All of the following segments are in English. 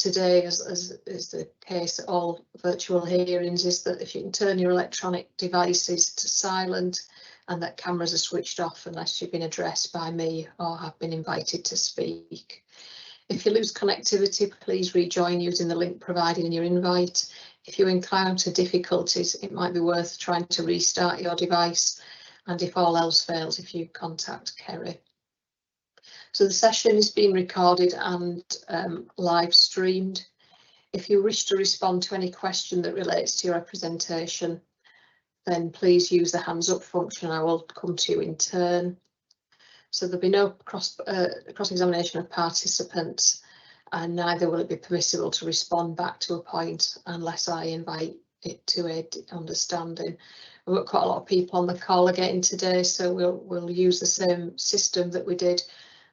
today, as is the case at all virtual hearings, is that if you can turn your electronic devices to silent and that cameras are switched off unless you've been addressed by me or have been invited to speak. If you lose connectivity, please rejoin using the link provided in your invite. If you encounter difficulties, it might be worth trying to restart your device, and if all else fails, if you contact Kerry. So the session is being recorded and live streamed. If you wish to respond to any question that relates to your presentation, then please use the hands up function. I will come to you in turn. So there'll be no cross-examination of participants, and neither will it be permissible to respond back to a point unless I invite it to a understanding. We've got quite a lot of people on the call again today, so we'll use the same system that we did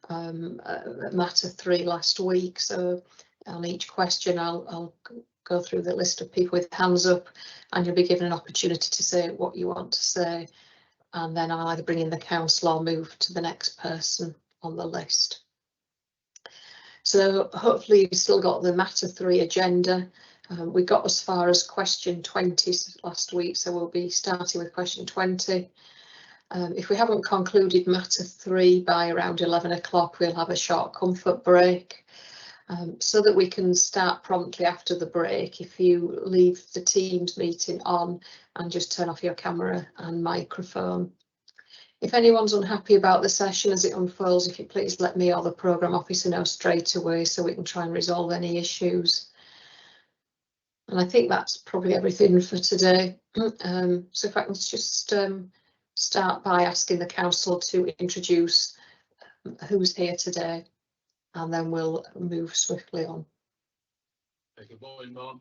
at Matter 3 last week. So on each question I'll go through the list of people with hands up, and you'll be given an opportunity to say what you want to say, and then I'll either bring in the council or move to the next person on the list. So hopefully you've still got the Matter 3 agenda. We got as far as question 20 last week, so we'll be starting with question 20. If we haven't concluded Matter 3 by around 11 o'clock, we'll have a short comfort break so that we can start promptly after the break. If you leave the Teams meeting on and just turn off your camera and microphone. If anyone's unhappy about the session as it unfolds, if you please let me or the programme officer know straight away so we can try and resolve any issues. And I think that's probably everything for today. So if I can just start by asking the council to introduce who's here today, and then we'll move swiftly on. Good morning, Mark.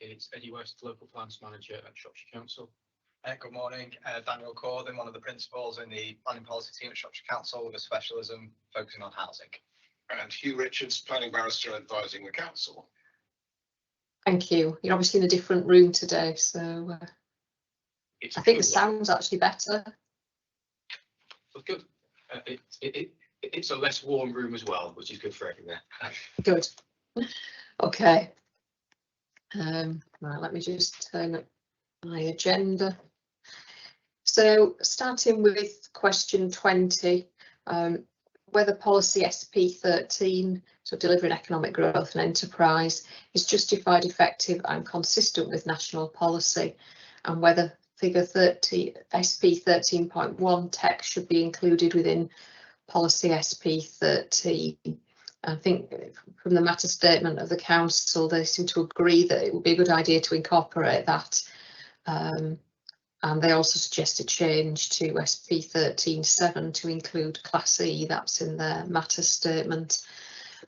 It's Eddie West, Local Plans Manager at Shropshire Council. Good morning, Daniel Corden, one of the principals in the planning policy team at Shropshire Council with a specialism focusing on housing. And Hugh Richards, planning barrister advising the council. Thank you. You're obviously in a different room today, so I think the sound's actually better. That's good. It's a less warm room as well, which is good for everyone. Good. Okay. Right, let me just turn up my agenda. So starting with question 20, whether policy SP13, so delivering economic growth and enterprise, is justified, effective and consistent with national policy, and whether figure 30 SP 13.1 text should be included within policy SP 13. I think from the matter statement of the council, they seem to agree that it would be a good idea to incorporate that. And they also suggest a change to SP 13.7 to include Class E. That's in their matter statement.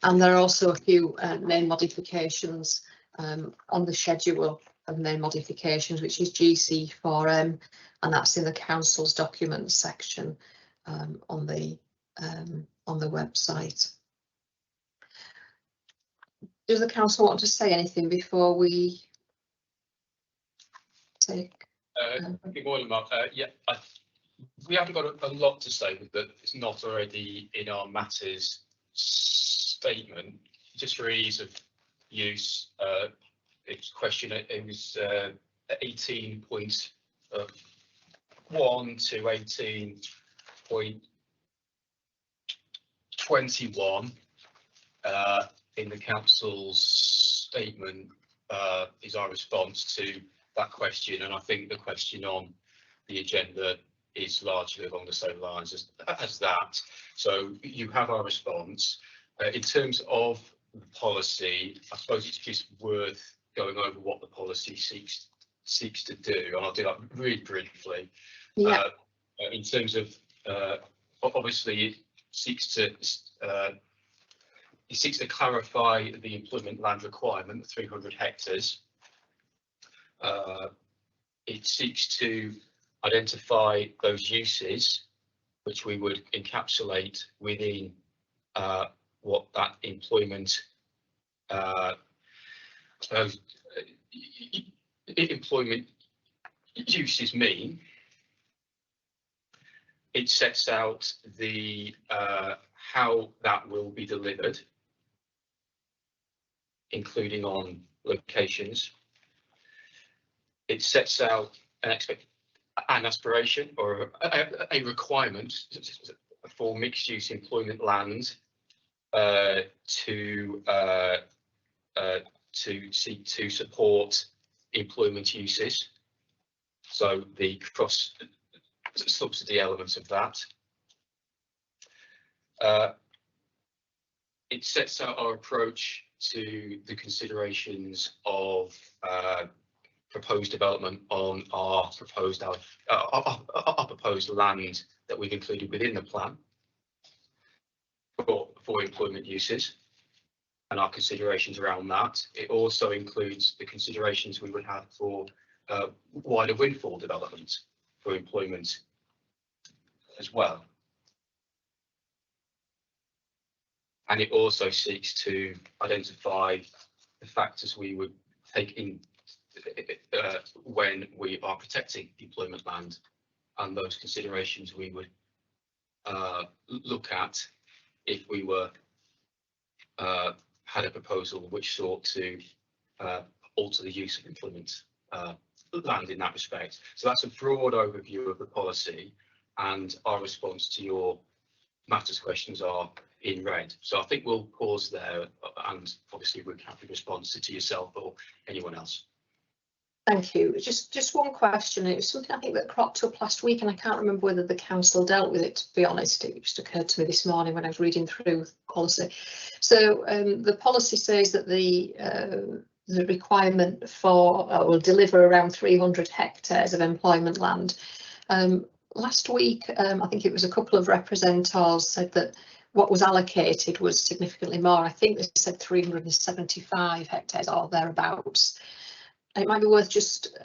And there are also a few name modifications on the schedule of name modifications, which is GC4M, and that's in the council's documents section on the website. Does the council want to say anything before we take? Good morning, Mark. Yeah, we haven't got a lot to say with that. It's not already in our matters statement. Just for ease of use, it's question. It was 18.1 to 18.21 in the council's statement is our response to that question, and I think the question on the agenda is largely along the same lines as that. So you have our response. In terms of the policy, I suppose it's just worth going over what the policy seeks to do, and I'll do that really briefly. Yeah. In terms of obviously it seeks to clarify the employment land requirement, 300 hectares. It seeks to identify those uses which we would encapsulate within what that employment uses mean. It sets out the how that will be delivered. including on locations. It sets out an aspiration or a requirement for mixed-use employment land to seek to support employment uses. So the cross subsidy elements of that. It sets out our approach to the considerations of proposed development on our proposed land that we've included within the plan for employment uses and our considerations around that. It also includes the considerations we would have for wider windfall development for employment as well. And it also seeks to identify the factors we would take in when we are protecting employment land, and those considerations we would look at if we were had a proposal which sought to alter the use of employment land in that respect. So that's a broad overview of the policy, and our response to your matters questions are in red. So I think we'll pause there, and obviously we're happy to respond to yourself or anyone else. Thank you. Just one question. It was something I think that cropped up last week, and I can't remember whether the council dealt with it, to be honest. It just occurred to me this morning when I was reading through the policy. So the policy says that the requirement for will deliver around 300 hectares of employment land. Last week, I think it was a couple of representatives said that what was allocated was significantly more. I think they said 375 hectares or thereabouts. It might be worth just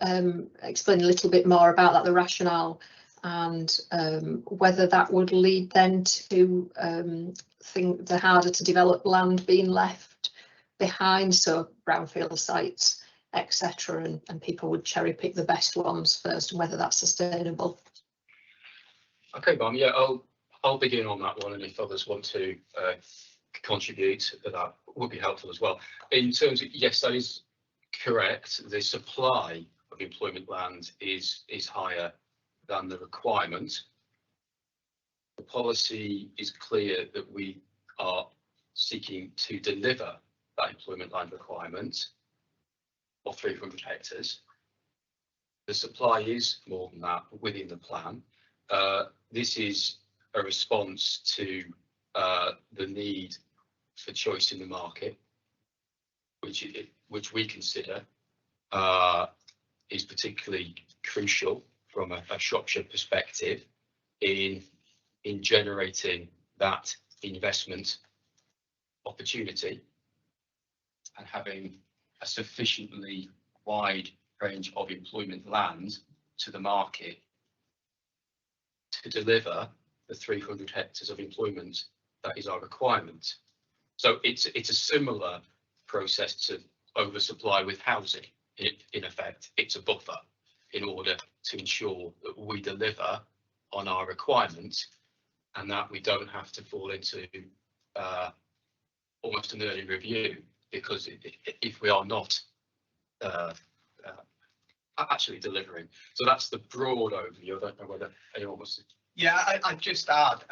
explaining a little bit more about that, the rationale, and whether that would lead then to think the harder to develop land being left behind, so brownfield sites, etc., and people would cherry pick the best ones first, and whether that's sustainable. Okay, Mum. Yeah, I'll begin on that one, and if others want to contribute, that would be helpful as well. In terms of, yes, that is correct. The supply of employment land is higher than the requirement. The policy is clear that we are seeking to deliver that employment land requirement of 300 hectares. The supply is more than that within the plan. This is a response to the need for choice in the market, which we consider is particularly crucial from a Shropshire perspective in generating that investment opportunity and having a sufficiently wide range of employment land to the market to deliver the 300 hectares of employment that is our requirement. So it's a similar process to oversupply with housing. In effect, it's a buffer in order to ensure that we deliver on our requirements and that we don't have to fall into almost an early review, because if we are not actually delivering. So that's the broad overview. I don't know whether anyone wants to. Yeah, I'd just add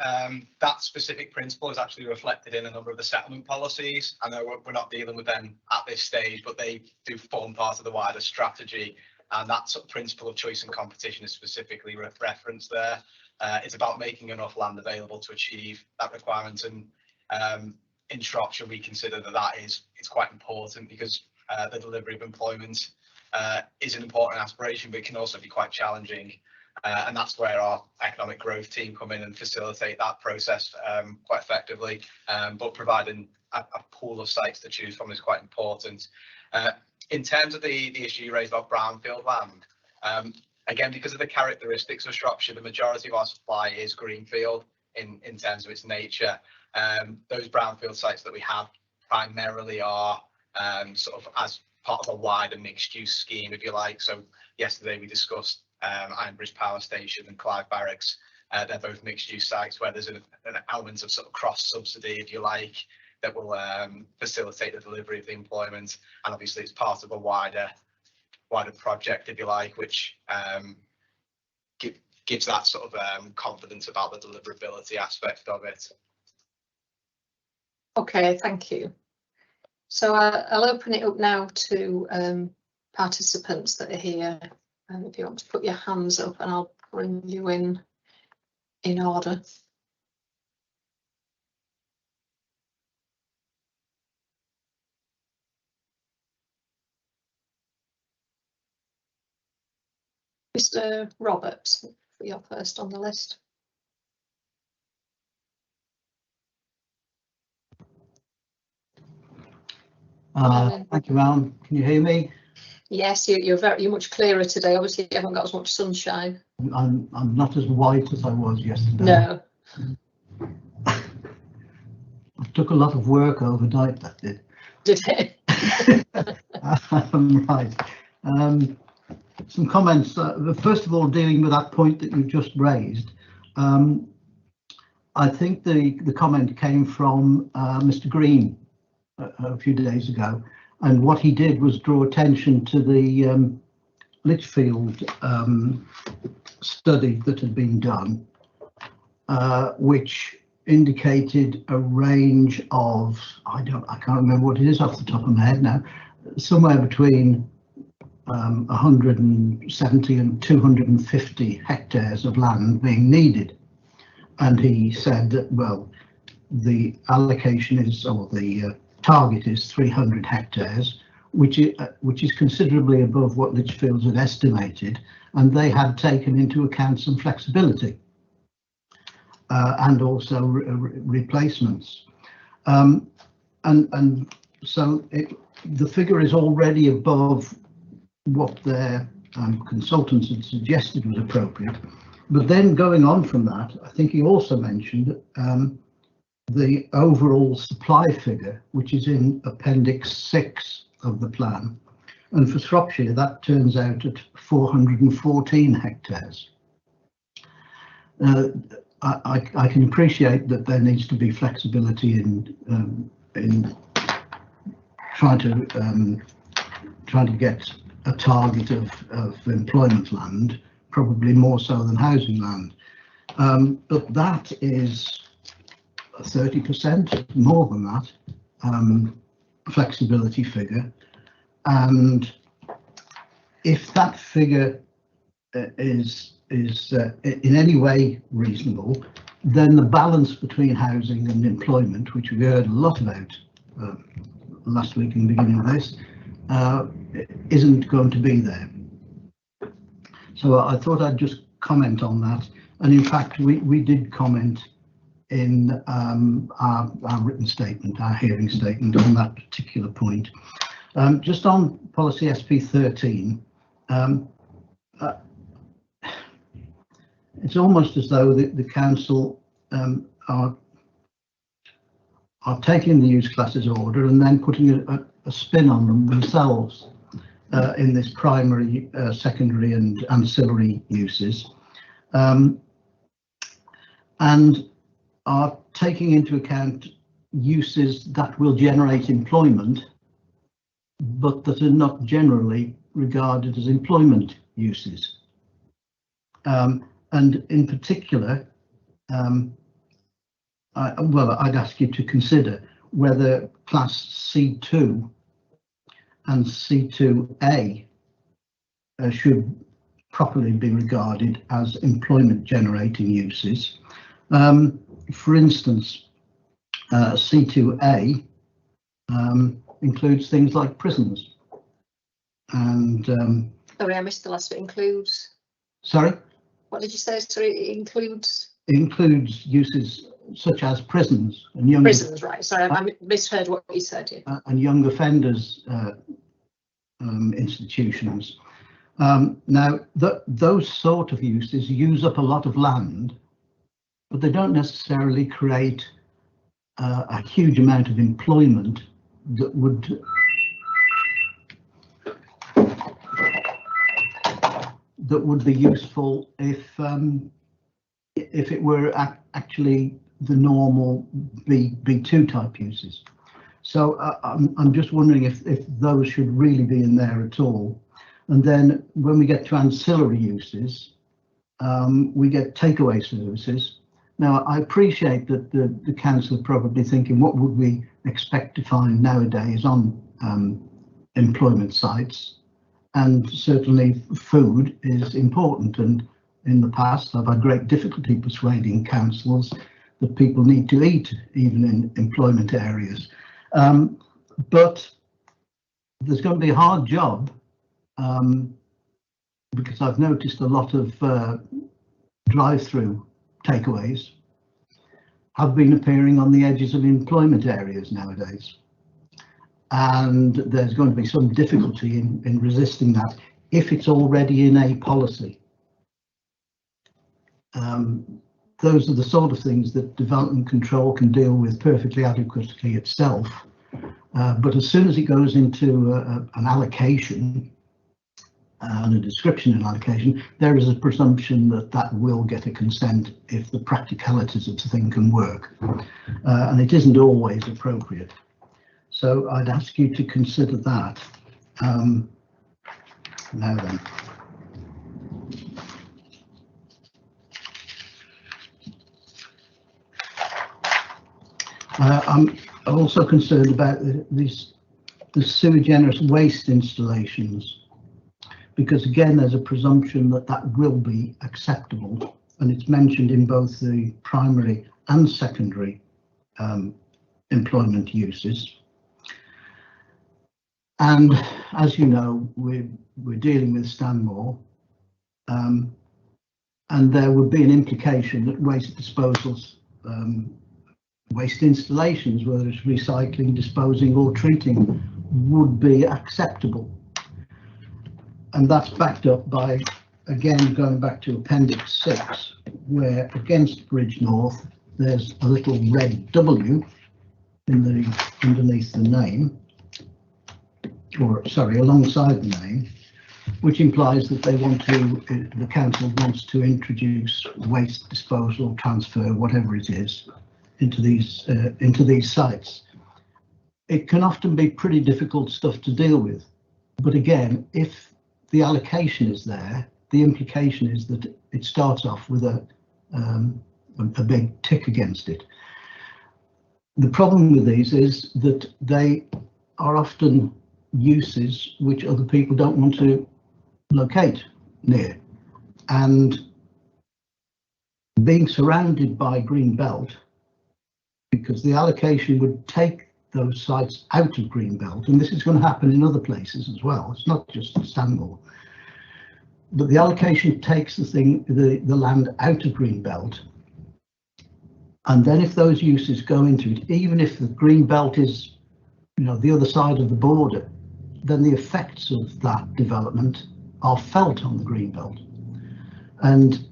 that specific principle is actually reflected in a number of the settlement policies. I know we're not dealing with them at this stage, but they do form part of the wider strategy. And that sort of principle of choice and competition is specifically referenced there. It's about making enough land available to achieve that requirement. And in Shropshire, we consider that it's quite important, because the delivery of employment is an important aspiration, but it can also be quite challenging. And that's where our economic growth team come in and facilitate that process quite effectively. But providing a pool of sites to choose from is quite important. In terms of the issue you raised about brownfield land, again, because of the characteristics of Shropshire, the majority of our supply is greenfield in terms of its nature. Those brownfield sites that we have primarily are sort of as part of a wider mixed use scheme, if you like. So yesterday we discussed Ironbridge Power Station and Clive Barracks. They're both mixed use sites where there's an element of sort of cross subsidy, if you like, that will facilitate the delivery of the employment. And obviously it's part of a wider project, if you like, which gives that sort of confidence about the deliverability aspect of it. Okay, thank you. So I'll open it up now to participants that are here. And if you want to put your hands up, and I'll bring you in order. Mr. Roberts, you're first on the list. Thank you, Alan. Can you hear me? Yes, you're much clearer today. Obviously, you haven't got as much sunshine. I'm not as white as I was yesterday. No. It took a lot of work overnight, that did. Did it? Right. Some comments. First of all, dealing with that point that you've just raised, I think the comment came from Mr. Green a few days ago, and what he did was draw attention to the Litchfield study that had been done, which indicated a range of, I can't remember what it is off the top of my head now, somewhere between 170 and 250 hectares of land being needed. And he said that, well, the allocation is, or the target is 300 hectares, which is considerably above what Litchfields had estimated, and they had taken into account some flexibility and also replacements. And so the figure is already above what their consultants had suggested was appropriate. But then going on from that, I think he also mentioned the overall supply figure, which is in Appendix 6 of the plan. And for Shropshire, that turns out at 414 hectares. I can appreciate that there needs to be flexibility in trying to get a target of employment land, probably more so than housing land. But that is 30%, more than that, flexibility figure. And if that figure is in any way reasonable, then the balance between housing and employment, which we heard a lot about last week in the beginning of this, isn't going to be there. So I thought I'd just comment on that. And in fact, we did comment in our written statement, our hearing statement on that particular point. Just on policy SP13, it's almost as though the council are taking the use classes order and then putting a spin on them themselves in this primary, secondary and ancillary uses, and are taking into account uses that will generate employment, but that are not generally regarded as employment uses. And in particular, I'd ask you to consider whether class C2 and C2A should properly be regarded as employment generating uses. For instance, C2A includes things like prisons. And sorry, I missed the last bit. Includes. Sorry? What did you say? Sorry, it includes. Includes uses such as prisons and young prisons, right? Sorry, I misheard what you said. Yeah. And young offenders institutions. Now, those sort of uses use up a lot of land, but they don't necessarily create a huge amount of employment that would be useful if it were actually the normal B2 type uses. So I'm just wondering if those should really be in there at all. And then when we get to ancillary uses, we get takeaway services. Now, I appreciate that the council are probably thinking, what would we expect to find nowadays on employment sites? And certainly food is important. And in the past, I've had great difficulty persuading councils that people need to eat, even in employment areas. But there's going to be a hard job, because I've noticed a lot of drive-through takeaways have been appearing on the edges of employment areas nowadays. And there's going to be some difficulty in resisting that if it's already in a policy. Those are the sort of things that development control can deal with perfectly adequately itself. But as soon as it goes into an allocation and a description and allocation, there is a presumption that that will get a consent if the practicalities of the thing can work. And it isn't always appropriate. So I'd ask you to consider that. Now then. I'm also concerned about the sui generis waste installations, because again there's a presumption that that will be acceptable, and it's mentioned in both the primary and secondary employment uses. And as you know, we're dealing with Stanmore, and there would be an implication that waste disposals, waste installations, whether it's recycling, disposing or treating, would be acceptable. And that's backed up by, again, going back to Appendix 6, where against Bridge North, there's a little red W underneath the name, or sorry, alongside the name, which implies that they want to, the council wants to introduce waste disposal, transfer, whatever it is, into these sites. It can often be pretty difficult stuff to deal with, but again, if the allocation is there, the implication is that it starts off with a big tick against it. The problem with these is that they are often uses which other people don't want to locate near, and being surrounded by green belt, because the allocation would take those sites out of green belt, and this is going to happen in other places as well. It's not just Stanmore, but the allocation takes the land out of green belt, and then if those uses go into it, even if the green belt is, you know, the other side of the border, then the effects of that development are felt on the green belt. And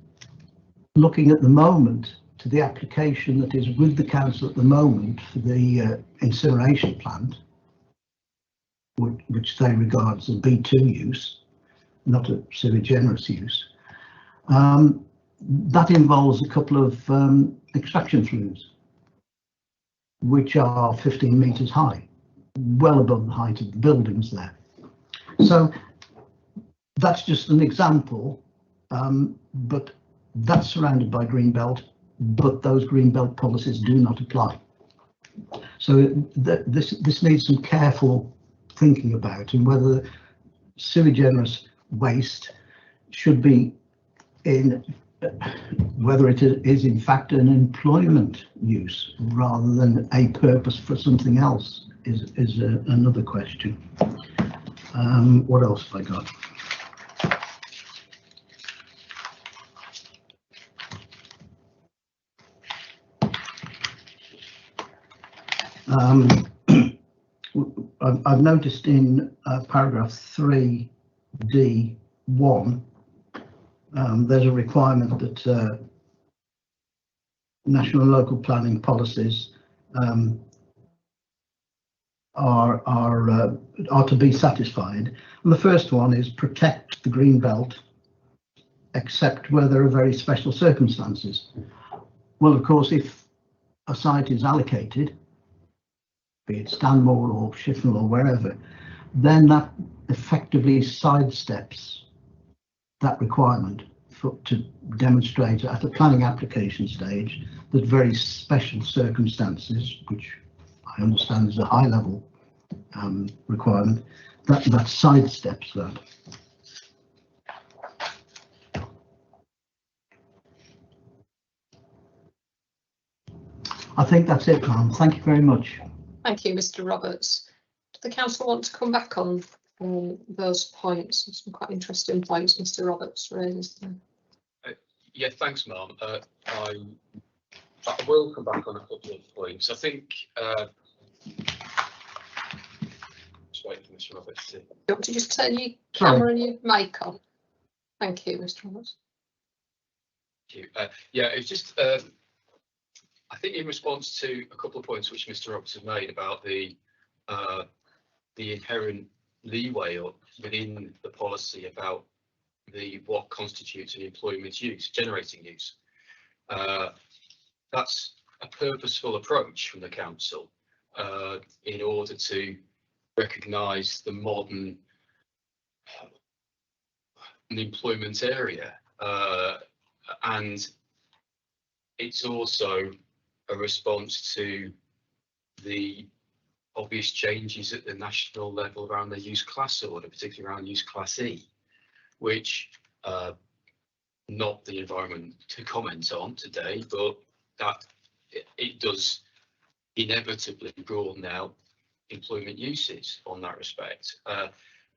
looking at the moment to the application that is with the council at the moment for the incineration plant, which they regard as a B2 use, not a sui generis use, that involves a couple of extraction flues, which are 15 metres high, well above the height of the buildings there. So that's just an example, but that's surrounded by green belt, but those green belt policies do not apply. So this needs some careful thinking about, and whether sui generis waste should be in, whether it is in fact an employment use rather than a purpose for something else is another question. What else have I got? I've noticed in paragraph 3D1, there's a requirement that national and local planning policies are to be satisfied. And the first one is protect the green belt, except where there are very special circumstances. Well, of course, if a site is allocated, be it Stanmore or Shifnal or wherever, then that effectively sidesteps that requirement to demonstrate at the planning application stage that very special circumstances, which I understand is a high level requirement, that sidesteps that. I think that's it, ma'am. Thank you very much. Thank you, Mr. Roberts. Do the council want to come back on those points? Some quite interesting points Mr. Roberts raised. Yeah, thanks, Ma'am. I will come back on a couple of points. I think. Just wait for Mr. Roberts to. You want to just turn your camera and your mic on? Thank you, Mr. Roberts. Thank you. Yeah, it's just. I think in response to a couple of points which Mr. Roberts has made about the inherent leeway within the policy about what constitutes an employment use, generating use. That's a purposeful approach from the council in order to recognise the modern employment area, and it's also a response to the obvious changes at the national level around the use class order, particularly around use class E, which not the environment to comment on today, but that it does inevitably broaden out employment uses on that respect.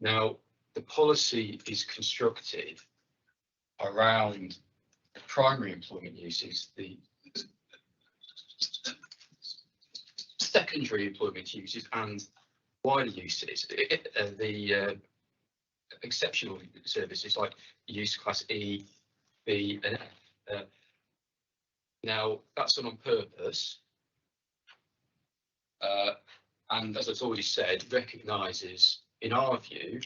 Now, the policy is constructed around the primary employment uses, the secondary employment uses and wider uses. The exceptional services like use class E, B and F. Now that's done on purpose, and as I've already said, recognises, in our view,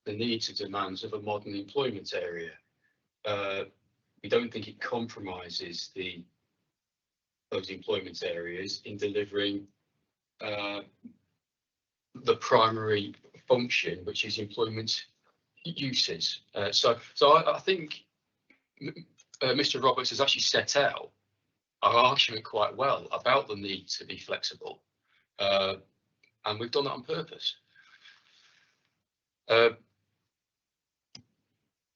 the needs and demands of a modern employment area. We don't think it compromises those employment areas in delivering the primary function, which is employment uses. So I think Mr. Roberts has actually set out our argument quite well about the need to be flexible, and we've done that on purpose. I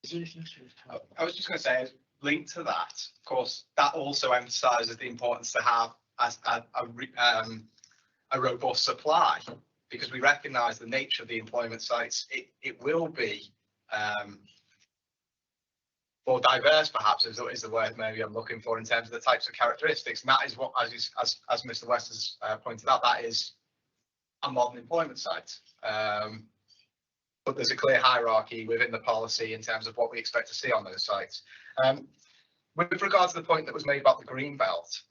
was just going to say, linked to that, of course, that also emphasises the importance to have a robust supply, because we recognise the nature of the employment sites. It will be more diverse, perhaps, is the word maybe I'm looking for in terms of the types of characteristics. And that is what, as Mr. West has pointed out, that is a modern employment site. But there's a clear hierarchy within the policy in terms of what we expect to see on those sites. With regard to the point that was made about the green belt,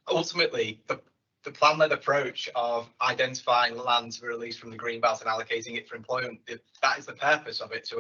ultimately the plan-led approach of identifying land to be released from the green belt and allocating it for employment, that is the purpose of it, to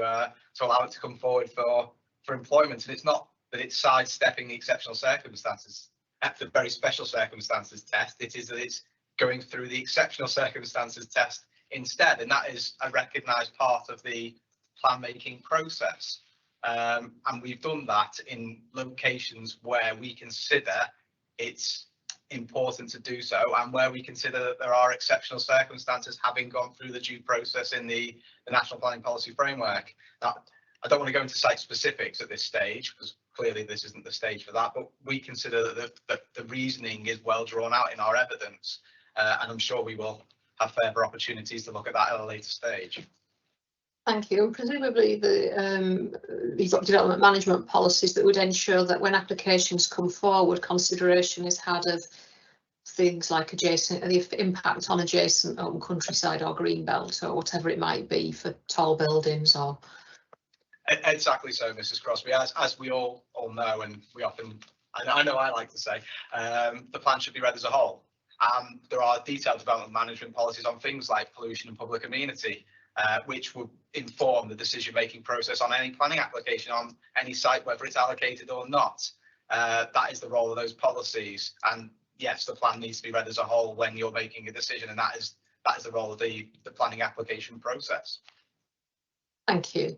allow it to come forward for employment. And it's not that it's sidestepping the exceptional circumstances at the very special circumstances test. It is that it's going through the exceptional circumstances test instead, and that is a recognised part of the plan making process. And we've done that in locations where we consider it's important to do so, and where we consider that there are exceptional circumstances, having gone through the due process in the National Planning Policy Framework. Now, I don't want to go into site specifics at this stage, because clearly this isn't the stage for that, but we consider that the reasoning is well drawn out in our evidence, and I'm sure we will have further opportunities to look at that at a later stage. Thank you. And presumably you've got development management policies that would ensure that when applications come forward, consideration is had of things like the impact on adjacent open countryside or green belt or whatever it might be for tall buildings or. Exactly so, Mrs. Crosby. As we all know, and we often, I know I like to say, the plan should be read as a whole. There are detailed development management policies on things like pollution and public amenity, which will inform the decision-making process on any planning application on any site, whether it's allocated or not. That is the role of those policies. And yes, the plan needs to be read as a whole when you're making a decision, and that is the role of the planning application process. Thank you.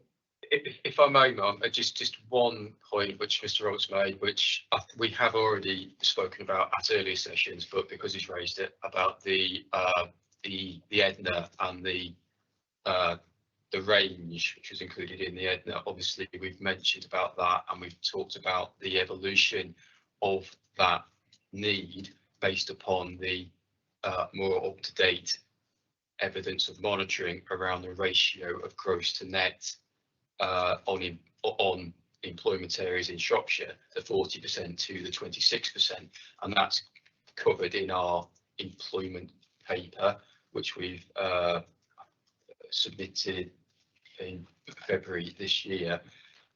If I may, Mum, just one point which Mr. Roberts made, which we have already spoken about at earlier sessions, but because he's raised it, about the EDNA and the range which was included in the EDNA. Obviously, we've mentioned about that, and we've talked about the evolution of that need based upon the more up-to-date evidence of monitoring around the ratio of gross to net on employment areas in Shropshire, the 40% to the 26%, and that's covered in our employment paper, which we've submitted in February this year,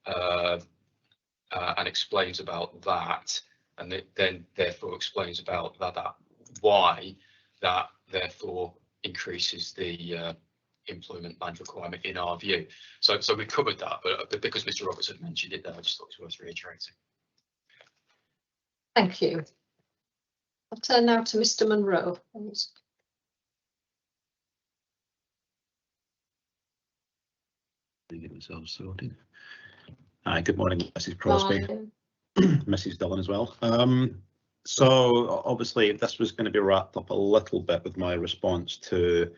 and explains about that, and it then therefore explains about that why that therefore increases the employment land requirement in our view. So we covered that, but because Mr. Roberts had mentioned it there, I just thought it was worth reiterating. Thank you. I'll turn now to Mr. Munro. Please. Get myself sorted. Hi, good morning, Mrs. Crosby, Mrs. Dillon as well. So obviously this was going to be wrapped up a little bit with my response to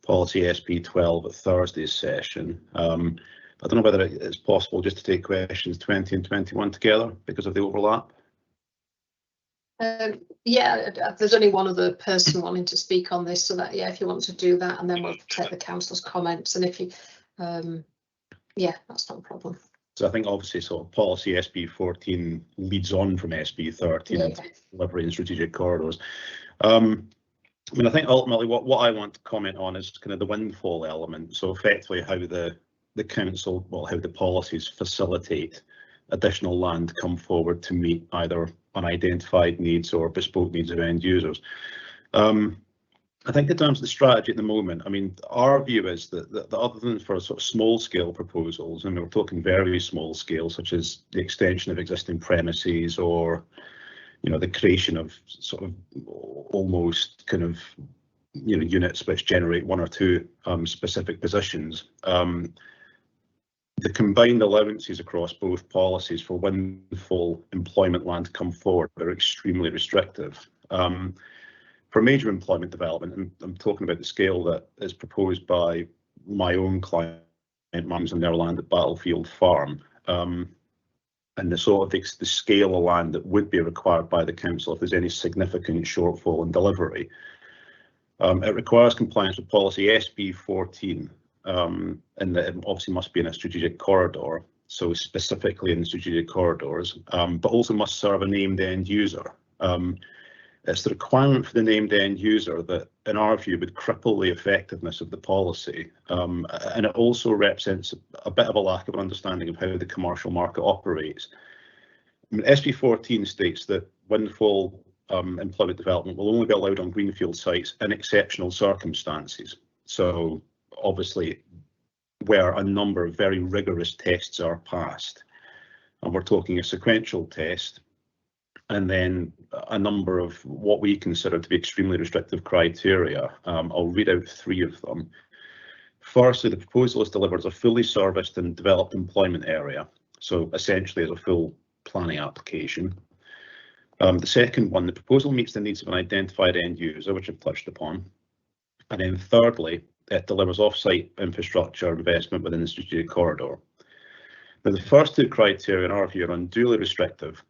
policy SP12 at Thursday's session. I don't know whether it's possible just to take questions 20 and 21 together because of the overlap. Yeah, there's only one other person wanting to speak on this, so that, yeah, if you want to do that, and then we'll take the council's comments, and if you yeah, that's not a problem. So I think obviously sort of policy SP14 leads on from SP13 yeah. Delivery and strategic corridors. I mean, I think ultimately what I want to comment on is kind of the windfall element. So effectively how the council, well, how the policies facilitate additional land come forward to meet either unidentified needs or bespoke needs of end users. I think in terms of the strategy at the moment, I mean, our view is that other than for sort of small scale proposals, and we're talking very small scale, such as the extension of existing premises or, you know, the creation of sort of almost kind of, you know, units which generate one or two specific positions. The combined allowances across both policies for windfall employment land to come forward are extremely restrictive. For major employment development, and I'm talking about the scale that is proposed by my own client, Mums and their land at Battlefield Farm, and the sort of the scale of land that would be required by the council if there's any significant shortfall in delivery. It requires compliance with policy SB14, and that it obviously must be in a strategic corridor, so specifically in the strategic corridors, but also must serve a named end user. It's the requirement for the named end user that, in our view, would cripple the effectiveness of the policy, and it also represents a bit of a lack of an understanding of how the commercial market operates. I mean, SB14 states that windfall employment development will only be allowed on greenfield sites in exceptional circumstances. So obviously, where a number of very rigorous tests are passed, and we're talking a sequential test, and then a number of what we consider to be extremely restrictive criteria. I'll read out three of them. Firstly, the proposal is delivered as a fully serviced and developed employment area, so essentially as a full planning application. The second one, the proposal meets the needs of an identified end user, which I've touched upon. And then thirdly, it delivers off-site infrastructure investment within the strategic corridor. Now, the first two criteria, in our view, are unduly restrictive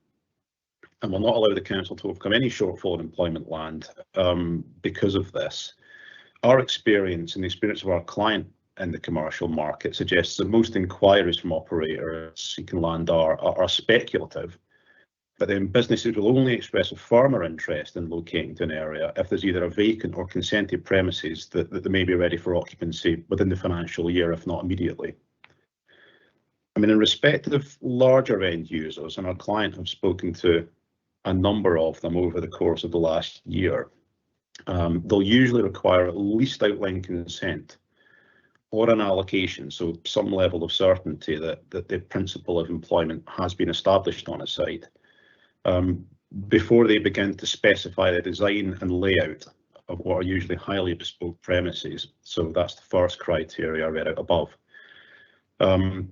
and will not allow the council to overcome any shortfall in employment land because of this. Our experience and the experience of our client in the commercial market suggests that most inquiries from operators seeking land are speculative, but then businesses will only express a firmer interest in locating to an area if there's either a vacant or consented premises that they may be ready for occupancy within the financial year, if not immediately. I mean, in respect of larger end users, and our client have spoken to a number of them over the course of the last year, they'll usually require at least outline consent or an allocation, so some level of certainty that the principle of employment has been established on a site. before they begin to specify the design and layout of what are usually highly bespoke premises. So that's the first criteria I read out above.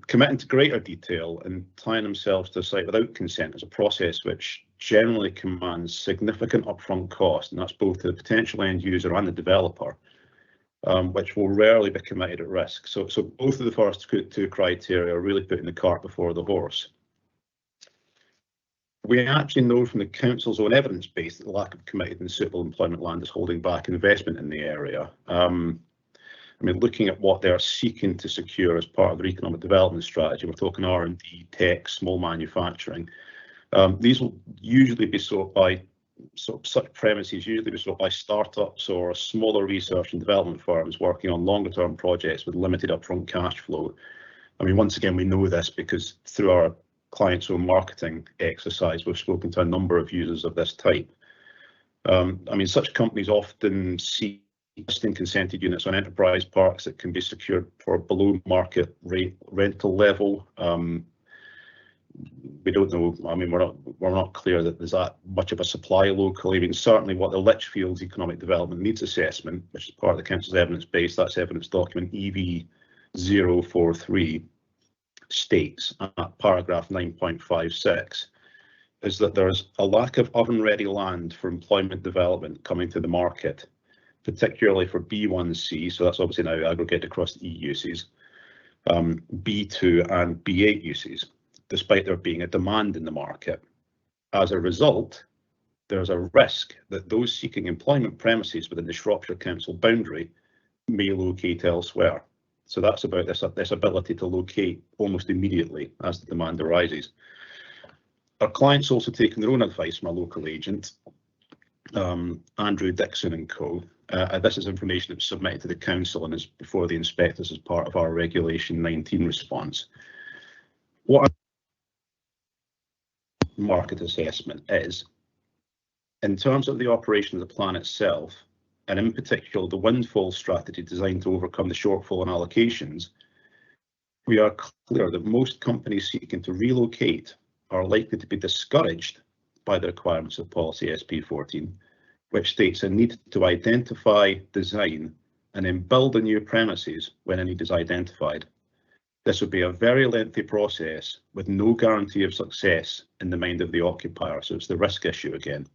Committing to greater detail and tying themselves to a site without consent is a process which generally commands significant upfront cost, and that's both to the potential end user and the developer, which will rarely be committed at risk. So both of the first two criteria are really putting the cart before the horse. We actually know from the council's own evidence base that the lack of committed and suitable employment land is holding back investment in the area. I mean, looking at what they're seeking to secure as part of their economic development strategy, we're talking R&D, tech, small manufacturing. These will usually be sought by, such premises usually be sought by startups or smaller research and development firms working on longer term projects with limited upfront cash flow. I mean, once again, we know this because through our clients' own marketing exercise, we've spoken to a number of users of this type. I mean, such companies often see existing consented units on enterprise parks that can be secured for below market rate rental level. We don't know. I mean, we're not clear that there's that much of a supply locally. I mean, certainly what the Lichfields Economic Development Needs Assessment, which is part of the council's evidence base, that's evidence document EV043, states at paragraph 9.56 is that there's a lack of oven-ready land for employment development coming to the market, particularly for B1C, so that's obviously now aggregated across the E uses, B2 and B8 uses, despite there being a demand in the market. As a result, there's a risk that those seeking employment premises within the Shropshire Council boundary may locate elsewhere. So that's about this ability to locate almost immediately as the demand arises. Our clients also taken their own advice from a local agent, Andrew Dixon and Co. This is information that was submitted to the council and is before the inspectors as part of our Regulation 19 response. What a market assessment is, in terms of the operation of the plan itself, and in particular the windfall strategy designed to overcome the shortfall in allocations, we are clear that most companies seeking to relocate are likely to be discouraged by the requirements of Policy SP14, which states a need to identify, design, and then build a new premises when a need is identified. This would be a very lengthy process with no guarantee of success in the mind of the occupier, so it's the risk issue again.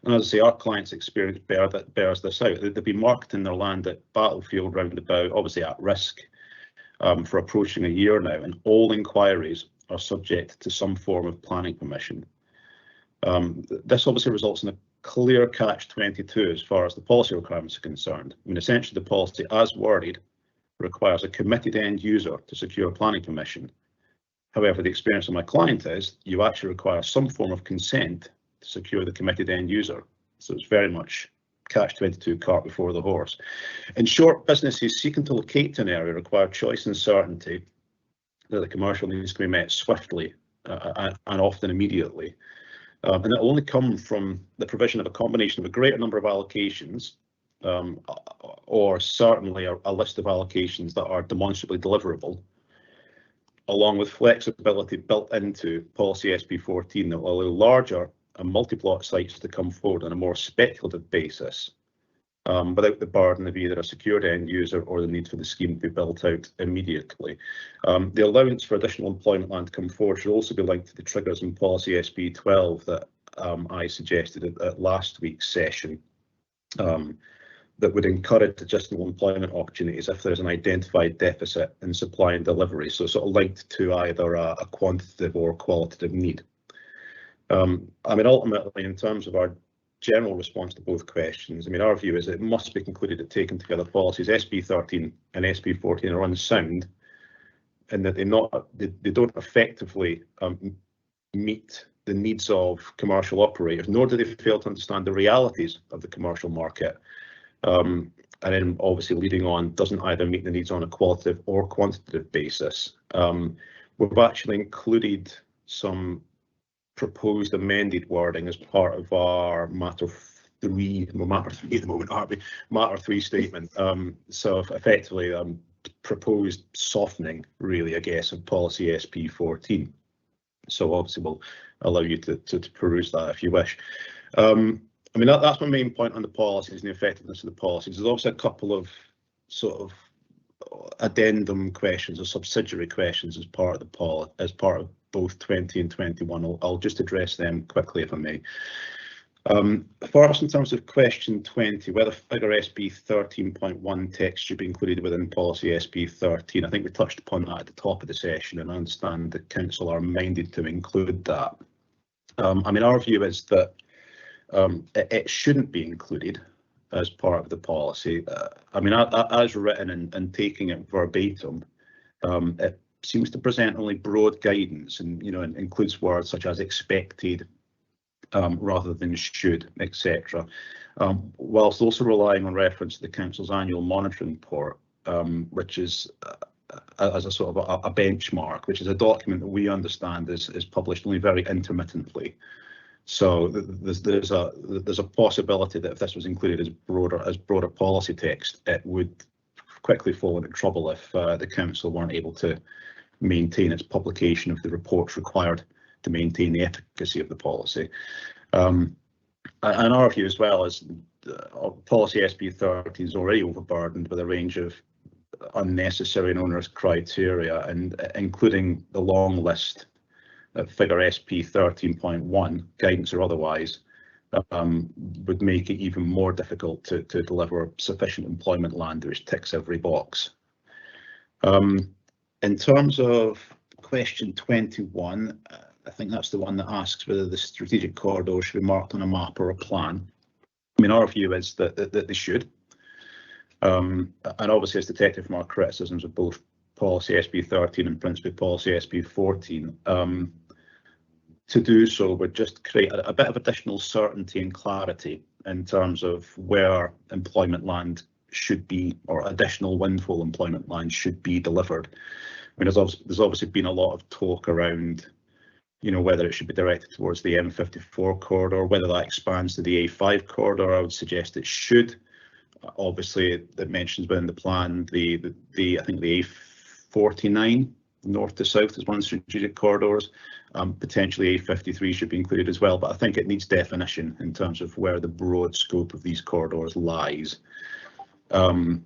And as I say, our clients' experience bears this out. They've been marketing their land at Battlefield roundabout, obviously at risk, for approaching a year now, and all inquiries are subject to some form of planning permission. This obviously results in a clear catch-22 as far as the policy requirements are concerned. I mean, essentially the policy, as worded, requires a committed end user to secure planning permission. However, the experience of my client is you actually require some form of consent to secure the committed end user. So it's very much catch-22, cart before the horse. In short, businesses seeking to locate to an area require choice and certainty that the commercial needs can be met swiftly and often immediately. And it will only come from the provision of a combination of a greater number of allocations, or certainly a list of allocations that are demonstrably deliverable, along with flexibility built into Policy SP14 that will allow larger and multi-plot sites to come forward on a more speculative basis, without the burden of either a secured end user or the need for the scheme to be built out immediately. The allowance for additional employment land to come forward should also be linked to the triggers in Policy SP12 that I suggested at last week's session, that would encourage additional employment opportunities if there's an identified deficit in supply and delivery, so sort of linked to either a quantitative or qualitative need. I mean, ultimately, in terms of our general response to both questions, I mean, our view is that it must be concluded that taken together policies SP13 and SP14 are unsound, and that they don't effectively meet the needs of commercial operators, nor do they fail to understand the realities of the commercial market. And then obviously leading on doesn't either meet the needs on a qualitative or quantitative basis. We've actually included some proposed amended wording as part of our matter 3 at the moment, aren't we? Matter 3 statement. So effectively proposed softening, really, I guess, of Policy SP14. So obviously allow you to peruse that if you wish. I mean, that's my main point on the policies and the effectiveness of the policies. There's also a couple of sort of addendum questions or subsidiary questions as part of both 20 and 21. I'll just address them quickly if I may. First, in terms of question 20, whether figure SB 13.1 text should be included within policy SB 13. I think we touched upon that at the top of the session, and I understand the council are minded to include that. I mean, our view is that it shouldn't be included as part of the policy. I mean, as written and taking it verbatim, it seems to present only broad guidance, and it includes words such as expected rather than should, etc. Whilst also relying on reference to the council's annual monitoring report, which is as a sort of a benchmark, which is a document that we understand is published only very intermittently. So there's a possibility that if this was included as broader policy text, it would quickly fall into trouble if the council weren't able to maintain its publication of the reports required to maintain the efficacy of the policy. And our view as well is policy SB 13 is already overburdened with a range of unnecessary and onerous criteria, and including the long list figure SP 13.1, guidance or otherwise, would make it even more difficult to deliver sufficient employment land which ticks every box. In terms of question 21, I think that's the one that asks whether the strategic corridor should be marked on a map or a plan. I mean, our view is that they should. And obviously, as detected from our criticisms of both policy SB 13 and principally policy SB 14, to do so would just create a bit of additional certainty and clarity in terms of where employment land should be, or additional windfall employment land should be delivered. I mean, there's obviously been a lot of talk around, whether it should be directed towards the M54 corridor, whether that expands to the A5 corridor. I would suggest it should. Obviously, it mentions within the plan I think the A49 north to south is one of the strategic corridors. Potentially A53 should be included as well, but I think it needs definition in terms of where the broad scope of these corridors lies. And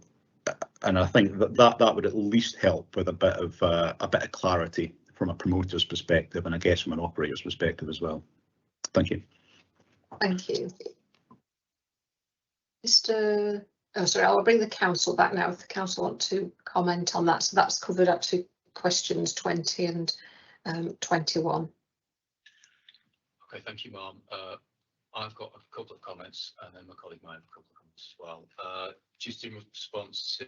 I think that would at least help with a bit of clarity from a promoter's perspective, and I guess from an operator's perspective as well. Thank you. Thank you. I'll bring the council back now if the council want to comment on that. So that's covered up to questions 20 and 21. Okay, thank you, Ma'am. I've got a couple of comments, and then my colleague might have a couple of comments as well. Just in response to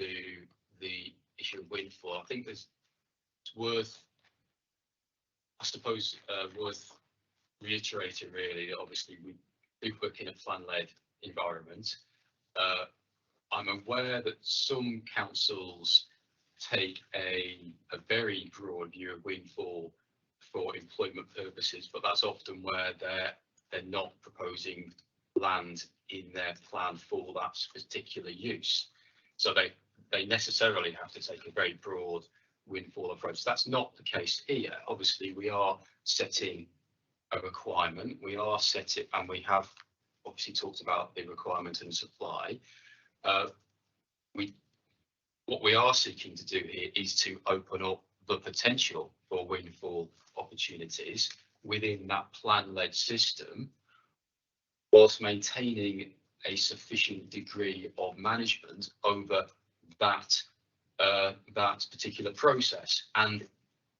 the issue of windfall, I think it's worth, worth reiterating really that obviously we do work in a plan-led environment. I'm aware that some councils take a very broad view of windfall for employment purposes, but that's often where they're not proposing land in their plan for that particular use. So they necessarily have to take a very broad windfall approach. That's not the case here. Obviously, we are setting a requirement. We are setting, and we have obviously talked about the requirement and supply. What we are seeking to do here is to open up the potential for windfall opportunities within that plan-led system, whilst maintaining a sufficient degree of management over that particular process. And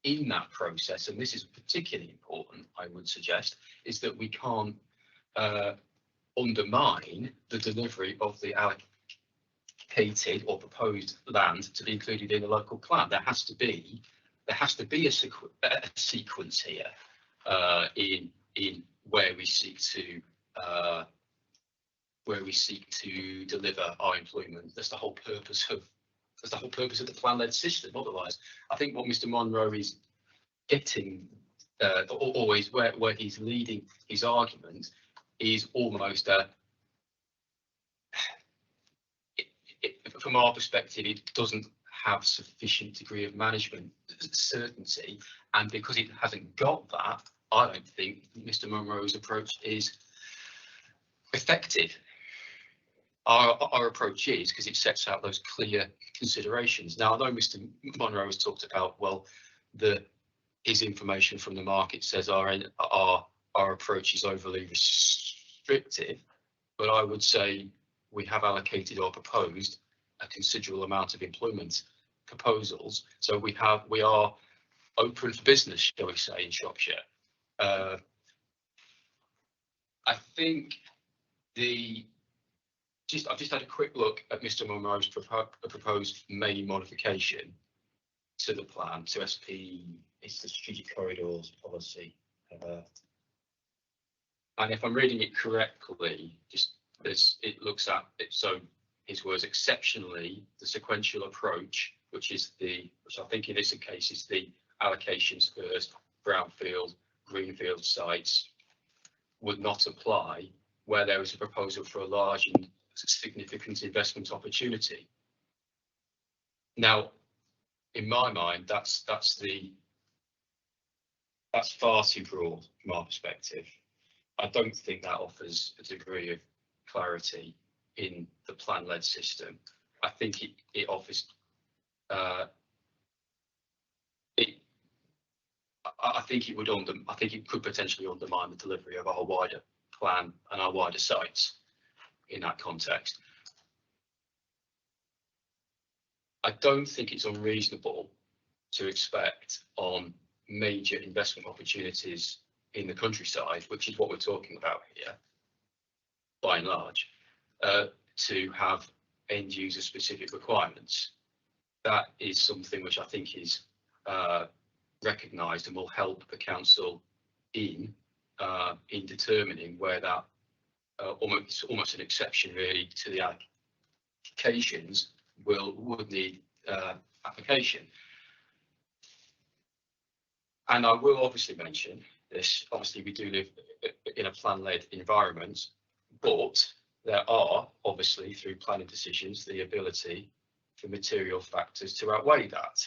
in that process, and this is particularly important, I would suggest, is that we can't undermine the delivery of the allocated or proposed land to be included in the local plan. There has to be a sequence here in where we seek to deliver our employment. That's the whole purpose of the plan-led system. Otherwise, I think what Mr. Monroe is getting, always where he's leading his argument, is almost from our perspective, it doesn't have sufficient degree of management certainty, and because it hasn't got that, I don't think Mr. Munro's approach is effective. Our approach is because it sets out those clear considerations. Now, I know Mr. Munro has talked about, well, his information from the market says our approach is overly restrictive, but I would say we have allocated or proposed a considerable amount of employment proposals. So we are open for business, shall we say, in Shropshire. I think I've just had a quick look at Mr. Munro's proposed main modification to the plan, to SP, it's the Strategic Corridors Policy. And if I'm reading it correctly, it looks at it, so his words, exceptionally, the sequential approach, which I think in this case is the allocations first, brownfield, greenfield sites, would not apply where there is a proposal for a large and significant investment opportunity. Now, in my mind, that's far too broad from our perspective. I don't think that offers a degree of clarity in the plan-led system. I think it offers I think it could potentially undermine the delivery of our wider plan and our wider sites in that context. I don't think it's unreasonable to expect on major investment opportunities in the countryside, which is what we're talking about here, by and large, to have end user specific requirements. That is something which I think is recognised and will help the council in determining where that almost an exception really to the applications would need application. And I will obviously mention this. Obviously, we do live in a plan-led environment, but there are obviously through planning decisions the ability for material factors to outweigh that.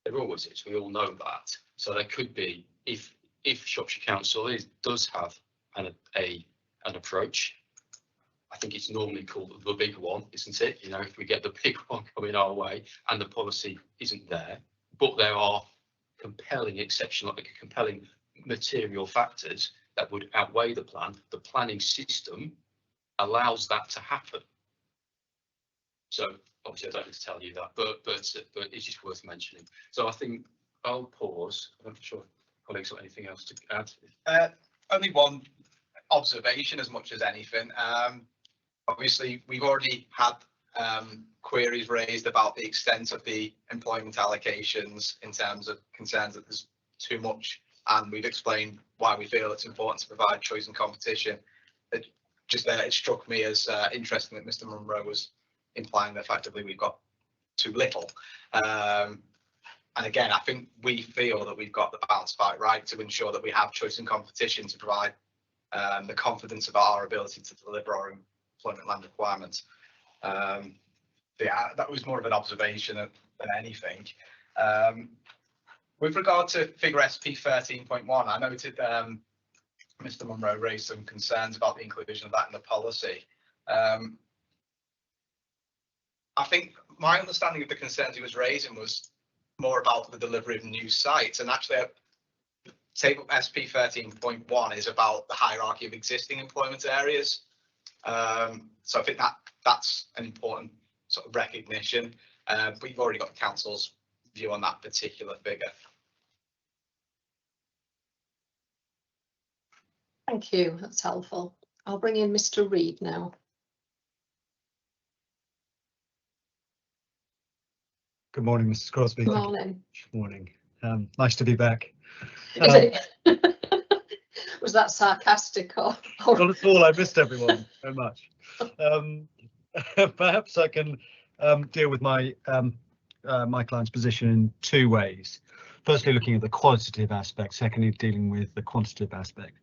There always is. We all know that. So there could be, if Shropshire Council does have an approach, I think it's normally called the big one, isn't it? You know, if we get the big one coming our way and the policy isn't there, but there are compelling compelling material factors that would outweigh the plan, the planning system allows that to happen. So obviously I don't need to tell you that, but it's just worth mentioning. So I think I'll pause. I'm not sure if colleagues got anything else to add. Only one observation as much as anything. Obviously, we've already had queries raised about the extent of the employment allocations in terms of concerns that there's too much, and we've explained why we feel it's important to provide choice and competition. It struck me as interesting that Mr. Munro was implying that effectively we've got too little. And again, I think we feel that we've got the balance right to ensure that we have choice and competition to provide the confidence about our ability to deliver our employment land requirements. Yeah, that was more of an observation than anything. With regard to figure SP 13.1, I noted Mr. Munro raised some concerns about the inclusion of that in the policy. I think my understanding of the concerns he was raising was more about the delivery of new sites, and actually table SP 13.1 is about the hierarchy of existing employment areas. So I think that's an important sort of recognition. We've already got the council's view on that particular figure. Thank you, that's helpful. I'll bring in Mr. Reid now. Good morning, Mrs. Crosby. Good morning. Good morning. Nice to be back. Was that sarcastic or? Not at all. I missed everyone very much. Perhaps I can deal with my my client's position in two ways. Firstly, looking at the qualitative aspect. Secondly, dealing with the quantitative aspect.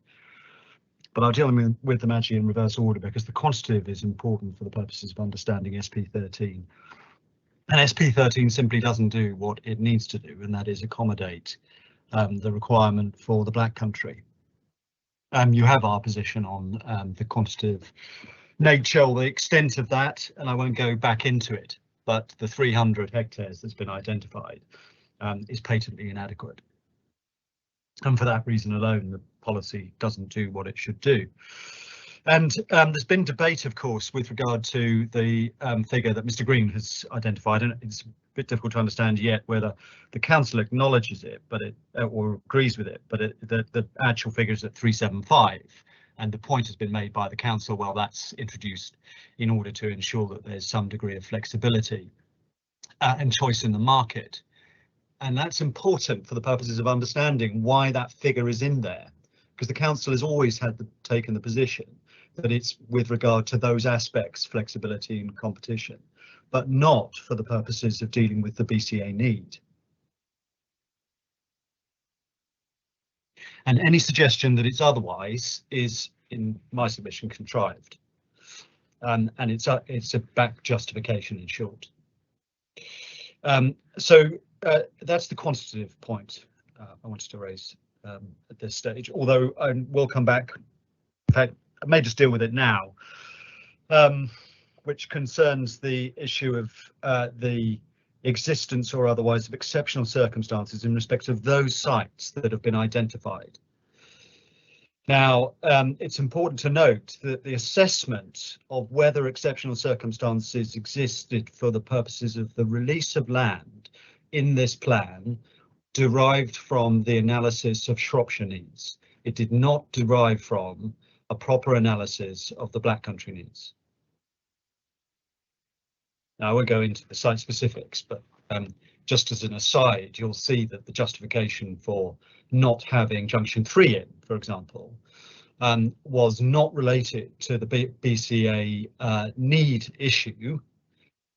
But I'll deal with them actually in reverse order, because the quantitative is important for the purposes of understanding SP 13. And SP 13 simply doesn't do what it needs to do, and that is accommodate the requirement for the Black Country. You have our position on the quantitative nature or the extent of that, and I won't go back into it, but the 300 hectares that's been identified is patently inadequate. And for that reason alone, the policy doesn't do what it should do. And there's been debate, of course, with regard to the figure that Mr. Green has identified, and it's a bit difficult to understand yet whether the council acknowledges it, but or agrees with it. But the actual figure is at 375, and the point has been made by the council. Well, that's introduced in order to ensure that there's some degree of flexibility and choice in the market, and that's important for the purposes of understanding why that figure is in there, because the council has always taken the position that it's with regard to those aspects, flexibility and competition, but not for the purposes of dealing with the BCA need. And any suggestion that it's otherwise is, in my submission, contrived. And it's a back justification, in short. So that's the quantitative point I wanted to raise at this stage, although I will come back. In fact, I may just deal with it now, which concerns the issue of the existence or otherwise of exceptional circumstances in respect of those sites that have been identified. Now, it's important to note that the assessment of whether exceptional circumstances existed for the purposes of the release of land in this plan derived from the analysis of Shropshire needs. It did not derive from a proper analysis of the Black Country needs. Now, I won't go into the site specifics, but just as an aside, you'll see that the justification for not having Junction 3 in, for example, was not related to the BCA need issue,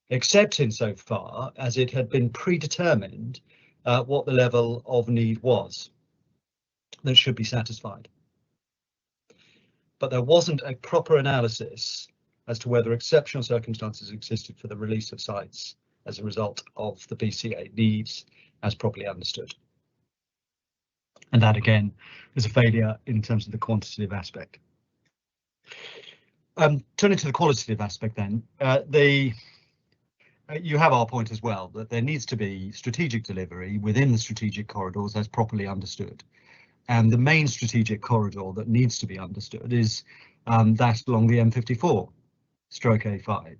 except insofar as it had been predetermined what the level of need was that should be satisfied. But there wasn't a proper analysis as to whether exceptional circumstances existed for the release of sites as a result of the BCA needs as properly understood. And that again is a failure in terms of the quantitative aspect. Turning to the qualitative aspect then, you have our point as well, that there needs to be strategic delivery within the strategic corridors as properly understood. And the main strategic corridor that needs to be understood is that along the M54/A5,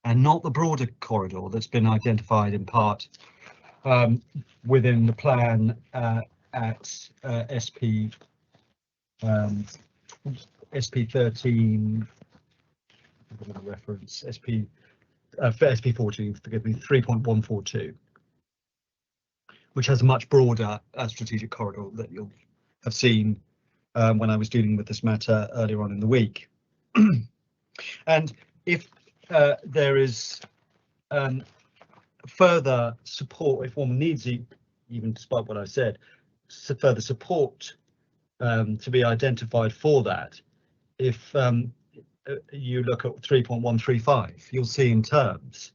and not the broader corridor that's been identified in part within the plan at SP 13, reference SP 14, forgive me, 3.142. which has a much broader strategic corridor that you'll have seen when I was dealing with this matter earlier on in the week. And if there is further support, if one needs, even despite what I said, further support to be identified for that, if you look at 3.135, you'll see in terms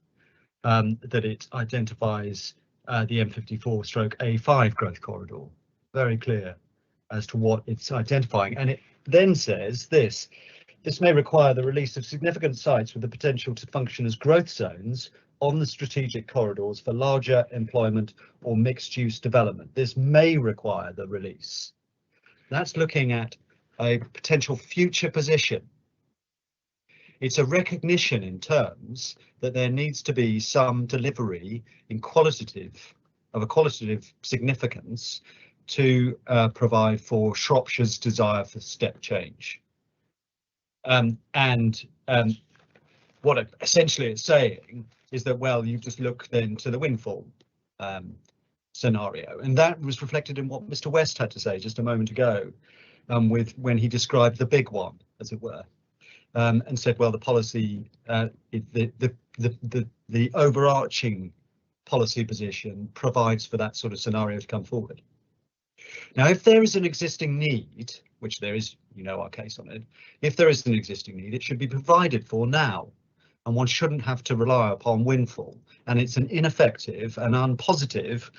that it identifies the M54/A5 growth corridor, very clear as to what it's identifying. And it then says this may require the release of significant sites with the potential to function as growth zones on the strategic corridors for larger employment or mixed use development. This may require the release. That's looking at a potential future position. It's a recognition in terms that there needs to be some delivery in of a qualitative significance to provide for Shropshire's desire for step change. What essentially it's saying is that, well, you just look then to the Windfall scenario, and that was reflected in what Mr. West had to say just a moment ago, when he described the big one, as it were. And said, well, the policy, the overarching policy position provides for that sort of scenario to come forward. Now, if there is an existing need, which there is, you know our case on it, if there is an existing need, it should be provided for now, and one shouldn't have to rely upon Windfall. And it's an ineffective and unpositive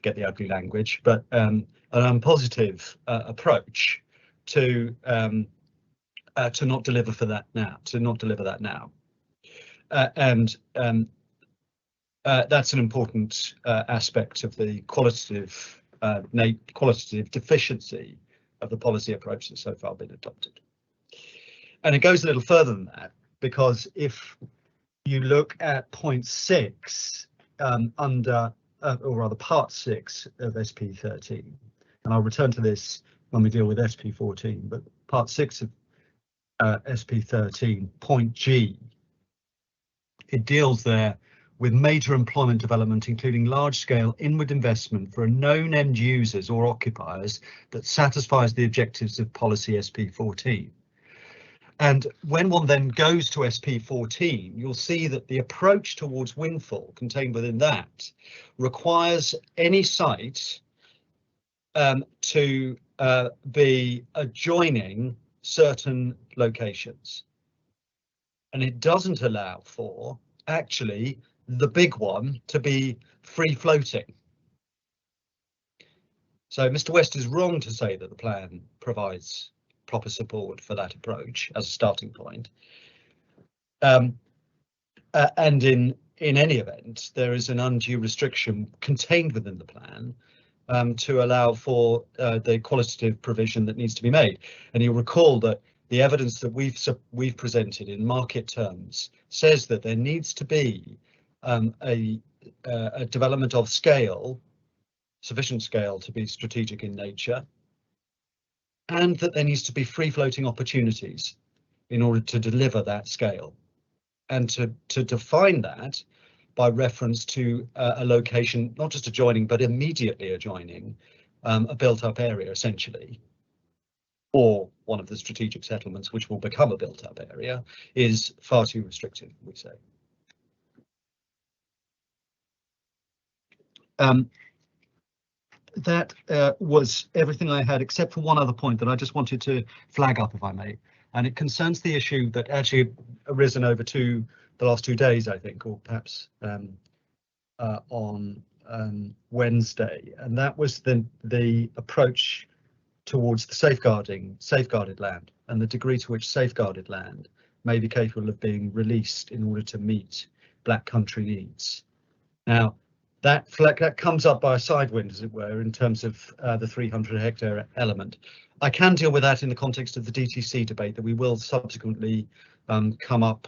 forget the ugly language, but an unpositive approach to not deliver for that now, to not deliver that now. And that's an important aspect of the qualitative deficiency of the policy approach that's so far been adopted. And it goes a little further than that, because if you look at point 6 under, or rather part 6 of SP13, and I'll return to this when we deal with SP14, but part 6 of SP13, point G, it deals there with major employment development, including large-scale inward investment for known end users or occupiers that satisfies the objectives of policy SP14. And when one then goes to SP14, you'll see that the approach towards windfall contained within that requires any site to be adjoining certain locations. And it doesn't allow for actually the big one to be free floating. So Mr. West is wrong to say that the plan provides proper support for that approach as a starting point. And in any event, there is an undue restriction contained within the plan to allow for the qualitative provision that needs to be made. And you'll recall that the evidence that we've presented in market terms says that there needs to be a development of scale, sufficient scale to be strategic in nature, and that there needs to be free-floating opportunities in order to deliver that scale, and to define that by reference to a location not just adjoining but immediately adjoining a built-up area, essentially, or one of the strategic settlements which will become a built-up area, is far too restrictive, we say. That was everything I had, except for one other point that I just wanted to flag up, if I may, and it concerns the issue that actually arisen over the last 2 days, I think, or perhaps on Wednesday, and that was the approach towards the safeguarded land and the degree to which safeguarded land may be capable of being released in order to meet Black Country needs. Now, that comes up by a side wind, as it were, in terms of the 300 hectare element. I can deal with that in the context of the DTC debate that we will subsequently come up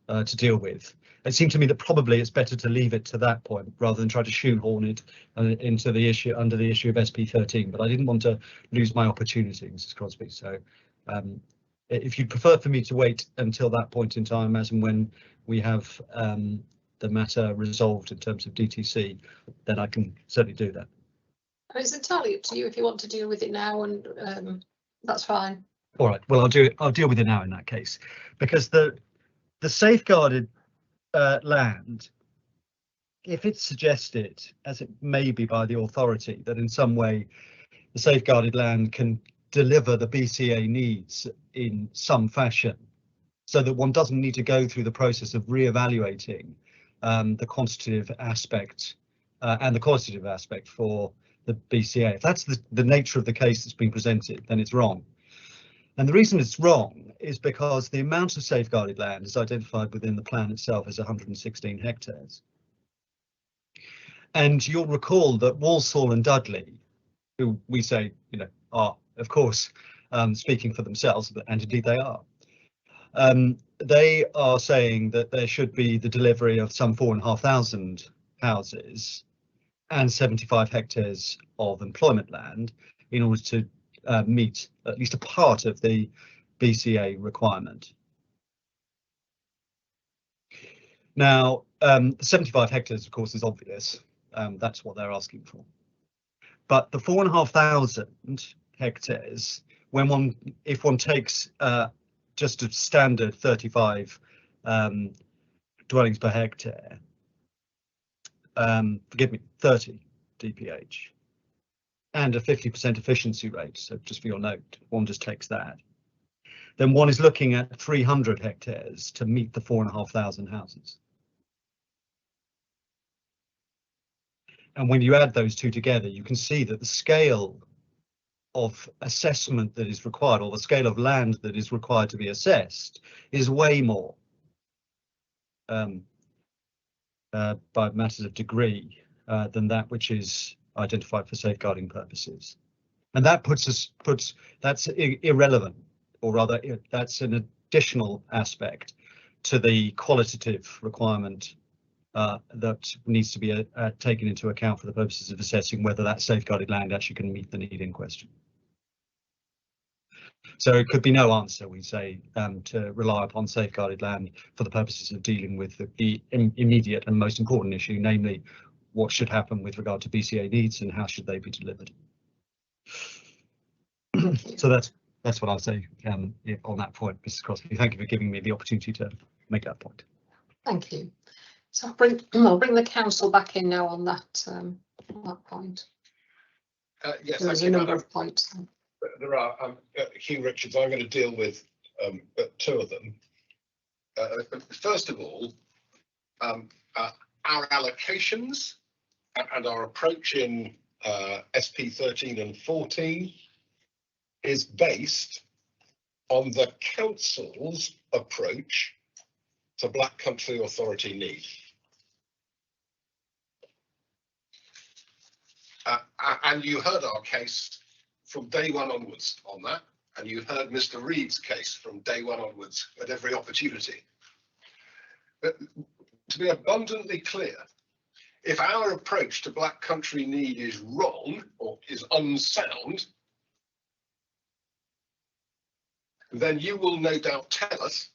to deal with. It seemed to me that probably it's better to leave it to that point rather than try to shoehorn it into the issue under the issue of SP13. But I didn't want to lose my opportunity, Mrs. Crosby. So if you'd prefer for me to wait until that point in time, as and when we have the matter resolved in terms of DTC, then I can certainly do that. It's entirely up to you if you want to deal with it now, and that's fine. All right. Well, I'll deal with it now in that case, because the safeguarded land, if it's suggested, as it may be by the authority, that in some way the safeguarded land can deliver the BCA needs in some fashion, so that one doesn't need to go through the process of re-evaluating the quantitative aspect and the qualitative aspect for the BCA. If that's the nature of the case that's been presented, then it's wrong. And the reason it's wrong is because the amount of safeguarded land is identified within the plan itself as 116 hectares. And you'll recall that Walsall and Dudley, who we say, are, of course, speaking for themselves, and indeed they are, they are saying that there should be the delivery of some 4,500 houses and 75 hectares of employment land in order to meet at least a part of the BCA requirement. Now, the 75 hectares, of course, is obvious. That's what they're asking for. But the 4,500 hectares, if one takes just a standard 35 dwellings per hectare, forgive me, 30 DPH, and a 50% efficiency rate, so just for your note, one just takes that, then one is looking at 300 hectares to meet the 4,500 houses. And when you add those two together, you can see that the scale of assessment that is required, or the scale of land that is required to be assessed, is way more by matters of degree than that which is identified for safeguarding purposes. And that that's irrelevant, or rather that's an additional aspect to the qualitative requirement that needs to be taken into account for the purposes of assessing whether that safeguarded land actually can meet the need in question. So it could be no answer, we say, to rely upon safeguarded land for the purposes of dealing with the immediate and most important issue, namely what should happen with regard to BCA needs and how should they be delivered. So that's what I'll say on that point, Mrs. Crossley. Thank you for giving me the opportunity to make that point. Thank you. So I'll bring the council back in now on that point. Yes, There's a number of points. there are. Hugh Richards, I'm going to deal with two of them. First of all, our allocations and our approach in SP 13 and 14 is based on the council's approach to Black Country Authority need. And you heard our case from day one onwards on that, and you heard Mr. Reed's case from day one onwards at every opportunity. But to be abundantly clear, if our approach to Black Country need is wrong or is unsound, then you will no doubt tell us,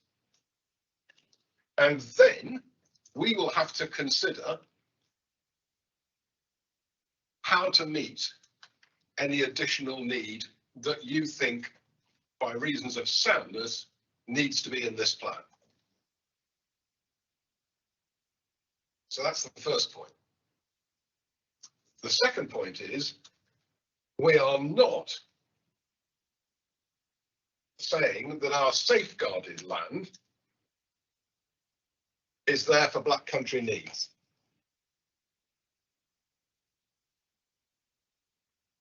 and then we will have to consider how to meet any additional need that you think, by reasons of soundness, needs to be in this plan. So that's the first point. The second point is, we are not saying that our safeguarded land is there for Black Country needs.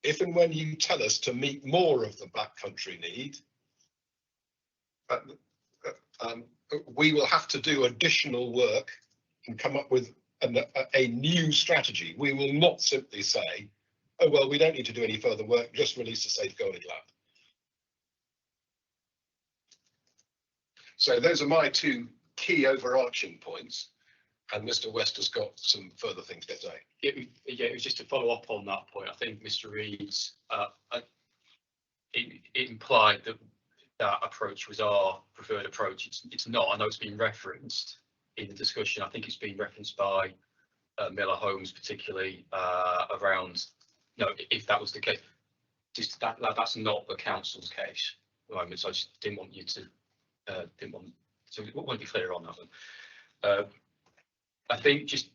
If and when you tell us to meet more of the Black Country need, we will have to do additional work and come up with a new strategy. We will not simply say, oh, well, we don't need to do any further work, just release the safeguarded land. So those are my two key overarching points, and Mr. West has got some further things to say. Yeah, it was just to follow up on that point. I think Mr. Reed's it implied that that approach was our preferred approach. It's not. I know it's been referenced in the discussion. I think it's been referenced by Miller Holmes, particularly around, you know, if that was the case. Just that's not the council's case at the moment. So I just didn't want you to so we want to be clear on that one. I think just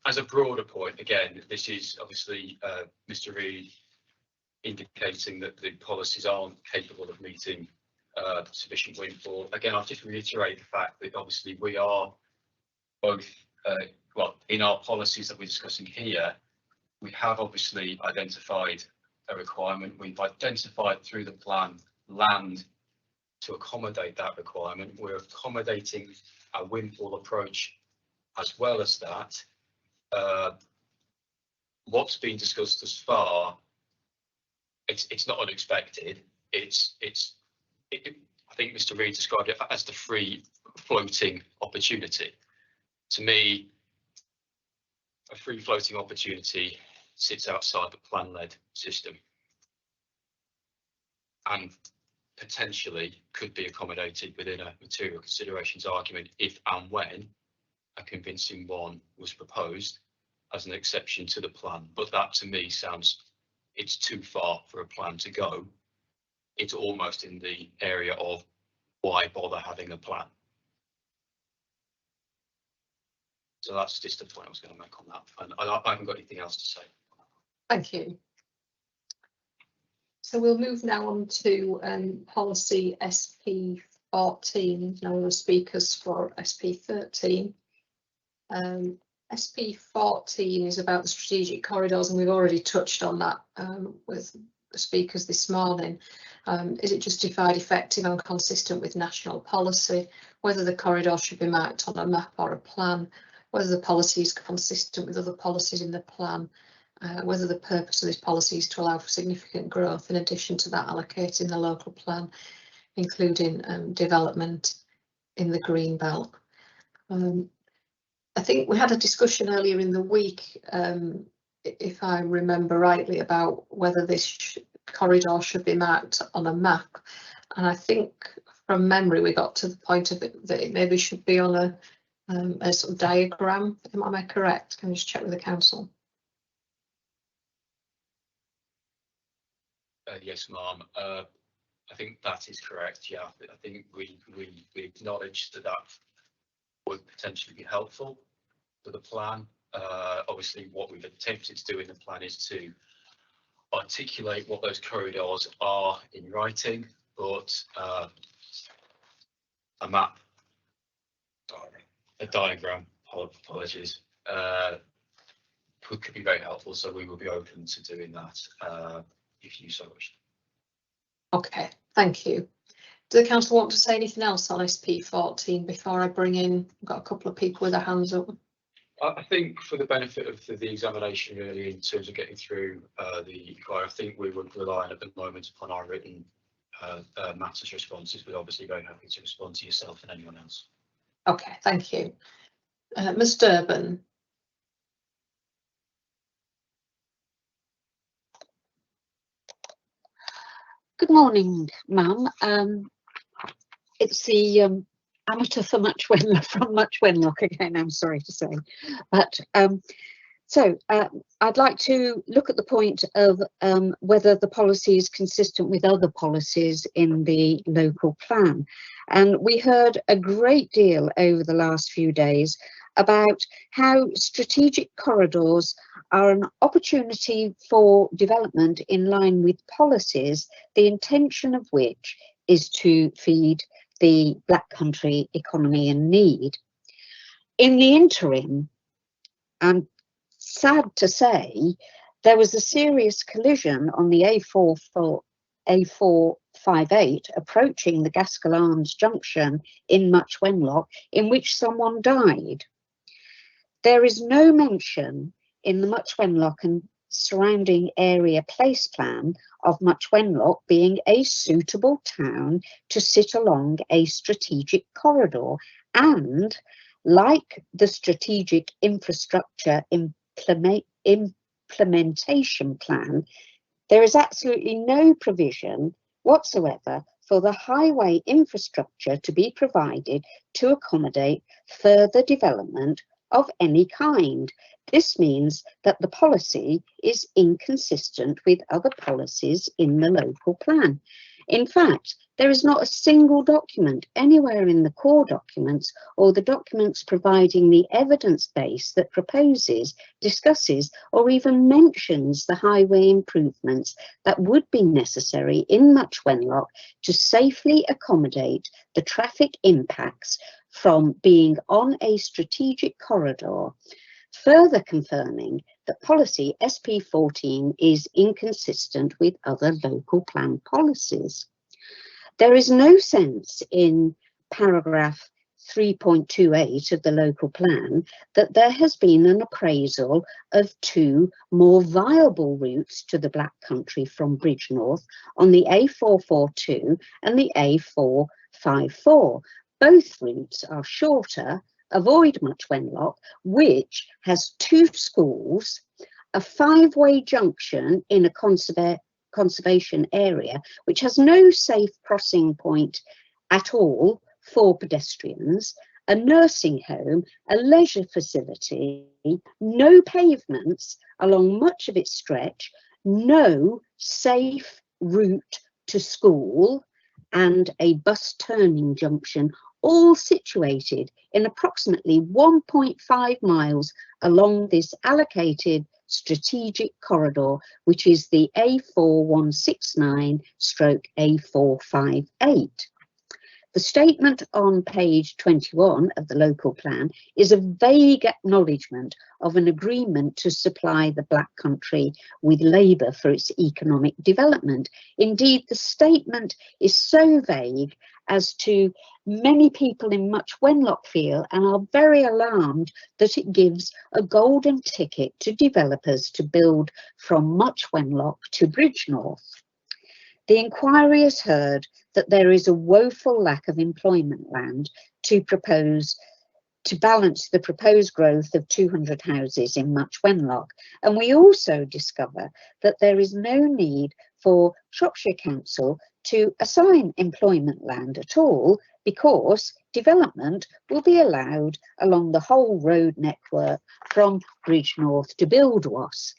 as a broader point, again, this is obviously Mr. Reed indicating that the policies aren't capable of meeting sufficient windfall. Again, I'll just reiterate the fact that obviously we are both, well, in our policies that we're discussing here, we have obviously identified a requirement. We've identified through the plan land to accommodate that requirement. We're accommodating a windfall approach as well as that. What's been discussed thus far, it's not unexpected. I think Mr. Reed described it as the free floating opportunity. To me, a free floating opportunity sits outside the plan-led system and potentially could be accommodated within a material considerations argument if and when a convincing one was proposed as an exception to the plan. But that to me sounds, it's too far for a plan to go. It's almost in the area of why bother having a plan. So that's just the point I was going to make on that. And I haven't got anything else to say. Thank you. So we'll move now on to policy SP 14. Now the speakers for SP 13. SP14 is about the strategic corridors, and we've already touched on that with the speakers this morning. Is it justified, effective and consistent with national policy? Whether the corridor should be marked on a map or a plan, whether the policy is consistent with other policies in the plan, whether the purpose of this policy is to allow for significant growth in addition to that allocated in the local plan, including development in the green belt. I think we had a discussion earlier in the week, if I remember rightly, about whether this corridor should be marked on a map, and I think from memory we got to the point of it that it maybe should be on a sort of diagram. Am I correct? Can you just check with the council? Yes, ma'am. I think that is correct. Yeah, I think we acknowledge that would potentially be helpful for the plan. Obviously, what we've attempted to do in the plan is to articulate what those corridors are in writing, but a map, a diagram, apologies, could be very helpful. So we will be open to doing that if you so wish. Okay, thank you. Do the council want to say anything else on SP14 before I bring in? I've got a couple of people with their hands up. I think for the benefit of the examination, really, in terms of getting through the inquiry, I think we would rely at the moment upon our written matters responses. We're obviously very happy to respond to yourself and anyone else. Okay, thank you. Ms Durbin. Good morning, ma'am. It's the amateur from Much Wenlock again, I'm sorry to say. But I'd like to look at the point of whether the policy is consistent with other policies in the local plan. And we heard a great deal over the last few days about how strategic corridors are an opportunity for development in line with policies, the intention of which is to feed the Black Country economy and need. In the interim, I'm sad to say, there was a serious collision on the A458 approaching the Gaskell Arms junction in Much Wenlock, in which someone died. There is no mention in the Much Wenlock and surrounding area place plan of Much Wenlock being a suitable town to sit along a strategic corridor, and like the strategic infrastructure implementation plan, there is absolutely no provision whatsoever for the highway infrastructure to be provided to accommodate further development of any kind. This means that the policy is inconsistent with other policies in the local plan. In fact, there is not a single document anywhere in the core documents or the documents providing the evidence base that proposes, discusses, or even mentions the highway improvements that would be necessary in Much Wenlock to safely accommodate the traffic impacts from being on a strategic corridor, further confirming that policy SP14 is inconsistent with other local plan policies. There is no sense in paragraph 3.28 of the local plan that there has been an appraisal of two more viable routes to the Black Country from Bridgnorth on the A442 and the A454. Both routes are shorter, avoid Much Wenlock, which has two schools, a five-way junction in a conservation area, which has no safe crossing point at all for pedestrians, a nursing home, a leisure facility, no pavements along much of its stretch, no safe route to school, and a bus turning junction, all situated in approximately 1.5 miles along this allocated strategic corridor, which is the A4169/A458. The statement on page 21 of the local plan is a vague acknowledgement of an agreement to supply the Black Country with labour for its economic development. Indeed, the statement is so vague as to many people in Much Wenlock feel and are very alarmed that it gives a golden ticket to developers to build from Much Wenlock to Bridgnorth. The inquiry has heard that there is a woeful lack of employment land to balance the proposed growth of 200 houses in Much Wenlock, and we also discover that there is no need for Shropshire Council to assign employment land at all, because development will be allowed along the whole road network from Bridgnorth to Buildwas,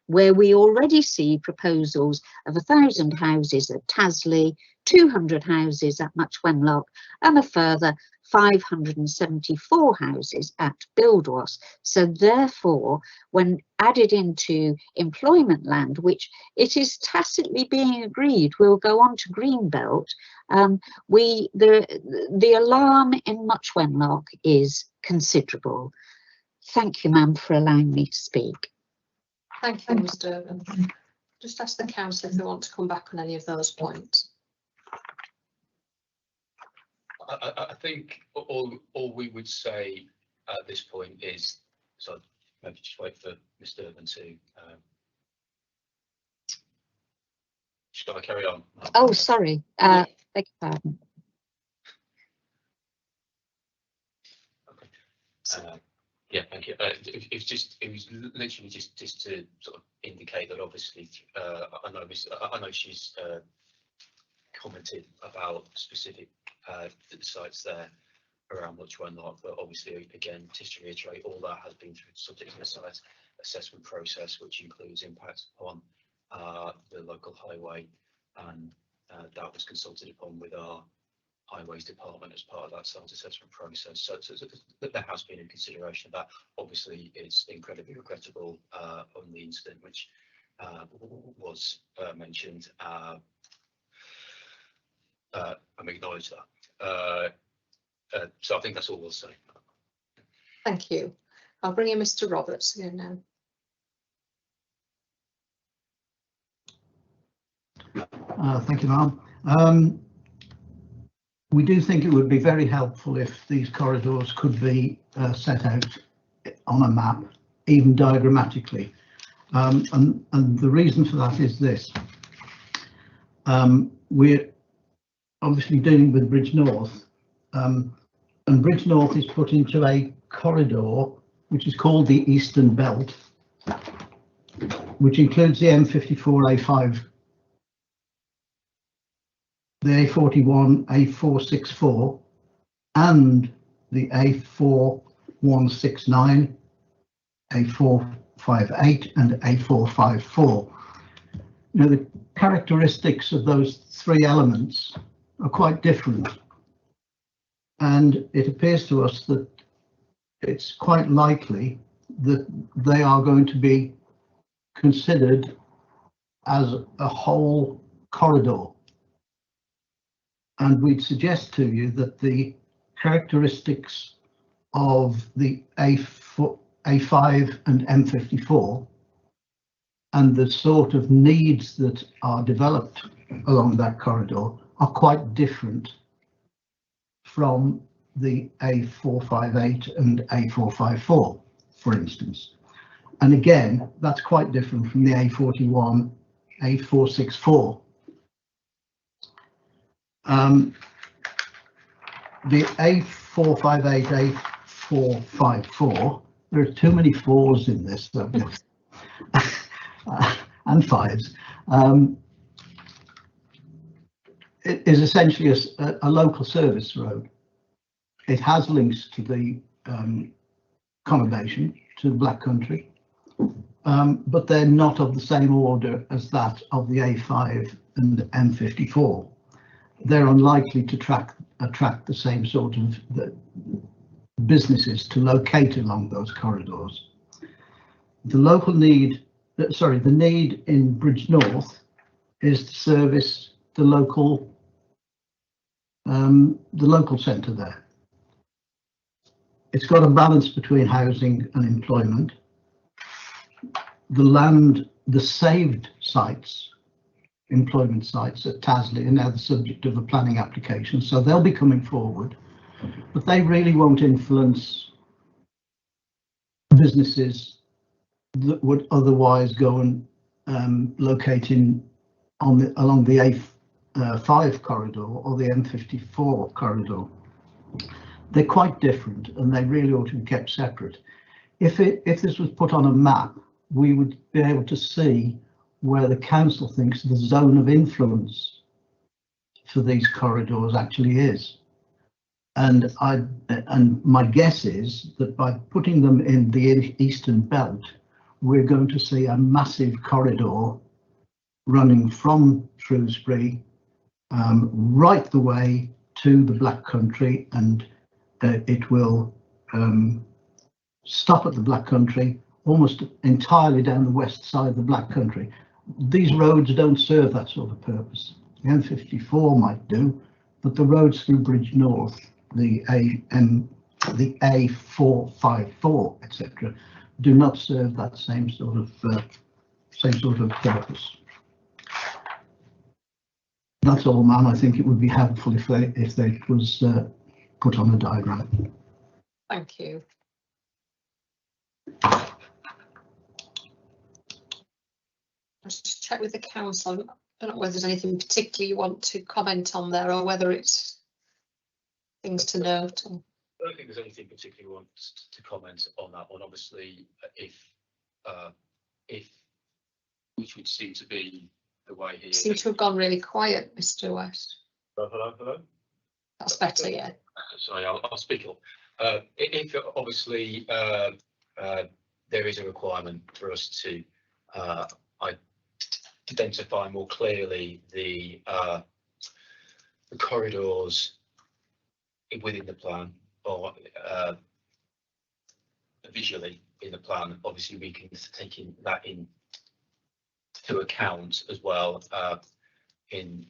where we already see proposals of 1,000 houses at Tasley, 200 houses at Much Wenlock, and a further 574 houses at Buildwas. So therefore, when added into employment land, which it is tacitly being agreed will go on to Greenbelt, the alarm in Much Wenlock is considerable. Thank you, ma'am, for allowing me to speak. Thank you, Mr. Urban. Just ask the council if they want to come back on any of those points. I think all we would say at this point is, so maybe just wait for Mr. Urban to. Shall I carry on? Oh, sorry. Beg your pardon. Okay. Yeah, thank you. It was literally just to sort of indicate that obviously I know she's commented about specific sites there around Much Wenlock, but obviously again just to reiterate, all that has been through subject to the site assessment process, which includes impacts upon the local highway, and that was consulted upon with our highways department as part of that site assessment process. So there has been a consideration of that. Obviously it's incredibly regrettable on the incident which was mentioned. I'm acknowledge that. So I think that's all we'll say. Thank you. I'll bring in Mr. Roberts again now. Thank you, ma'am. We do think it would be very helpful if these corridors could be set out on a map, even diagrammatically. And the reason for that is this. We're obviously dealing with Bridgnorth, and Bridgnorth is put into a corridor which is called the Eastern Belt, which includes the M54, A5, the A41, A464, and the A4169, A458, and A454. Now, the characteristics of those three elements are quite different, and it appears to us that it's quite likely that they are going to be considered as a whole corridor. And we'd suggest to you that the characteristics of the A5 and M54 and the sort of needs that are developed along that corridor are quite different from the A458 and A454, for instance. And again, that's quite different from the A41, A464. The A458, A454, there are too many fours in this subject, and fives. It is essentially a local service road. It has links to the conurbation, to the Black Country, but they're not of the same order as that of the A5 and the M54. They're unlikely to attract the same sort of businesses to locate along those corridors. The local need, the need in Bridgnorth is to service the local the local centre there. It's got a balance between housing and employment. The land, the saved sites, employment sites at Tasley are now the subject of a planning application, so they'll be coming forward, but they really won't influence businesses that would otherwise go and locate along the A5 corridor or the M54 corridor. They're quite different, and they really ought to be kept separate. If this was put on a map, we would be able to see where the council thinks the zone of influence for these corridors actually is. And my guess is that by putting them in the eastern belt, we're going to see a massive corridor running from Shrewsbury right the way to the Black Country, and it will stop at the Black Country, almost entirely down the west side of the Black Country. These roads don't serve that sort of purpose. The M54 might do, but the roads through Bridge North, the A454, etc., do not serve that same sort of purpose. That's all, ma'am. I think it would be helpful if they was put on a diagram. Thank you. Let's just check with the council. I don't know whether there's anything particularly you want to comment on there, or whether it's things to note. I don't think there's anything particularly we want to comment on that one. Obviously, if which would seem to be the way here. Seem to have gone really quiet, Mr. West. Hello. That's better, yeah. Sorry, I'll speak up. If obviously there is a requirement for us to identify more clearly the corridors within the plan, or visually in the plan, obviously we can take that into account as well in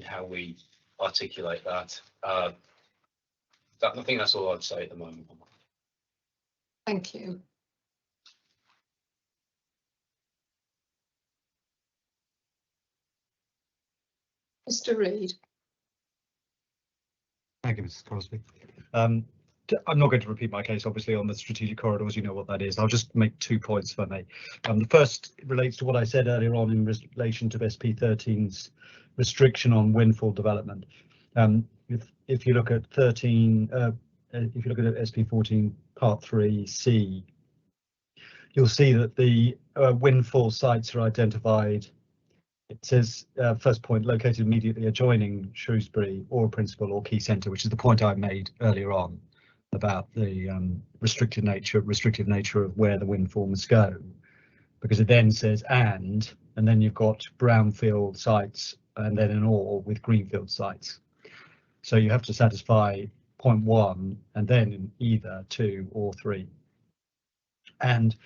how we articulate that. I think that's all I'd say at the moment. Thank you. Mr. Reid. Thank you, Mrs. Crosby. I'm not going to repeat my case, obviously, on the strategic corridors. You know what that is. I'll just make 2 points, if I may. The first relates to what I said earlier on in relation to SP13's restriction on windfall development. If you look at if you look at SP14 Part 3C, you'll see that the windfall sites are identified. It says, first point, located immediately adjoining Shrewsbury or a principal or key centre, which is the point I made earlier on about the restrictive nature of where the windfall must go, because it then says and then you've got brownfield sites and then an or with greenfield sites. So you have to satisfy point 1 and then in either 2 or 3. And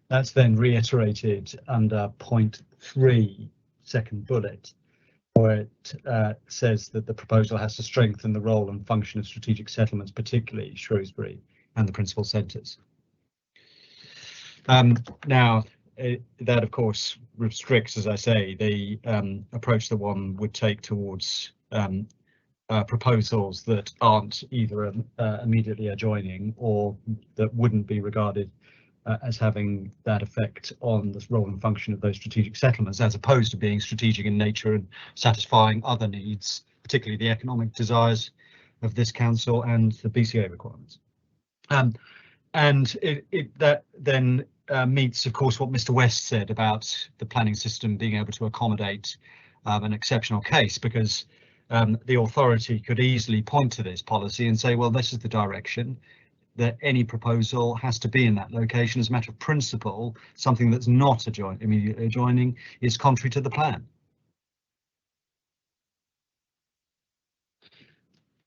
that's then reiterated under point 3, second bullet, where it says that the proposal has to strengthen the role and function of strategic settlements, particularly Shrewsbury and the principal centres. Now, that of course restricts, as I say, the approach that one would take towards proposals that aren't either immediately adjoining or that wouldn't be regarded as having that effect on the role and function of those strategic settlements, as opposed to being strategic in nature and satisfying other needs, particularly the economic desires of this council and the BCA requirements. And that then meets, of course, what Mr. West said about the planning system being able to accommodate an exceptional case, because the authority could easily point to this policy and say, well, this is the direction, that any proposal has to be in that location. As a matter of principle, something that's not immediately adjoining is contrary to the plan.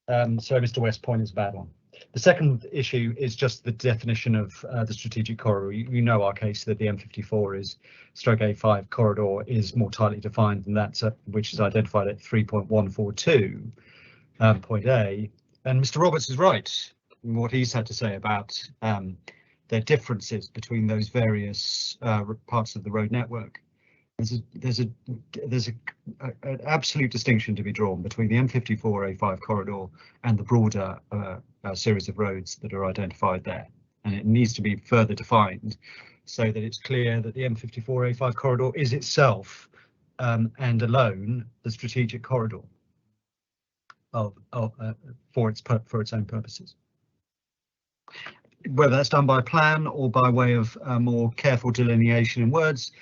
So Mr. West's point is a bad one. The second issue is just the definition of the strategic corridor. You know our case that the M54 is stroke A5 corridor is more tightly defined than that, which is identified at 3.142. point A. And Mr. Roberts is right in what he's had to say about their differences between those various parts of the road network. There's an absolute distinction to be drawn between the M54A5 corridor and the broader series of roads that are identified there, and it needs to be further defined so that it's clear that the M54A5 corridor is itself and alone the strategic corridor for its own purposes. Whether that's done by plan or by way of more careful delineation in words,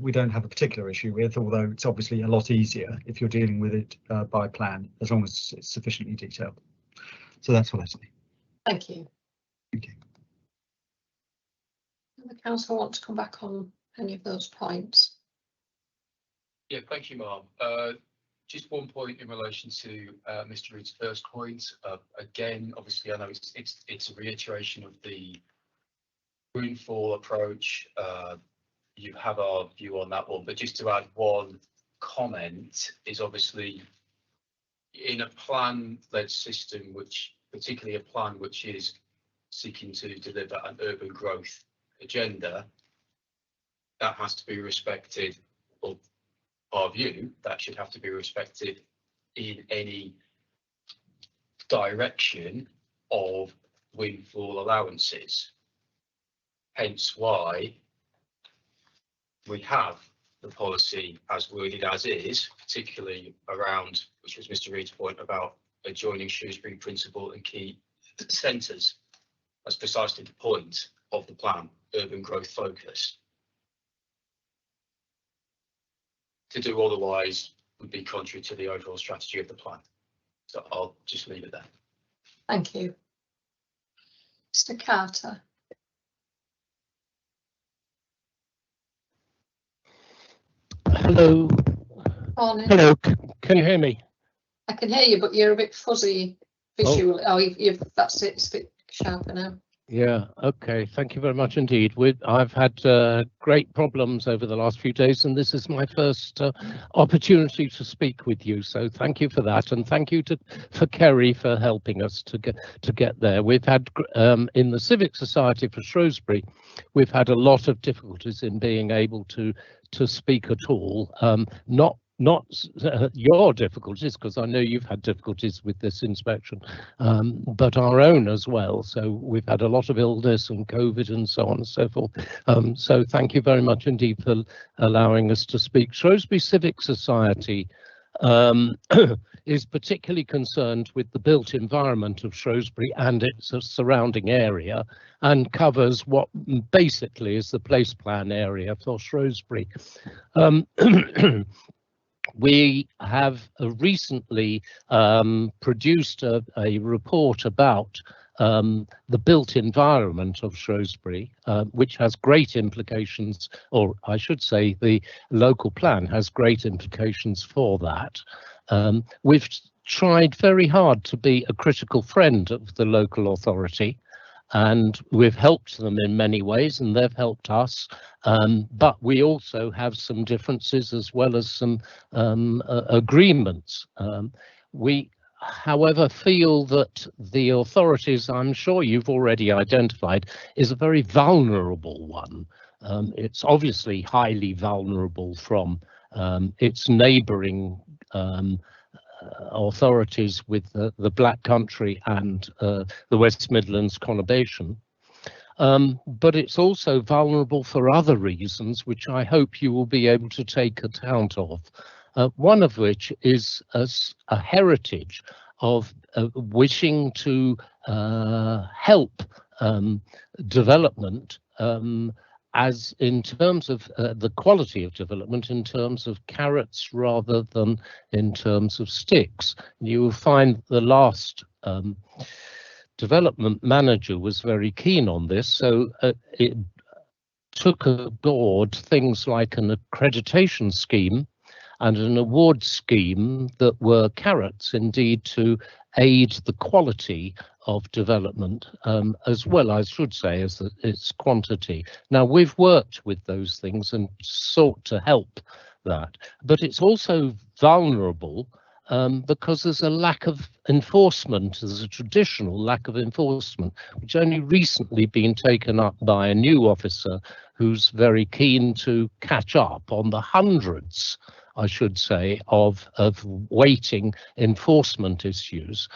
we don't have a particular issue with, although it's obviously a lot easier if you're dealing with it by plan, as long as it's sufficiently detailed. So that's what I say. Thank you. Thank you. The council want to come back on any of those points? Yeah, thank you, Mark. Just one point in relation to Mr. Reed's first point. Again, obviously, I know it's a reiteration of the Windfall approach. You have our view on that one, but just to add one comment is obviously in a plan-led system, which particularly a plan which is seeking to deliver an urban growth agenda, that has to be respected, or our view, that should have to be respected in any direction of windfall allowances. Hence why we have the policy as worded as is, particularly around, which was Mr. Reed's point about adjoining Shrewsbury principal and key centres. That's precisely the point of the plan, urban growth focus. To do otherwise would be contrary to the overall strategy of the plan. So I'll just leave it there. Thank you. Mr. Carter. Hello. Morning. Hello. Can you hear me? I can hear you, but you're a bit fuzzy visually. Oh, you've that's it. It's a bit sharper now. Yeah. Okay. Thank you very much indeed. I've had great problems over the last few days, and this is my first opportunity to speak with you. So thank you for that, and thank you for Kerry for helping us to get there. We've had in the Civic Society for Shrewsbury, we've had a lot of difficulties in being able to speak at all. Not your difficulties, because I know you've had difficulties with this inspection, but our own as well. So we've had a lot of illness and COVID and so on and so forth. So thank you very much indeed for allowing us to speak. Shrewsbury Civic Society is particularly concerned with the built environment of Shrewsbury and its surrounding area, and covers what basically is the place plan area for Shrewsbury. We have recently produced a report about the built environment of Shrewsbury, which has great implications, or I should say the local plan has great implications for that. We've tried very hard to be a critical friend of the local authority, and we've helped them in many ways, and they've helped us, but we also have some differences as well as some agreements. We, however, feel that the authorities, I'm sure you've already identified, is a very vulnerable one. It's obviously highly vulnerable from its neighbouring authorities with the Black Country and the West Midlands conurbation, but it's also vulnerable for other reasons, which I hope you will be able to take account of. One of which is a heritage of wishing to help development, as in terms of the quality of development, in terms of carrots rather than in terms of sticks. You will find the last development manager was very keen on this, so it took aboard things like an accreditation scheme and an award scheme that were carrots indeed to aid the quality of development, as well, I should say, as its quantity. Now, we've worked with those things and sought to help that, but it's also vulnerable because there's a lack of enforcement. There's a traditional lack of enforcement, which only recently been taken up by a new officer who's very keen to catch up on the hundreds, I should say, of waiting enforcement issues,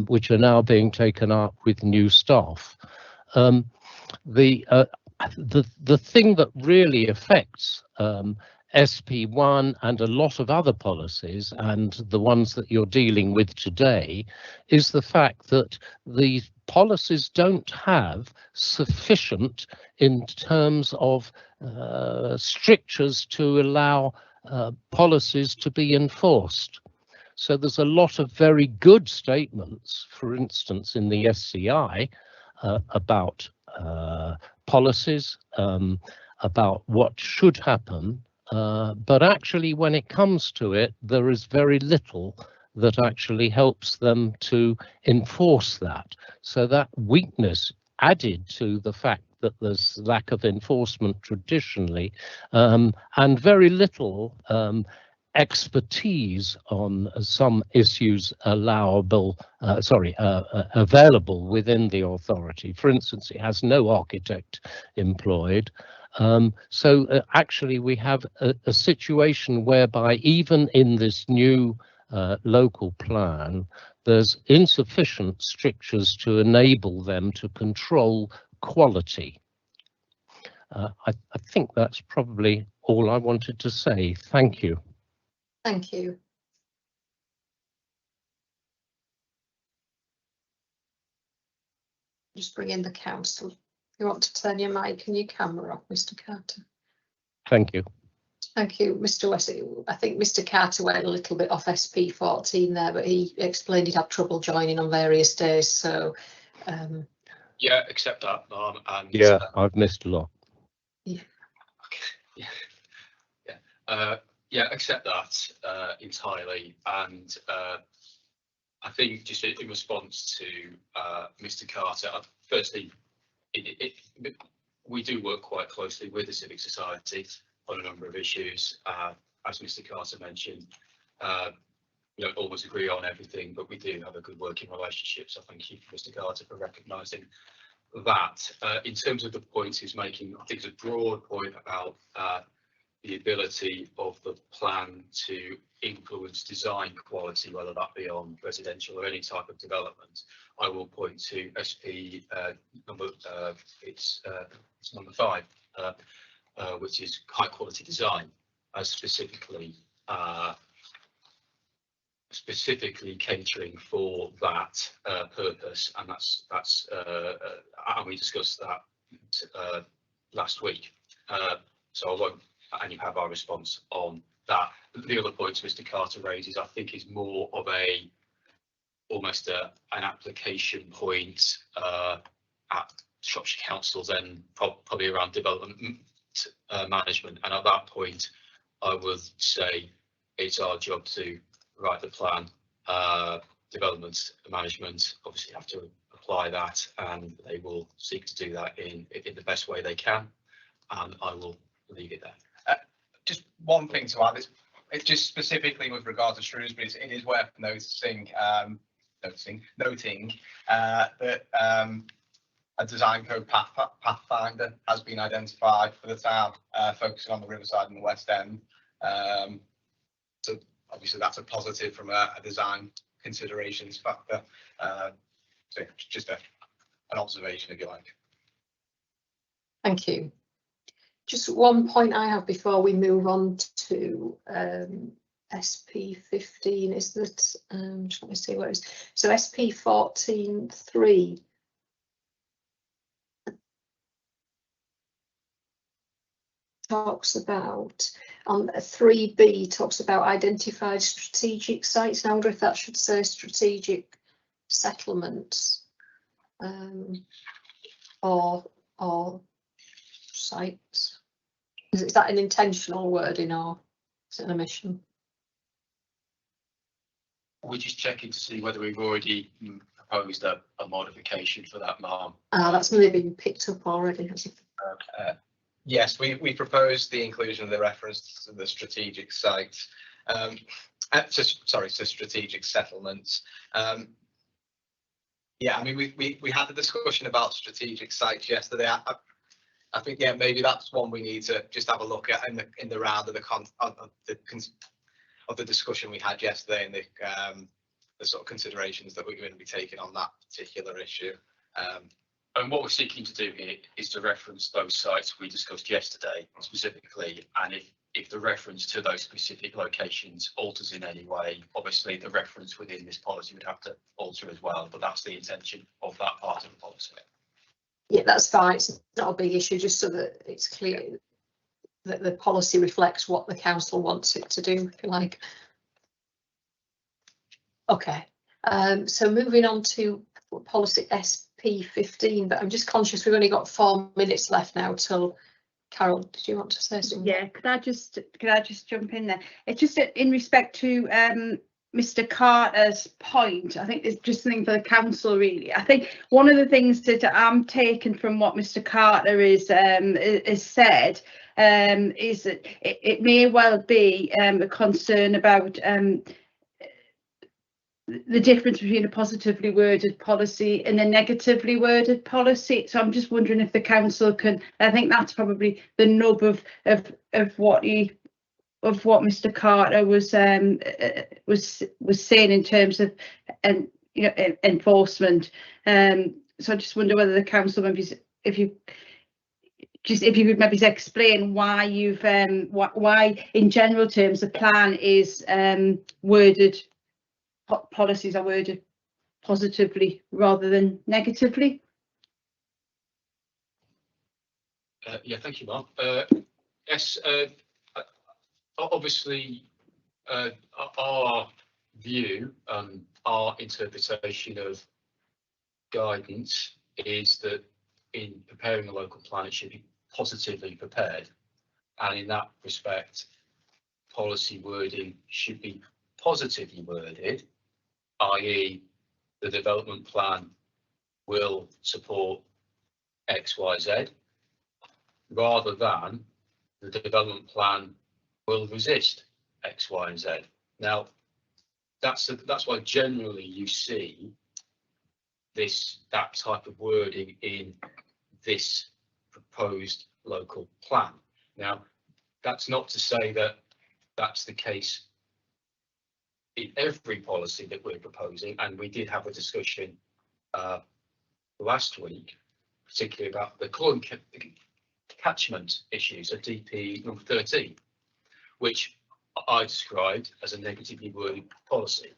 which are now being taken up with new staff. The thing that really affects SP1 and a lot of other policies, and the ones that you're dealing with today, is the fact that the policies don't have sufficient in terms of strictures to allow policies to be enforced. So there's a lot of very good statements, for instance, in the SCI about policies, about what should happen. But actually, when it comes to it, there is very little that actually helps them to enforce that. So that weakness added to the fact that there's lack of enforcement traditionally, and very little expertise on some issues available within the authority. For instance, it has no architect employed. Actually, we have a situation whereby even in this new local plan, there's insufficient strictures to enable them to control quality. I think that's probably all I wanted to say. Thank you. Thank you. Just bring in the council. You want to turn your mic and your camera off, Mr. Carter? Thank you. Thank you, Mr. Wessex. I think Mr. Carter went a little bit off SP14 there, but he explained he'd had trouble joining on various days. So, yeah, accept that, Mum. And yeah, I've missed a lot. Yeah. Okay. Yeah, accept that entirely. And I think just in response to Mr. Carter, firstly, we do work quite closely with the civic society on a number of issues. As Mr. Carter mentioned, we don't always agree on everything, but we do have a good working relationship. So thank you, Mr. Carter, for recognising that. In terms of the point he's making, I think it's a broad point about the ability of the plan to influence design quality, whether that be on residential or any type of development. I will point to SP number number 5, which is high quality design, as specifically catering for that purpose, and that's and we discussed that last week. So I won't, and you have our response on that. The other points Mr. Carter raises, I think, is more of almost an application point at Shropshire Council's end, probably around development management. And at that point, I would say it's our job to write the plan. Development management obviously have to apply that, and they will seek to do that in the best way they can. And I will leave it there. Just one thing to add is, it's just specifically with regard to Shrewsbury, it is worth noting that a design code pathfinder has been identified for the town, focusing on the riverside and the West End. So obviously that's a positive from a design considerations factor. So just an observation, if you like. thank you. Just one point I have before we move on to SP15 is that, just let me see what it is. So SP14.3 talks about, on 3B talks about identified strategic sites. I wonder if that should say strategic settlements or sites. Is that an intentional wording or is it an omission? We're just checking to see whether we've already proposed a modification for that, Ma'am. That's maybe been picked up already, has it? Yes, we proposed the inclusion of the reference to the strategic sites. sorry, to strategic settlements. Yeah, I mean, we had a discussion about strategic sites yesterday. I think, yeah, maybe that's one we need to just have a look at in the round of the discussion we had yesterday, and the sort of considerations that we're going to be taking on that particular issue. And what we're seeking to do here is to reference those sites we discussed yesterday specifically, and if the reference to those specific locations alters in any way, obviously the reference within this policy would have to alter as well, but that's the intention of that part of the policy. Yeah, that's fine. It's not a big issue, just so that it's clear that the policy reflects what the council wants it to do, if you like. Okay, so moving on to policy SP15, but I'm just conscious we've only got 4 minutes left now till. Carol, did you want to say something? Yeah, could I just jump in there? It's just in respect to Mr. Carter's point. I think it's just something for the council, really. I think one of the things that I'm taking from what Mr. Carter is said is that it may well be a concern about the difference between a positively worded policy and a negatively worded policy. So I'm just wondering if the council can. I think that's probably the nub of what Mr. Carter was saying in terms of enforcement. So I just wonder whether the council, maybe if you could maybe explain why you've why in general terms the plan is worded. Policies are worded positively rather than negatively. Yeah, thank you, Mark. Yes, obviously our view, our interpretation of guidance is that in preparing a local plan, it should be positively prepared, and in that respect, policy wording should be positively worded, i.e. the development plan will support X, Y, Z, rather than the development plan will resist X, Y, and Z. Now, that's why generally you see that type of wording in this proposed local plan. Now, that's not to say that that's the case in every policy that we're proposing, and we did have a discussion last week, particularly about the catchment issues of DP number 13, which I described as a negatively worded policy,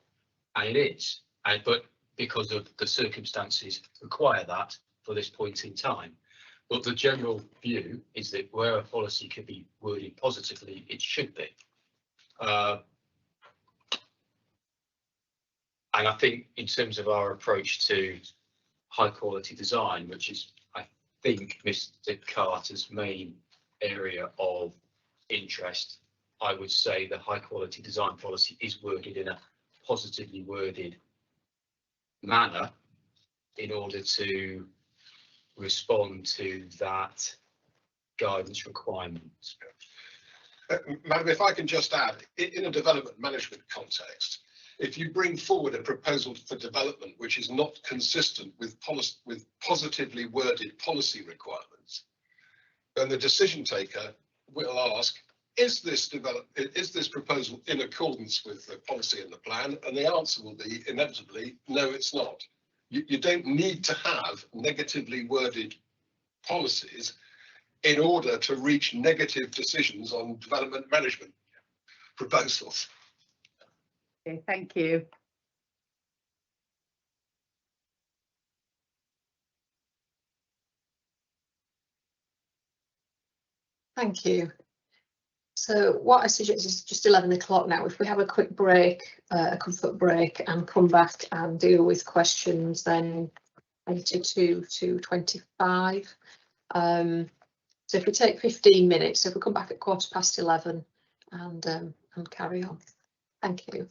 and it is, but because of the circumstances require that for this point in time. But the general view is that where a policy could be worded positively, it should be. And I think in terms of our approach to high quality design, which is, I think, Mr. Carter's main area of interest, I would say the high quality design policy is worded in a positively worded manner in order to respond to that guidance requirement. Madam, if I can just add, in a development management context, if you bring forward a proposal for development which is not consistent with positively worded policy requirements, then the decision taker will ask, is this proposal in accordance with the policy and the plan? And the answer will be inevitably, no, it's not. You don't need to have negatively worded policies in order to reach negative decisions on development management proposals. Okay, thank you. Thank you. So what I suggest is just 11 o'clock now. If we have a quick break, a comfort break, and come back and deal with questions then 22 to 25. So if we take 15 minutes, if we come back at 11:15 and carry on. Thank you.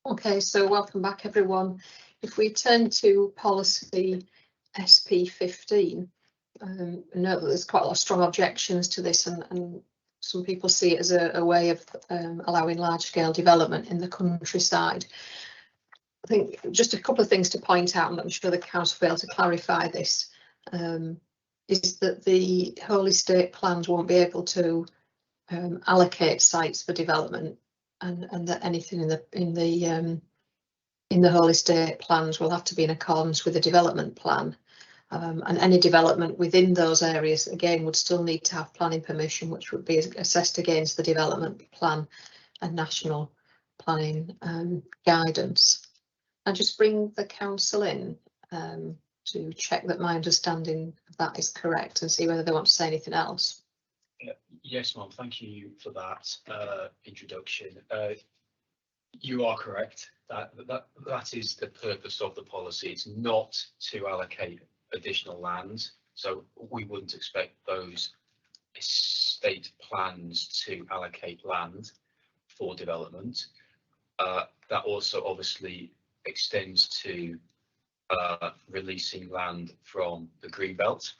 Okay, so welcome back everyone. If we turn to policy SP15, I know that there's quite a lot of strong objections to this, and some people see it as a way of allowing large-scale development in the countryside. I think just a couple of things to point out, and I'm sure the council will be able to clarify this, is that the whole estate plans won't be able to allocate sites for development, and that anything in the whole estate plans will have to be in accordance with the development plan. And any development within those areas, again, would still need to have planning permission, which would be assessed against the development plan and national planning guidance. I just bring the council in to check that my understanding of that is correct and see whether they want to say anything else. Yes, Mum, thank you for that introduction. You are correct. That is the purpose of the policy. It's not to allocate additional land, so we wouldn't expect those estate plans to allocate land for development. That also obviously extends to releasing land from the green belt.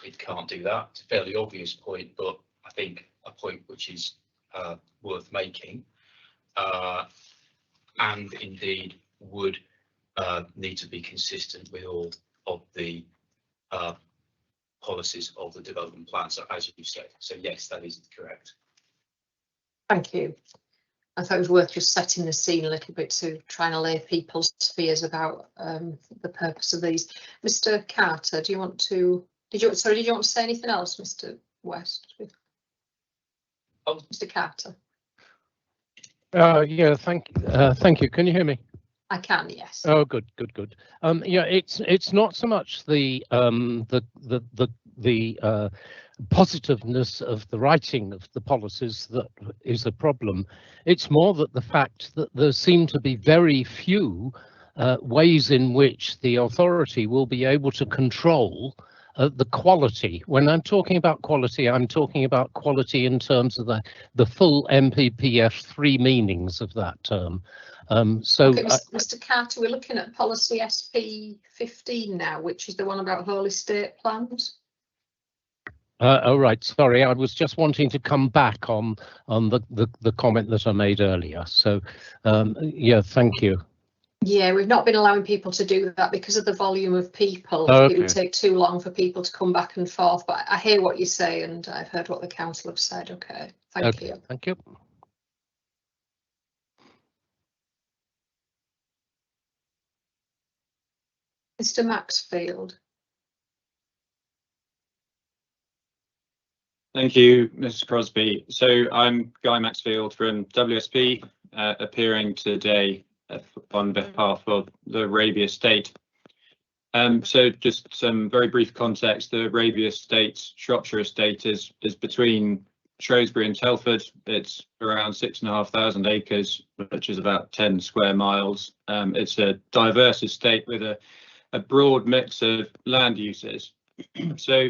It can't do that. It's a fairly obvious point, but I think a point which is worth making, and indeed would need to be consistent with all of the policies of the development plan. So as you said, so yes, that is correct. Thank you. I thought it was worth just setting the scene a little bit to try and allay people's fears about the purpose of these. Mr. Carter, do you want to? Did you want to say anything else, Mr. West? Oh, Mr. Carter. Yeah, thank you. Can you hear me? I can, yes. Oh, good. Yeah, it's not so much the positiveness of the writing of the policies that is a problem. It's more that the fact that there seem to be very few ways in which the authority will be able to control the quality. When I'm talking about quality, I'm talking about quality in terms of the full MPPF 3 meanings of that term. Okay, Mr. Carter, we're looking at policy SP15 now, which is the one about whole estate plans. Oh, right. Sorry, I was just wanting to come back on the comment that I made earlier. So, yeah, thank you. Yeah, we've not been allowing people to do that because of the volume of people. Okay. It would take too long for people to come back and forth. But I hear what you say, and I've heard what the council have said. Okay, thank you. Thank you. Mr. Maxfield. Thank you, Mrs. Crosby. So I'm Guy Maxfield from WSP, appearing today on behalf of the Arabia Estate. So just some very brief context. The Arabia Estate, Shropshire Estate, is between Shrewsbury and Telford. It's around 6,500 acres, which is about 10 square miles. It's a diverse estate with a broad mix of land uses. So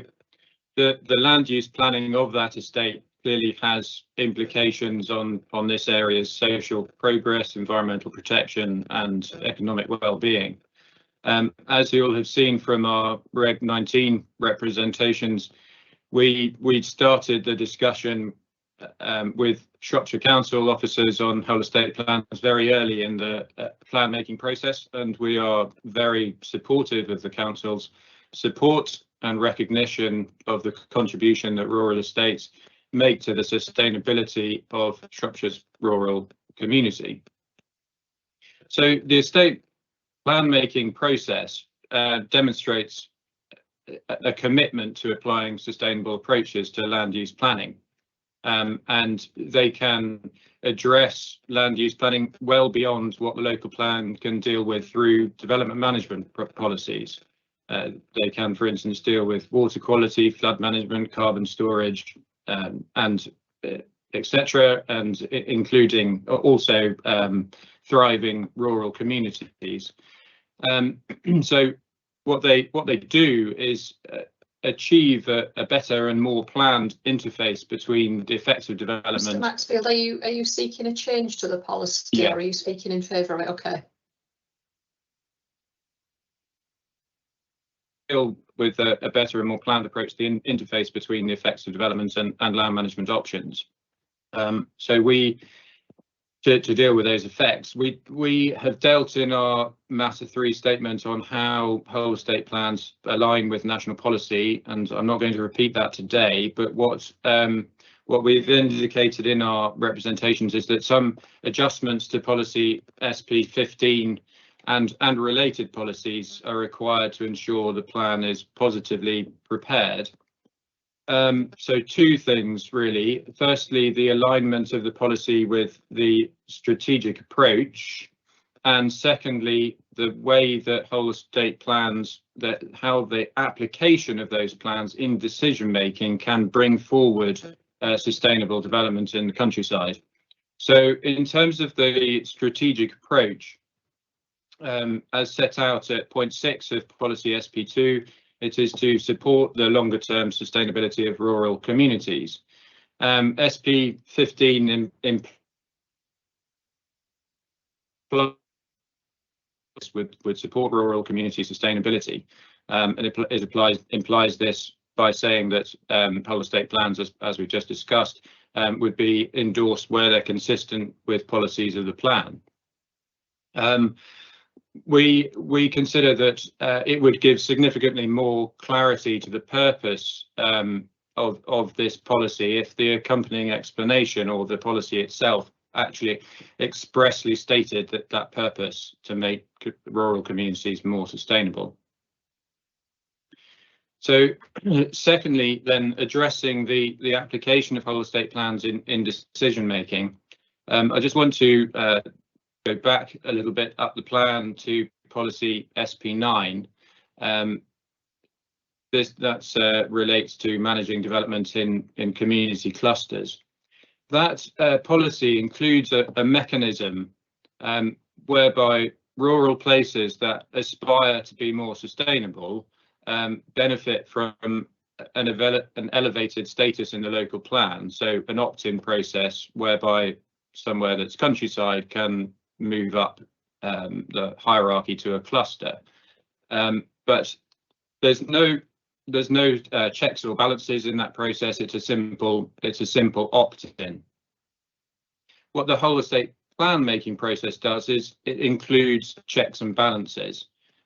the land use planning of that estate clearly has implications on this area's social progress, environmental protection and economic well-being. As you all have seen from our Reg 19 representations, we started the discussion with Shropshire Council officers on whole estate plans very early in the plan making process, and we are very supportive of the council's support and recognition of the contribution that rural estates make to the sustainability of Shropshire's rural community. So the estate plan making process demonstrates a commitment to applying sustainable approaches to land use planning, and they can address land use planning well beyond what the local plan can deal with through development management policies. They can, for instance, deal with water quality, flood management, carbon storage, and etc., and including also thriving rural communities. So what they do is achieve a better and more planned interface between the effective development. Mr. Maxfield, are you seeking a change to the policy, Yeah. or are you speaking in favour of it? Okay. With a better and more planned approach to the interface between the effects of development and land management options. So to deal with those effects, we have dealt in our Matter 3 statement on how whole estate plans align with national policy, and I'm not going to repeat that today, but what we've indicated in our representations is that some adjustments to policy SP 15 and related policies are required to ensure the plan is positively prepared. So two things really. Firstly, the alignment of the policy with the strategic approach, and secondly, the way that whole estate plans, how the application of those plans in decision making can bring forward sustainable development in the countryside. So in terms of the strategic approach, as set out at point 6 of policy SP2, it is to support the longer term sustainability of rural communities. SP 15 would support rural community sustainability, and it implies this by saying that whole estate plans, as we've just discussed, would be endorsed where they're consistent with policies of the plan. We consider that it would give significantly more clarity to the purpose of this policy if the accompanying explanation or the policy itself actually expressly stated that purpose to make rural communities more sustainable. So secondly, then addressing the application of whole estate plans in decision making, I just want to go back a little bit up the plan to policy SP9. That relates to managing development in community clusters. That policy includes a mechanism whereby rural places that aspire to be more sustainable benefit from an elevated status in the local plan. So an opt-in process whereby somewhere that's countryside can move up the hierarchy to a cluster, but there's no checks or balances in that process. It's a simple opt-in. What the whole estate plan making process does is it includes checks and balances.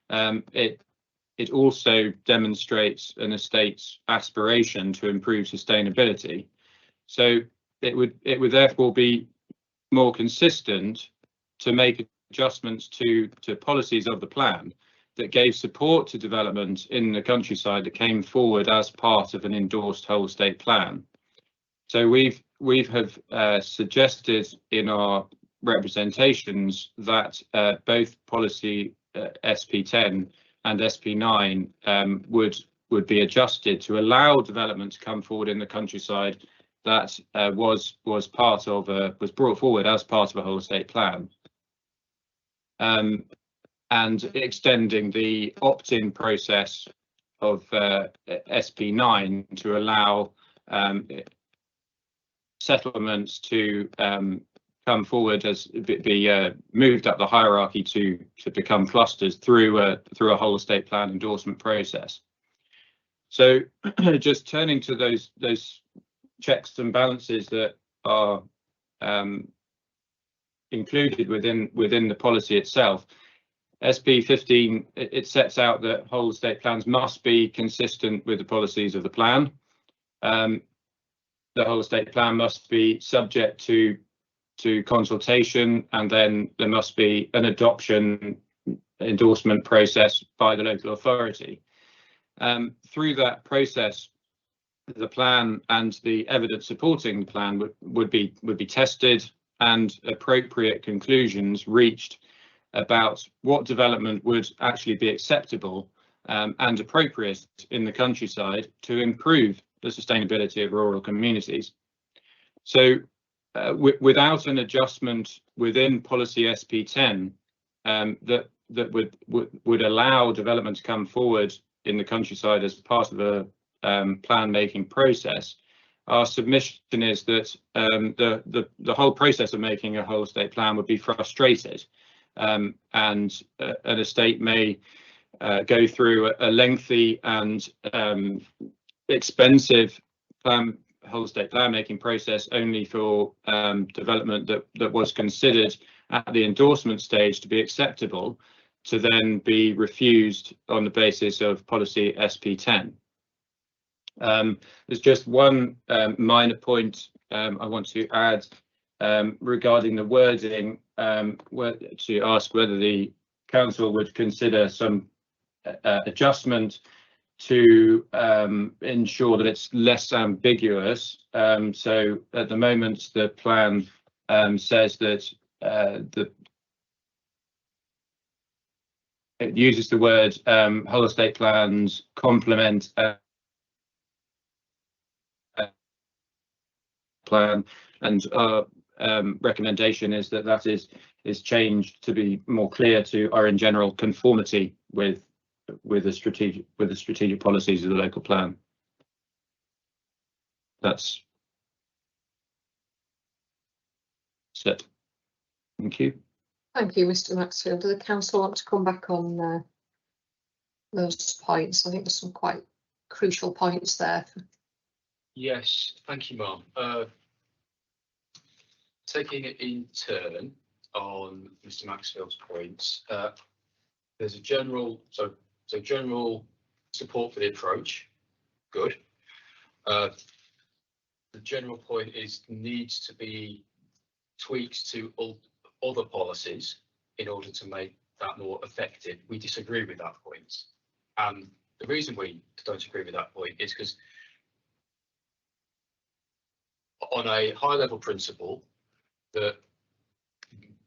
It also demonstrates an estate's aspiration to improve sustainability. So it would therefore be more consistent to make adjustments to policies of the plan that gave support to development in the countryside that came forward as part of an endorsed whole estate plan. So we have suggested in our representations that both policy SP10 and SP9 would be adjusted to allow development to come forward in the countryside that was brought forward as part of a whole estate plan. And extending the opt-in process of SP9 to allow settlements to come forward as be moved up the hierarchy to become clusters through a whole estate plan endorsement process. So just turning to those checks and balances that are included within the policy itself. SP 15, it sets out that whole estate plans must be consistent with the policies of the plan. The whole estate plan must be subject to consultation, and then there must be an adoption endorsement process by the local authority. Through that process, the plan and the evidence supporting the plan would be tested, and appropriate conclusions reached about what development would actually be acceptable and appropriate in the countryside to improve the sustainability of rural communities. So without an adjustment within policy SP10 that would allow development to come forward in the countryside as part of plan making process, our submission is that the whole process of making a whole estate plan would be frustrated, and an estate may go through a lengthy and expensive whole estate plan making process only for development that was considered at the endorsement stage to be acceptable, to then be refused on the basis of policy SP10. There's just one minor point I want to add regarding the wording, to ask whether the council would consider some adjustment to ensure that it's less ambiguous. So at the moment, the plan says that it uses the word whole estate plans complement plan, and our recommendation is that that is changed to be more clear to our in general conformity with the strategic policies of the local plan. That's it. Thank you. Thank you, Mr. Maxfield. Do the council want to come back on those points? I think there's some quite crucial points there. Yes, thank you, Mum. Taking it in turn on Mr. Maxfield's points, there's a general general support for the approach. Good. The general point is needs to be tweaks to other policies in order to make that more effective. We disagree with that point, and the reason we don't agree with that point is because on a high level principle that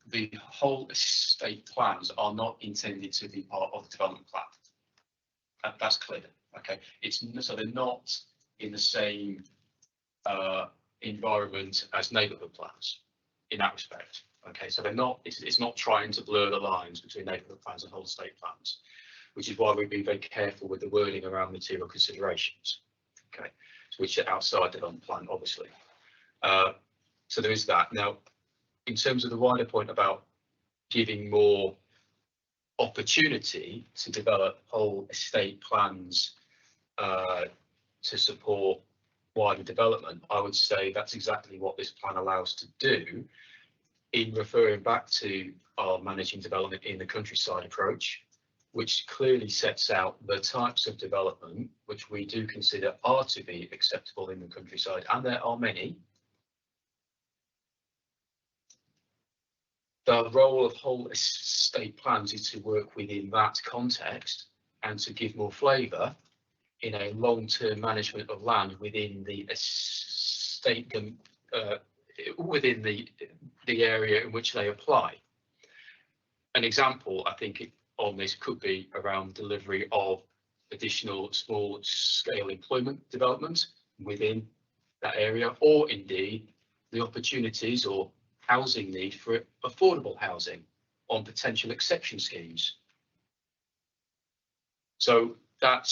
the whole estate plans are not intended to be part of the development plan. That's clear. Okay, so they're not in the same environment as neighbourhood plans in that respect. Okay, so they're not. It's not trying to blur the lines between neighbourhood plans and whole estate plans, which is why we've been very careful with the wording around material considerations. Okay, which are outside the development plan, obviously. So there is that. Now, in terms of the wider point about giving more opportunity to develop whole estate plans to support wider development, I would say that's exactly what this plan allows to do, in referring back to our managing development in the countryside approach, which clearly sets out the types of development which we do consider are to be acceptable in the countryside, and there are many. The role of whole estate plans is to work within that context and to give more flavour in a long-term management of land within the estate, within the area in which they apply. An example, I think, on this could be around delivery of additional small-scale employment development within that area, or indeed the opportunities or housing need for affordable housing on potential exception schemes. So that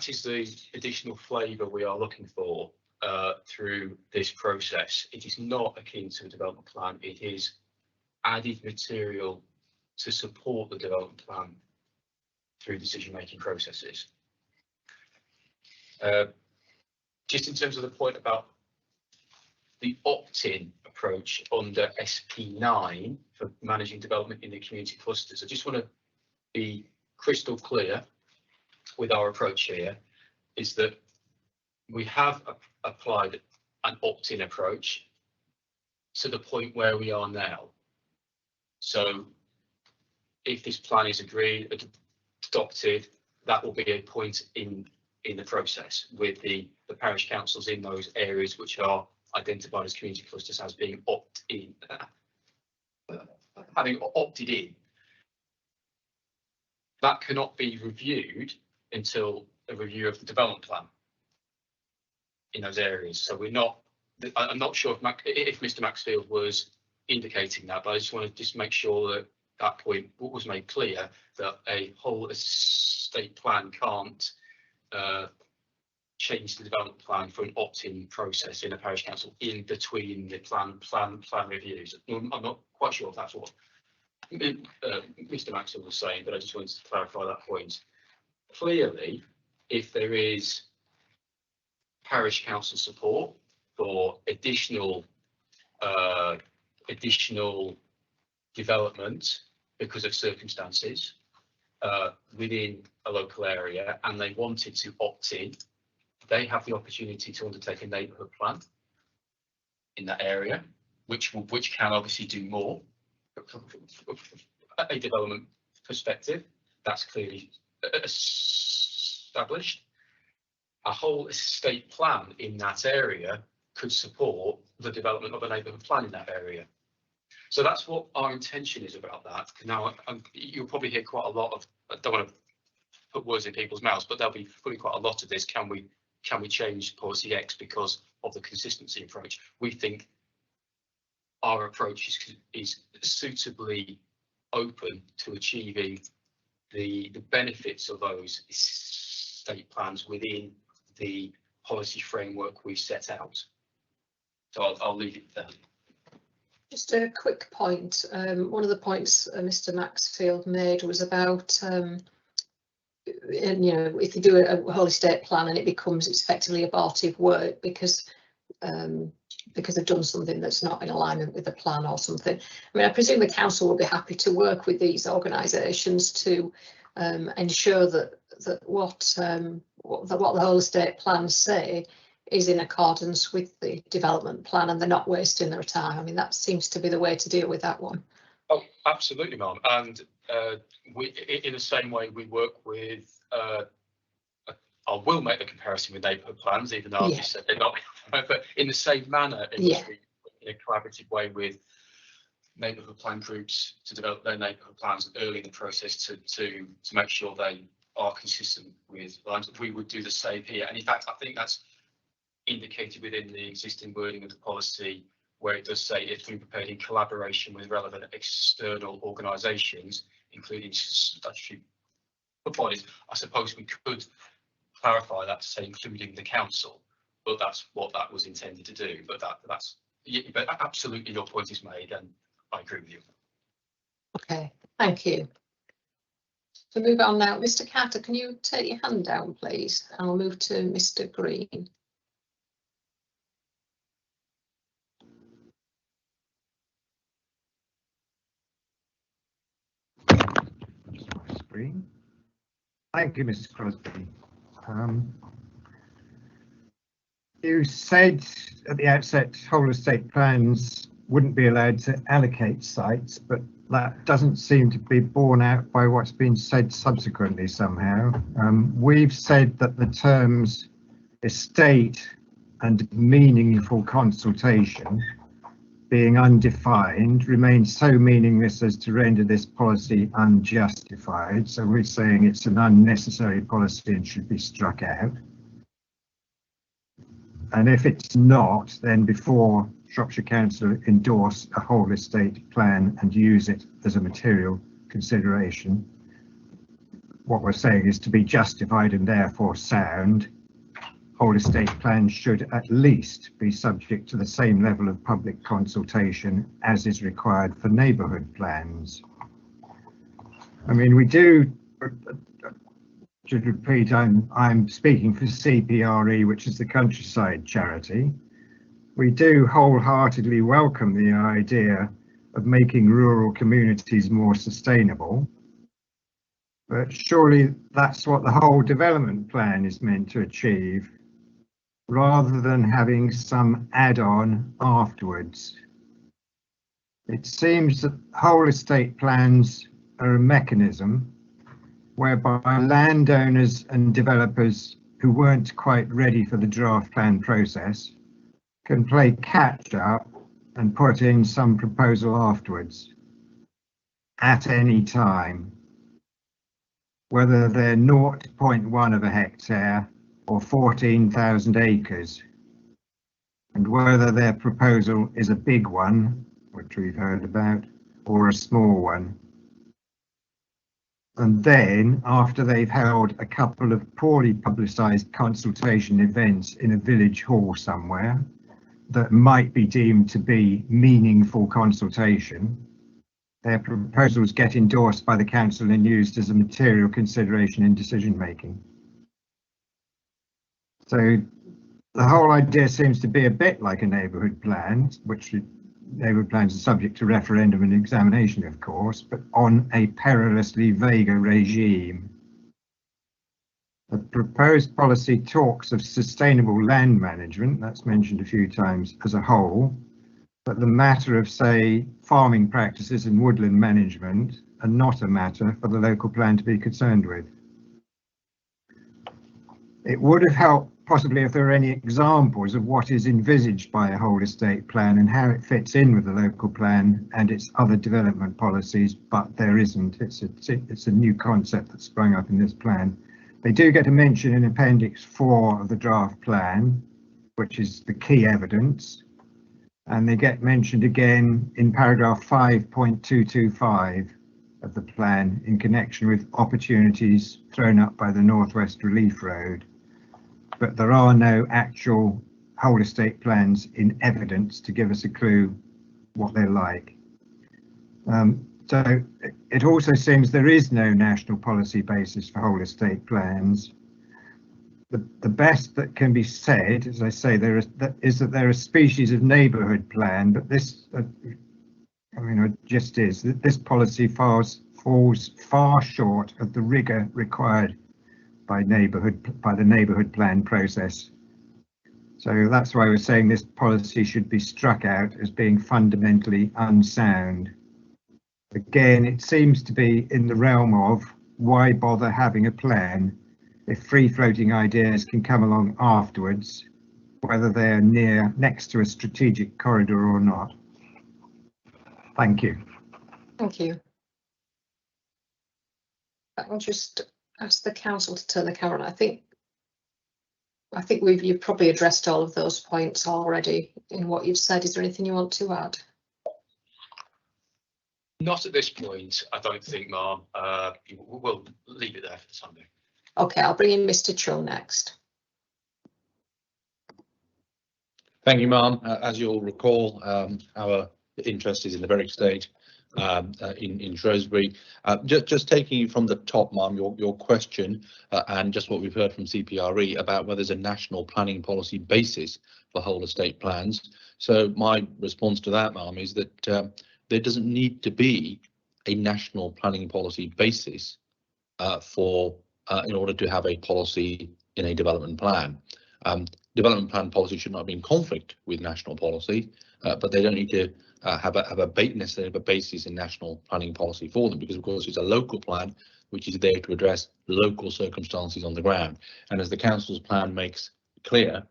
is the additional flavour we are looking for through this process. It is not akin to a development plan. It is added material to support the development plan through decision-making processes. Just in terms of the point about the opt-in approach under SP9 for managing development in the community clusters, I just want to be crystal clear with our approach here, is that we have applied an opt-in approach to the point where we are now. So if this plan is agreed, adopted, that will be a point in the process with the parish councils in those areas which are identified as community clusters as being opt-in, having opted in. That cannot be reviewed until a review of the development plan in those areas. So we're not, I'm not sure if Mr. Maxfield was indicating that, but I just want to make sure that that point was made clear, that a whole estate plan can't change the development plan for an opt-in process in a parish council in between the plan reviews. I'm not quite sure if that's what Mr. Maxwell was saying, but I just wanted to clarify that point. Clearly, if there is parish council support for additional development because of circumstances within a local area, and they wanted to opt in, they have the opportunity to undertake a neighbourhood plan in that area, which can obviously do more from a development perspective. That's clearly established. A whole estate plan in that area could support the development of a neighbourhood plan in that area. So that's what our intention is about that. Now, you'll probably hear quite a lot of, I don't want to put words in people's mouths, but there'll be probably quite a lot of this. Can we change policy X because of the consistency approach? We think our approach is suitably open to achieving the benefits of those estate plans within the policy framework we set out. So I'll leave it there. Just a quick point. One of the points Mr. Maxfield made was about, if you do a whole estate plan and it's effectively abortive work because they've done something that's not in alignment with the plan or something. I mean, I presume the council will be happy to work with these organisations to ensure that what the whole estate plans say is in accordance with the development plan and they're not wasting their time. I mean, that seems to be the way to deal with that one. Oh, absolutely, ma'am. And we, in the same way we work with, I will make the comparison with neighbourhood plans, even though I've just said they're not, but in the same manner in which we work in a collaborative way with neighbourhood plan groups to develop their neighbourhood plans early in the process to make sure they are consistent with lines. We would do the same here. And in fact, I think that's indicated within the existing wording of the policy, where it does say it's been prepared in collaboration with relevant external organisations, including statutory bodies. I suppose we could clarify that to say including the council, but that's what that was intended to do. But but absolutely your point is made, and I agree with you. Okay, thank you. So move on now. Mr. Carter, can you take your hand down, please? And I'll move to Mr. Green. Screen. Thank you, Mr. Crosby. You said at the outset whole estate plans wouldn't be allowed to allocate sites, but that doesn't seem to be borne out by what's been said subsequently somehow. We've said that the terms estate and meaningful consultation being undefined remains so meaningless as to render this policy unjustified. So we're saying it's an unnecessary policy and should be struck out. And if it's not, then before Shropshire Council endorse a whole estate plan and use it as a material consideration, what we're saying is to be justified and therefore sound, whole estate plans should at least be subject to the same level of public consultation as is required for neighbourhood plans. I mean, we do, to repeat, I'm speaking for CPRE, which is the countryside charity. We do wholeheartedly welcome the idea of making rural communities more sustainable, but surely that's what the whole development plan is meant to achieve, rather than having some add-on afterwards. It seems that whole estate plans are a mechanism whereby landowners and developers who weren't quite ready for the draft plan process can play catch up and put in some proposal afterwards at any time, whether they're 0.1 of a hectare or 14,000 acres, and whether their proposal is a big one, which we've heard about, or a small one. And then, after they've held a couple of poorly publicised consultation events in a village hall somewhere that might be deemed to be meaningful consultation, their proposals get endorsed by the council and used as a material consideration in decision making. So the whole idea seems to be a bit like a neighbourhood plan, which neighbourhood plans are subject to referendum and examination, of course, but on a perilously vague regime. The proposed policy talks of sustainable land management, that's mentioned a few times, as a whole, but the matter of, say, farming practices and woodland management are not a matter for the local plan to be concerned with. It would have helped possibly if there were any examples of what is envisaged by a whole estate plan and how it fits in with the local plan and its other development policies, but there isn't. It's a new concept that sprung up in this plan. They do get a mention in Appendix 4 of the draft plan, which is the key evidence, and they get mentioned again in paragraph 5.225 of the plan in connection with opportunities thrown up by the Northwest Relief Road. But there are no actual whole estate plans in evidence to give us a clue what they're like. So it also seems there is no national policy basis for whole estate plans. The best that can be said, as I say, is that they're a species of neighbourhood plan, but this, this policy falls far short of the rigour required by the neighbourhood plan process. So that's why we're saying this policy should be struck out as being fundamentally unsound. Again, it seems to be in the realm of why bother having a plan if free-floating ideas can come along afterwards, whether they're next to a strategic corridor or not. Thank you. Thank you. I'll just ask the council to turn the camera on. I think you've probably addressed all of those points already in what you've said. Is there anything you want to add? Not at this point, I don't think, Ma'am. We'll leave it there for the time being. Okay, I'll bring in Mr. Chung next. Thank you, Ma'am. As you'll recall, our interest is in the Berwick estate in Shrewsbury. Just taking you from the top, Ma'am, your question and just what we've heard from CPRE about whether there's a national planning policy basis for whole estate plans. So my response to that, Ma'am, is that there doesn't need to be a national planning policy basis in order to have a policy in a development plan. Development plan policy should not be in conflict with national policy, but they don't need to have a basis in national planning policy for them, because of course it's a local plan which is there to address local circumstances on the ground. And as the council's plan makes clear,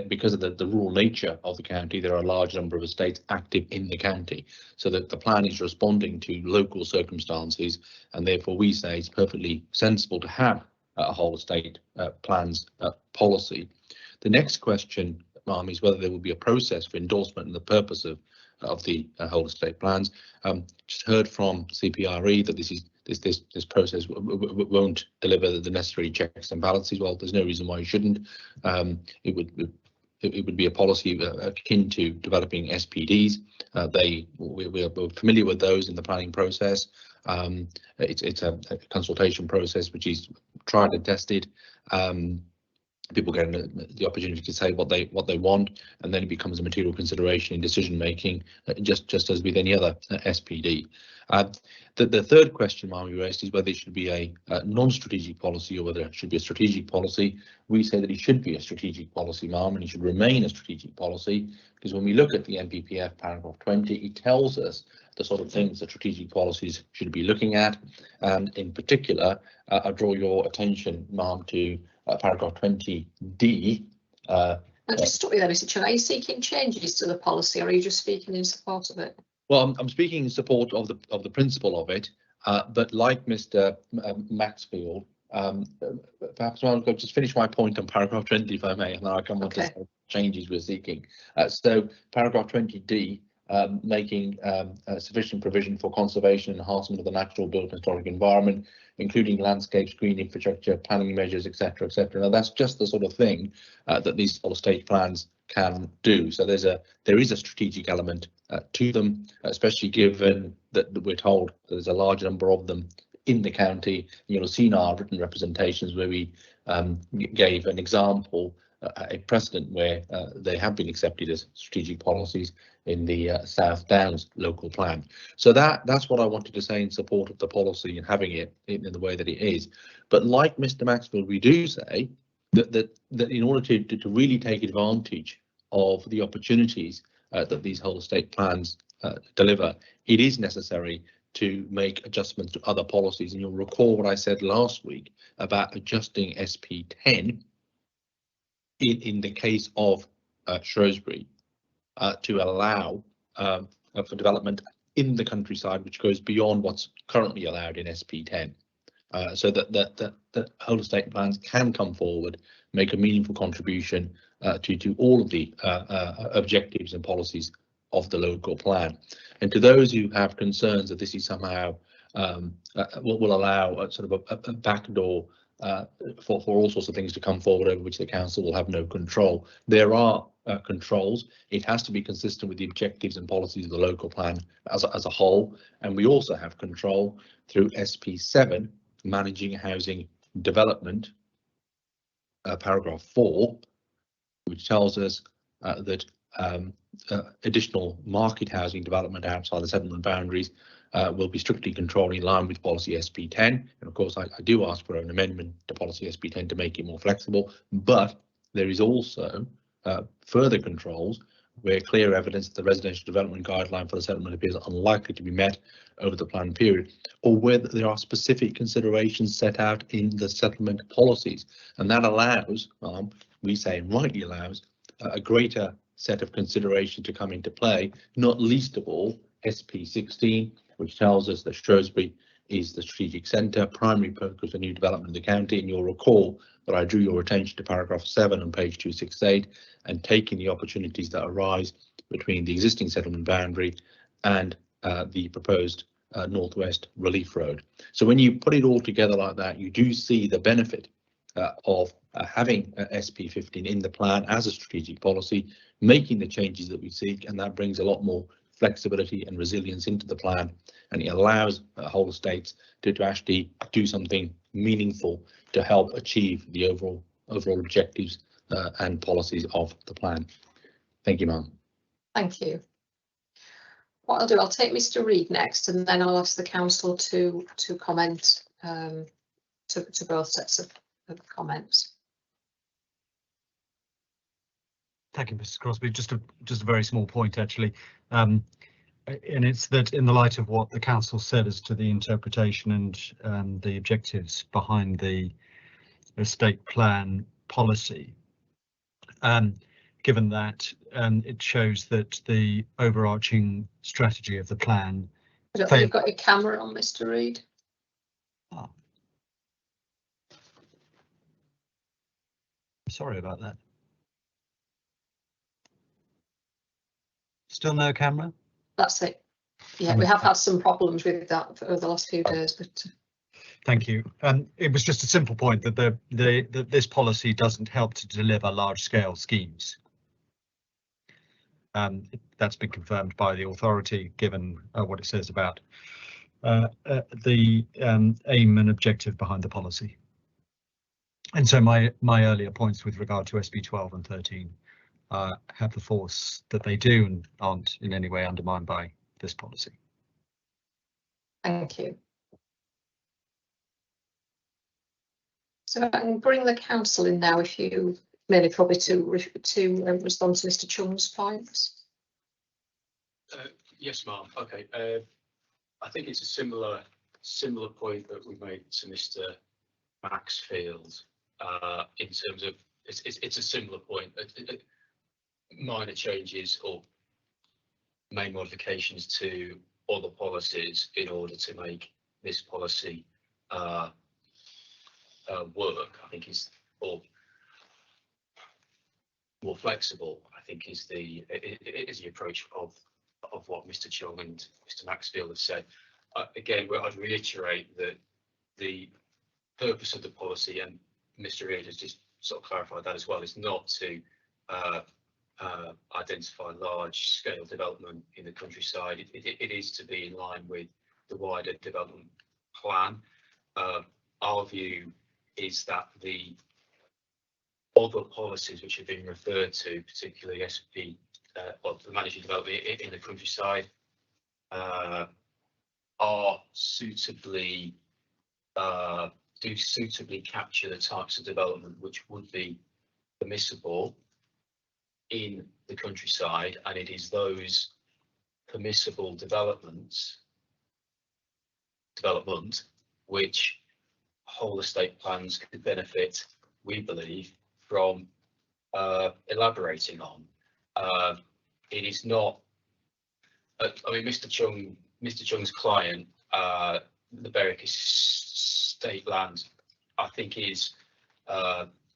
because of the rural nature of the county, there are a large number of estates active in the county, so that the plan is responding to local circumstances, and therefore we say it's perfectly sensible to have a whole estate plans policy. The next question, Ma'am, is whether there will be a process for endorsement and the purpose of the whole estate plans. Just heard from CPRE that this process won't deliver the necessary checks and balances. Well, there's no reason why it shouldn't. It would be a policy akin to developing SPDs. We're familiar with those in the planning process. It's a consultation process which is tried and tested. People get the opportunity to say what they want, and then it becomes a material consideration in decision making, just as with any other SPD. The third question, Ma'am, you raised is whether it should be a non-strategic policy or whether it should be a strategic policy. We say that it should be a strategic policy, Ma'am, and it should remain a strategic policy, because when we look at the NPPF paragraph 20, it tells us the sort of things that strategic policies should be looking at, and in particular, I draw your attention, Ma'am, to paragraph 20D. I'll just stop you there, Mr. Chair. Are you seeking changes to the policy, or are you just speaking in support of it? Well, I'm speaking in support of the principle of it, but like Mr. Maxfield, perhaps I'll just finish my point on paragraph 20, if I may, and then I'll come on to changes we're seeking. So paragraph 20D making sufficient provision for conservation and enhancement of the natural built historic environment, including landscapes, green infrastructure, planning measures, etc., etc. Now that's just the sort of thing that these whole estate plans can do. So there is a strategic element to them, especially given that we're told there's a large number of them in the county. You'll have seen our written representations where we gave an example, a precedent where they have been accepted as strategic policies in the South Downs local plan. So that's what I wanted to say in support of the policy and having it in the way that it is. But like Mr. Maxfield, we do say that in order to really take advantage of the opportunities that these whole estate plans deliver, it is necessary to make adjustments to other policies. And you'll recall what I said last week about adjusting SP10 in the case of Shrewsbury to allow for development in the countryside, which goes beyond what's currently allowed in SP10. So that whole estate plans can come forward, make a meaningful contribution to all of the objectives and policies of the local plan. And to those who have concerns that this is somehow will allow a sort of a backdoor for all sorts of things to come forward over which the council will have no control, there are controls. It has to be consistent with the objectives and policies of the local plan as a whole. And we also have control through SP7, managing housing development, paragraph 4, which tells us that additional market housing development outside the settlement boundaries will be strictly controlled in line with policy SP10. And of course, I do ask for an amendment to policy SP10 to make it more flexible, but there is also further controls where clear evidence that the residential development guideline for the settlement appears unlikely to be met over the planned period, or where there are specific considerations set out in the settlement policies. And that allows, we say rightly allows, a greater set of considerations to come into play, not least of all SP16, which tells us that Shrewsbury is the strategic centre, primary focus for new development in the county. And you'll recall that I drew your attention to paragraph 7 on page 268 and taking the opportunities that arise between the existing settlement boundary and the proposed northwest relief road. So when you put it all together like that, you do see the benefit of having SP15 in the plan as a strategic policy, making the changes that we seek, and that brings a lot more flexibility and resilience into the plan, and it allows whole estates to actually do something meaningful to help achieve the overall objectives and policies of the plan. Thank you, ma'am. Thank you. What I'll do, I'll take Mr. Reid next, and then I'll ask the council to comment to both sets of comments. Thank you, Mr. Crosby. Just a very small point, actually, and it's that in the light of what the council said as to the interpretation and the objectives behind the estate plan policy, given that it shows that the overarching strategy of the plan. I don't think you've got your camera on, Mr. Reid. Oh. Sorry about that. Still no camera? That's it. Yeah, we have had some problems with that over the last few days, but thank you. It was just a simple point that that this policy doesn't help to deliver large-scale schemes. That's been confirmed by the authority, given what it says about the aim and objective behind the policy. And so my earlier points with regard to SB 12 and 13 have the force that they do and aren't in any way undermined by this policy. Thank you. So I can bring the council in now, if you mainly probably to respond to Mr. Chung's points. Yes, ma'am. Okay. I think it's a similar point that we made to Mr. Maxfield in terms of it's a similar point. Minor changes or main modifications to other policies in order to make this policy work, I think is, or more flexible, I think is the approach of of what Mr. Chung and Mr. Maxfield have said. Again, I'd reiterate that the purpose of the policy, and Mr. Reid has just sort of clarified that as well, is not to identify large scale development in the countryside. It is to be in line with the wider development plan. Our view is that the other policies which have been referred to, particularly SP, or the managing development in the countryside, are suitably do suitably capture the types of development which would be permissible in the countryside, and it is those permissible development which whole estate plans could benefit, we believe, from elaborating on. It is not, I mean, Mr. Chung's client, the Berwick estate land, I think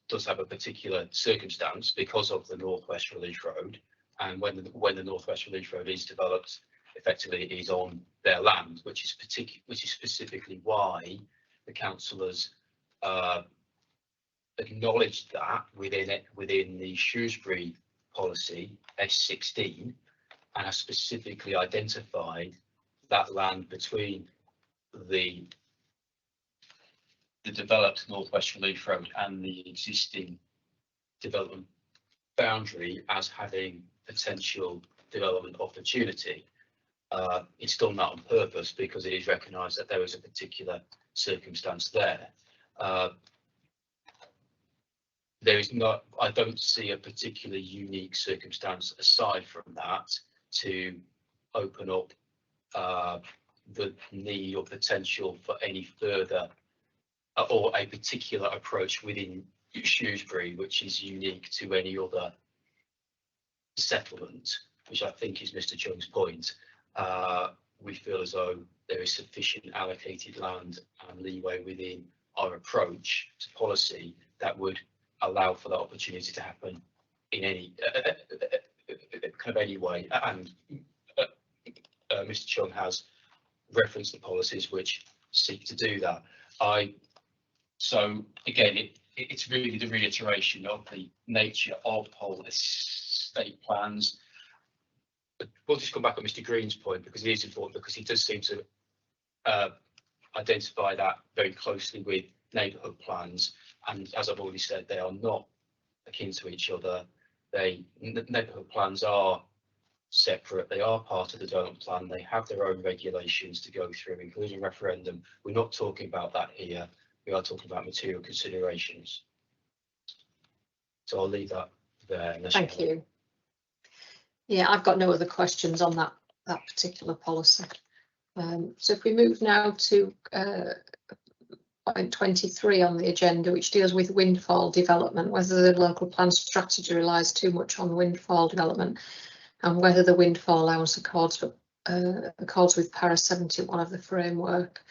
does have a particular circumstance because of the Northwest Relief Road, and when the Northwest Relief Road is developed, effectively it is on their land, which is specifically why the councillors acknowledged that within the Shrewsbury policy S16, and have specifically identified that land between the developed Northwest Relief Road and the existing development boundary as having potential development opportunity. It's done that on purpose because it is recognised that there is a particular circumstance there. There is not, I don't see a particularly unique circumstance aside from that to open up the need or potential for any further or a particular approach within Shrewsbury, which is unique to any other settlement, which I think is Mr. Chung's point. We feel as though there is sufficient allocated land and leeway within our approach to policy that would allow for that opportunity to happen in any kind of any way. And Mr. Chung has referenced the policies which seek to do that. So again, it's really the reiteration of the nature of whole estate plans. We'll just come back on Mr. Green's point because it is important, because he does seem to identify that very closely with neighbourhood plans, and as I've already said, they are not akin to each other. Neighbourhood plans are separate, they are part of the development plan, they have their own regulations to go through, including referendum. We're not talking about that here, we are talking about material considerations. So I'll leave that there. Thank you. Yeah, I've got no other questions on that particular policy. So if we move now to point 23 on the agenda, which deals with windfall development, whether the local plan strategy relies too much on windfall development, and whether the windfall allowance accords with para 71 of the framework,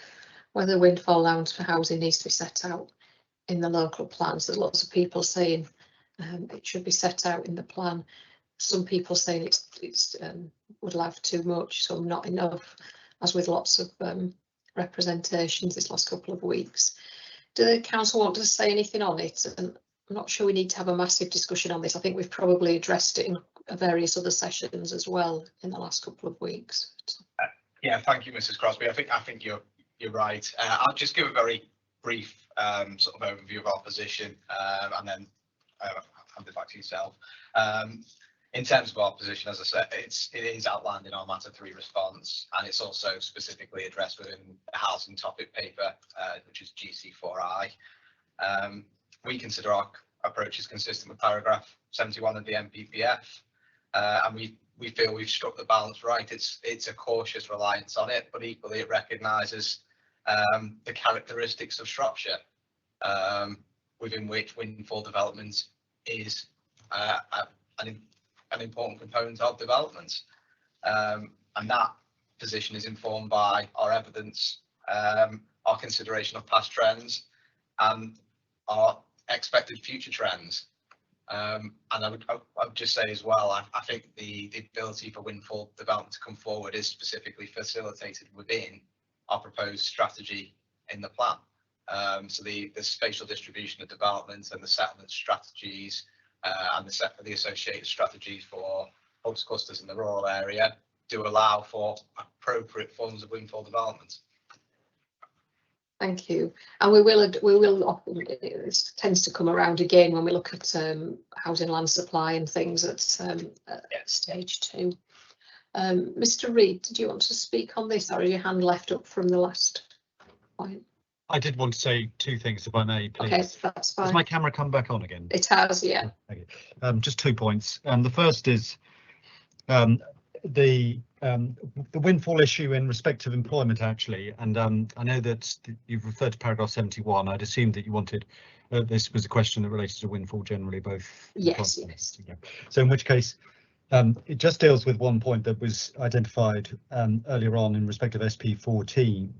whether the windfall allowance for housing needs to be set out in the local plans. There's lots of people saying it should be set out in the plan. Some people saying it's would have too much, some not enough, as with lots of representations this last couple of weeks. Do the council want to say anything on it? And I'm not sure we need to have a massive discussion on this. I think we've probably addressed it in various other sessions as well in the last couple of weeks. Yeah, thank you, Mrs. Crosby. I think you're right. I'll just give a very brief sort of overview of our position, and then hand it back to yourself. In terms of our position, as I said, it is outlined in our Matter 3 response, and it's also specifically addressed within the housing topic paper, which is GC4I. We consider our approach is consistent with paragraph 71 of the MPPF, and we feel we've struck the balance right. It's a cautious reliance on it, but equally it recognises the characteristics of Shropshire, within which windfall development is an important component of development, and that position is informed by our evidence, our consideration of past trends, and our expected future trends. And I would just say as well, I think the ability for Windfall Development to come forward is specifically facilitated within our proposed strategy in the plan. So the spatial distribution of development and the settlement strategies and the associated strategies for hubs clusters in the rural area do allow for appropriate forms of Windfall Development. Thank you. And we will often, it tends to come around again when we look at housing land supply and things at stage 2. Mr. Reid, did you want to speak on this, or is your hand left up from the last point? I did want to say 2 things, if I may, please. Okay, that's fine. Has my camera come back on again? It has, yeah. Okay. Just 2 points. The first is the windfall issue in respect of employment, actually, and I know that you've referred to paragraph 71. I'd assumed that you wanted this was a question that related to windfall generally, both. Yes, yes. Yeah. So in which case, it just deals with one point that was identified earlier on in respect of SP 14,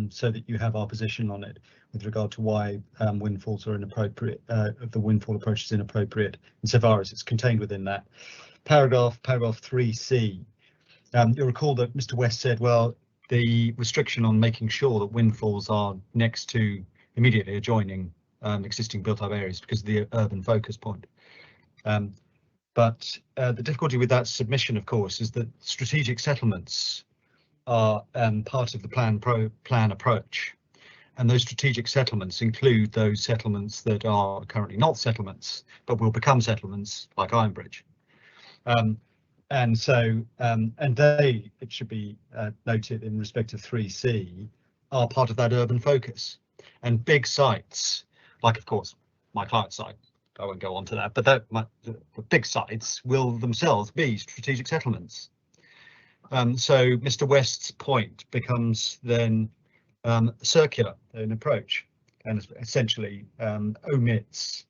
so that you have our position on it with regard to why windfalls are inappropriate. The windfall approach is inappropriate insofar as it's contained within that paragraph 3C. You'll recall that Mr. West said, well, the restriction on making sure that windfalls are next to immediately adjoining existing built-up areas because of the urban focus point. But the difficulty with that submission, of course, is that strategic settlements are part of the plan approach, and those strategic settlements include those settlements that are currently not settlements but will become settlements, like Ironbridge. And so, and they, it should be noted in respect of 3C, are part of that urban focus. And big sites, like of course my client site, I won't go on to that, but the big sites will themselves be strategic settlements. So Mr. West's point becomes then circular in approach, and essentially omits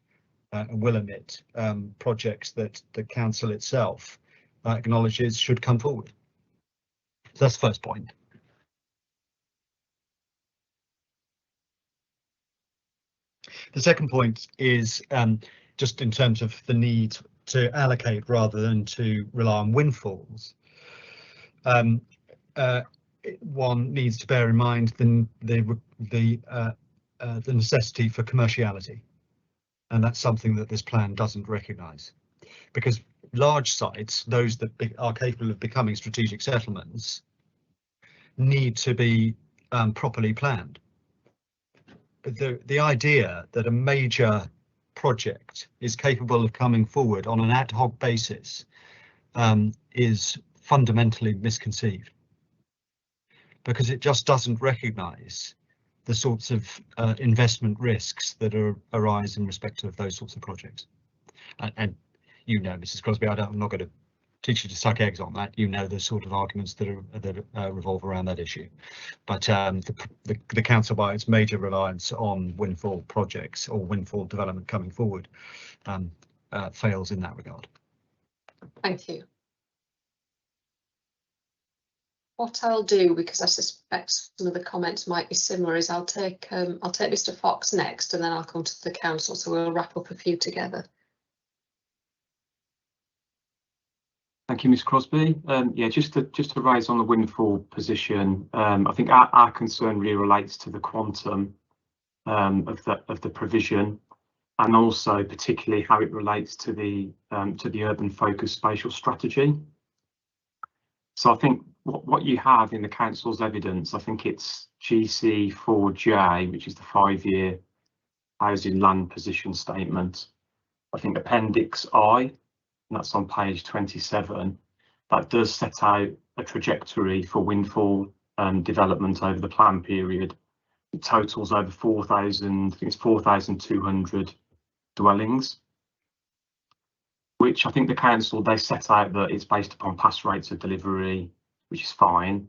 and will omit projects that the council itself acknowledges should come forward. So that's the first point. The second point is just in terms of the need to allocate rather than to rely on windfalls. One needs to bear in mind the necessity for commerciality, and that's something that this plan doesn't recognise, because large sites, those that are capable of becoming strategic settlements, need to be properly planned. But the idea that a major project is capable of coming forward on an ad hoc basis is fundamentally misconceived, because it just doesn't recognise the sorts of investment risks that arise in respect of those sorts of projects. And you know, Mrs. Crosby, I'm not going to teach you to suck eggs on that. You know the sort of arguments that revolve around that issue. But the council, by its major reliance on windfall projects or windfall development coming forward, fails in that regard. Thank you. What I'll do, because I suspect some of the comments might be similar, is I'll take Mr. Fox next, and then I'll come to the council. So we'll wrap up a few together. Thank you, Ms. Crosby. Yeah, just to raise on the windfall position, I think our concern really relates to the quantum of the provision, and also particularly how it relates to the urban focus spatial strategy. So I think what you have in the council's evidence, I think it's GC4J, which is the 5-year housing land position statement. I think Appendix I, and that's on page 27, that does set out a trajectory for windfall development over the plan period. It totals over 4,000, I think it's 4,200 dwellings, which I think the council, they set out that it's based upon past rates of delivery, which is fine.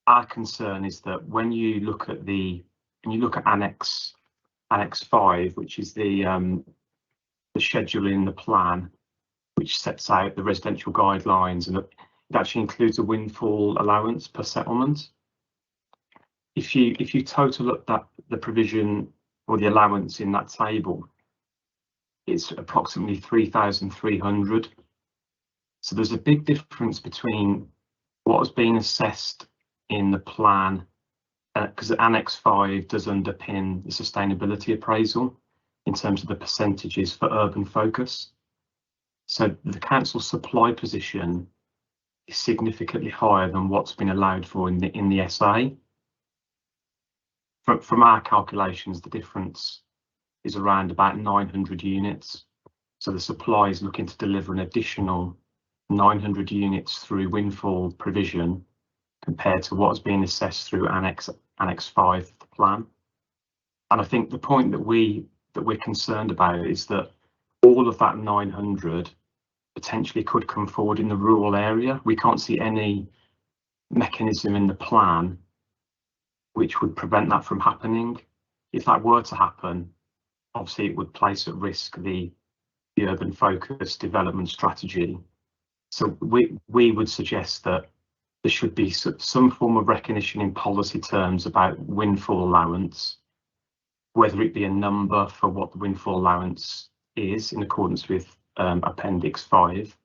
Our concern is that when you look at Annex 5, which is the schedule in the plan, which sets out the residential guidelines, and it actually includes a windfall allowance per settlement. If you total up the provision or the allowance in that table, it's approximately 3,300. So there's a big difference between what has been assessed in the plan, because Annex 5 does underpin the sustainability appraisal in terms of the percentages for urban focus. So the council supply position is significantly higher than what's been allowed for in the SA. From our calculations, the difference is around about 900 units. So the supply is looking to deliver an additional 900 units through windfall provision compared to what has been assessed through Annex 5 of the plan. And I think the point that we're concerned about is that all of that 900 potentially could come forward in the rural area. We can't see any mechanism in the plan which would prevent that from happening. If that were to happen, obviously it would place at risk the urban focus development strategy. So we would suggest that there should be some form of recognition in policy terms about windfall allowance, whether it be a number for what the windfall allowance is in accordance with Appendix 5,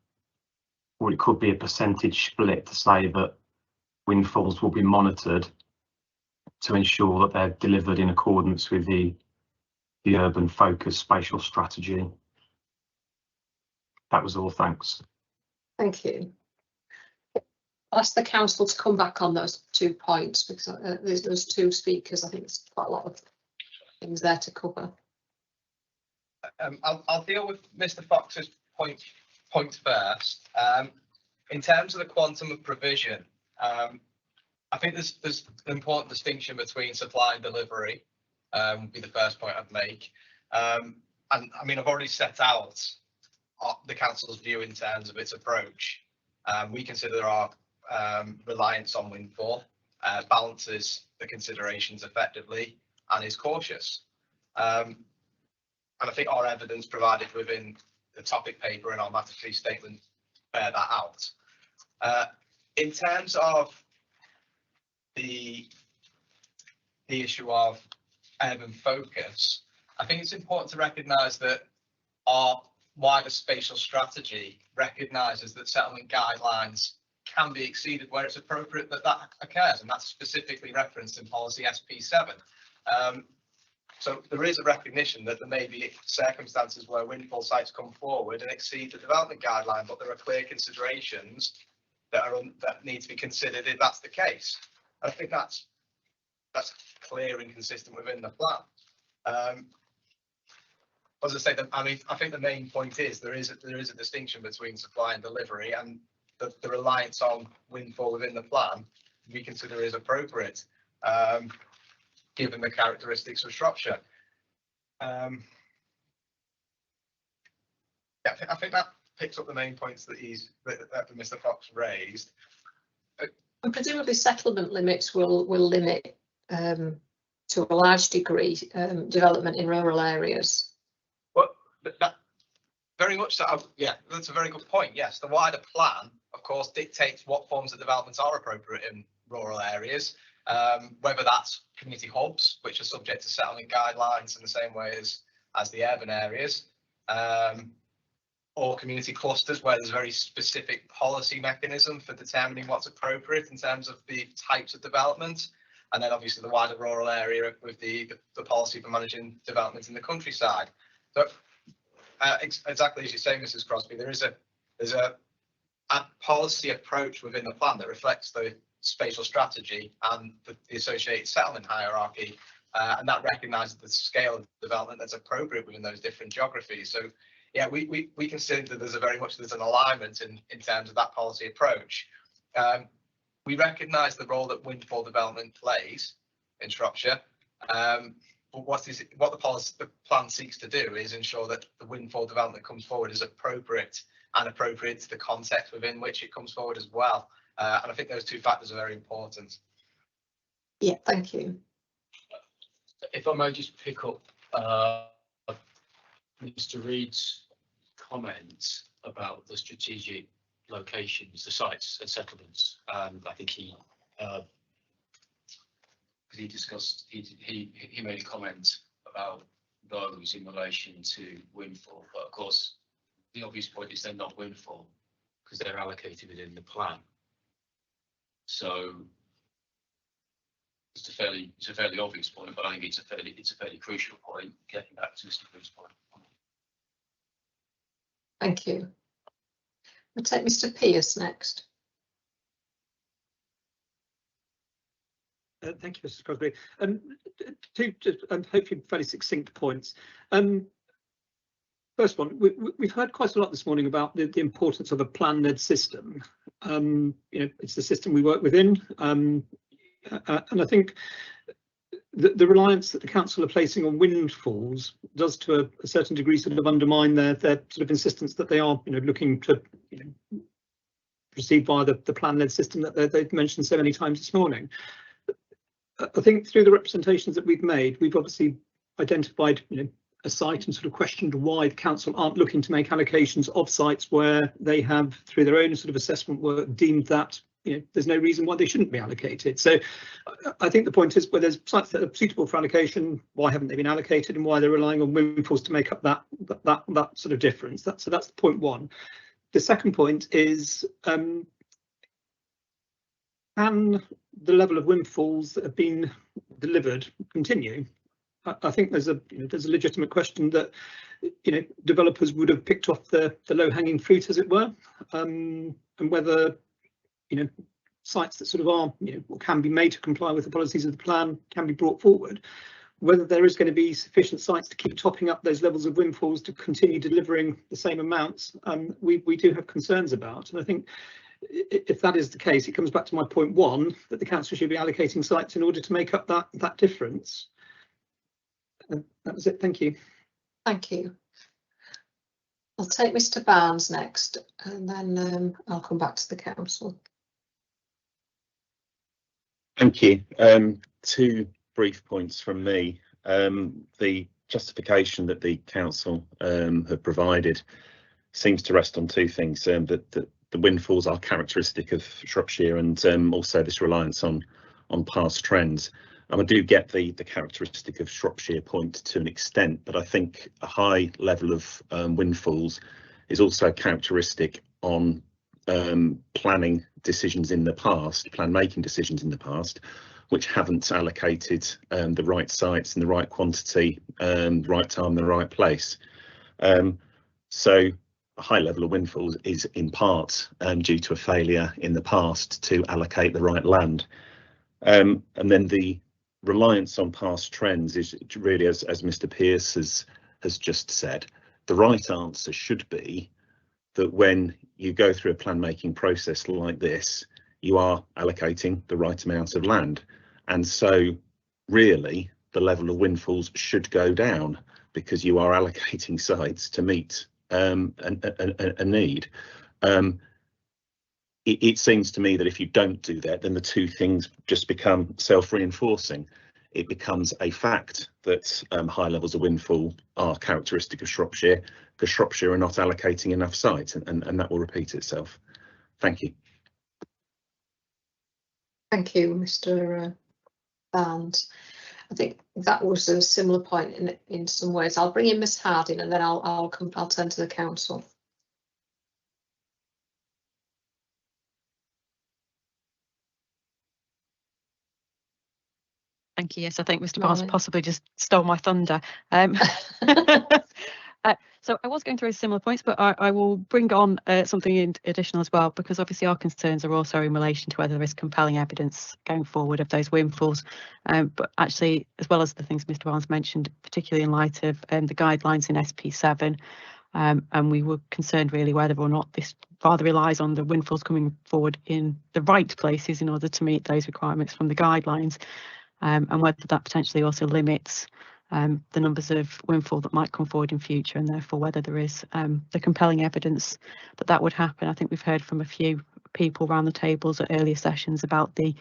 or it could be a percentage split to say that windfalls will be monitored to ensure that they're delivered in accordance with the urban focus spatial strategy. That was all, thanks. Thank you. I'll ask the council to come back on those 2 points, because there's 2 speakers. I think there's quite a lot of things there to cover. I'll deal with Mr. Fox's point first. In terms of the quantum of provision, I think there's an important distinction between supply and delivery, would be the first point I'd make. And I mean, I've already set out the council's view in terms of its approach. We consider our reliance on windfall balances the considerations effectively and is cautious. And I think our evidence provided within the topic paper and our matter fee statement bear that out. In terms of the issue of urban focus, I think it's important to recognise that our wider spatial strategy recognises that settlement guidelines can be exceeded where it's appropriate that occurs, and that's specifically referenced in policy SP7. So there is a recognition that there may be circumstances where windfall sites come forward and exceed the development guideline, but there are clear considerations that need to be considered if that's the case. I think that's clear and consistent within the plan. As I say, I think the main point is there is a distinction between supply and delivery, and the reliance on windfall within the plan we consider is appropriate, given the characteristics of Shropshire. Yeah, I think that picks up the main points that Mr. Fox raised. And presumably settlement limits will limit to a large degree development in rural areas. Well, that very much so. Yeah, that's a very good point. Yes, the wider plan, of course, dictates what forms of developments are appropriate in rural areas, whether that's community hubs, which are subject to settlement guidelines in the same way as the urban areas, or community clusters where there's a very specific policy mechanism for determining what's appropriate in terms of the types of development, and then obviously the wider rural area with the policy for managing development in the countryside. So exactly as you say, Mrs. Crosby, there's a policy approach within the plan that reflects the spatial strategy and the associated settlement hierarchy, and that recognises the scale of development that's appropriate within those different geographies. So yeah, we consider that there's an alignment in terms of that policy approach. We recognise the role that windfall development plays in Shropshire, but what the plan seeks to do is ensure that the windfall development that comes forward is appropriate to the context within which it comes forward as well. And I think those 2 factors are very important. Yeah, thank you. If I may just pick up Mr. Reed's comment about the strategic locations, the sites and settlements. I think he made a comment about those in relation to windfall, but of course, the obvious point is they're not windfall because they're allocated within the plan. So it's a fairly obvious point, but I think it's a fairly crucial point. Getting back to Mr. Bruce's point. Thank you. We'll take Mr. Pearce next. Thank you, Mrs. Crosby. Two hopefully fairly succinct points. First one, we've heard quite a lot this morning about the importance of a plan-led system. You know, it's the system we work within, and I think the reliance that the council are placing on windfalls does, to a certain degree, sort of undermine their sort of insistence that they are, you know, looking to, you know, proceed via the plan-led system that they've mentioned so many times this morning. I think through the representations that we've made, we've obviously identified, you know, a site and sort of questioned why the council aren't looking to make allocations of sites where they have, through their own sort of assessment work, deemed that, you know, there's no reason why they shouldn't be allocated. So I think the point is, where there's sites that are suitable for allocation, why haven't they been allocated, and why they're relying on windfalls to make up that sort of difference. So that's point one. The second point is, can the level of windfalls that have been delivered continue? I think there's a legitimate question that, you know, developers would have picked off the low-hanging fruit, as it were, and whether, you know, sites that sort of are, you know, or can be made to comply with the policies of the plan can be brought forward. Whether there is going to be sufficient sites to keep topping up those levels of windfalls to continue delivering the same amounts, we do have concerns about. And I think if that is the case, it comes back to my point one, that the council should be allocating sites in order to make up that difference. That was it. Thank you. Thank you. I'll take Mr. Barnes next, and then I'll come back to the council. Thank you. Two brief points from me. The justification that the council have provided seems to rest on two things: that the windfalls are characteristic of Shropshire, and also this reliance on past trends. And I do get the characteristic of Shropshire point to an extent, but I think a high level of windfalls is also characteristic on planning decisions in the past, plan making decisions in the past, which haven't allocated the right sites in the right quantity, right time, the right place. So a high level of windfalls is in part due to a failure in the past to allocate the right land. And then the reliance on past trends is really, as Mr. Pearce has just said, the right answer should be that when you go through a plan making process like this, you are allocating the right amount of land. And so really the level of windfalls should go down, because you are allocating sites to meet a need. It seems to me that if you don't do that, then the two things just become self-reinforcing. It becomes a fact that high levels of windfall are characteristic of Shropshire, because Shropshire are not allocating enough sites, and that will repeat itself. Thank you. Thank you, Mr. Barnes. I think that was a similar point in some ways. I'll bring in Miss Harding, and then I'll turn to the council. Thank you. Yes, I think Mr. Barnes possibly just stole my thunder. So I was going through similar points, but I will bring on something additional as well, because obviously our concerns are also in relation to whether there is compelling evidence going forward of those windfalls. But actually, as well as the things Mr. Barnes mentioned, particularly in light of the guidelines in SP7, and we were concerned really whether or not this rather relies on the windfalls coming forward in the right places in order to meet those requirements from the guidelines. And whether that potentially also limits the numbers of windfall that might come forward in future, and therefore whether there is the compelling evidence that would happen. I think we've heard from a few people around the tables at earlier sessions about the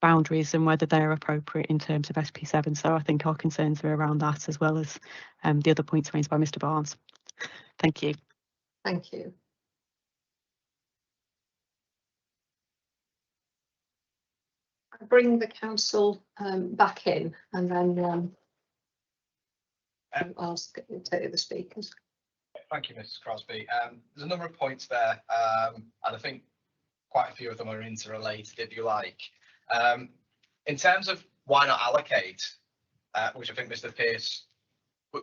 boundaries and whether they're appropriate in terms of SP7. So I think our concerns are around that, as well as the other points raised by Mr. Barnes. Thank you. Thank you. Bring the council back in, and then ask take the speakers. Thank you, Mrs. Crosby. There's a number of points there, and I think quite a few of them are interrelated, if you like. In terms of why not allocate, which I think Mr. Pearce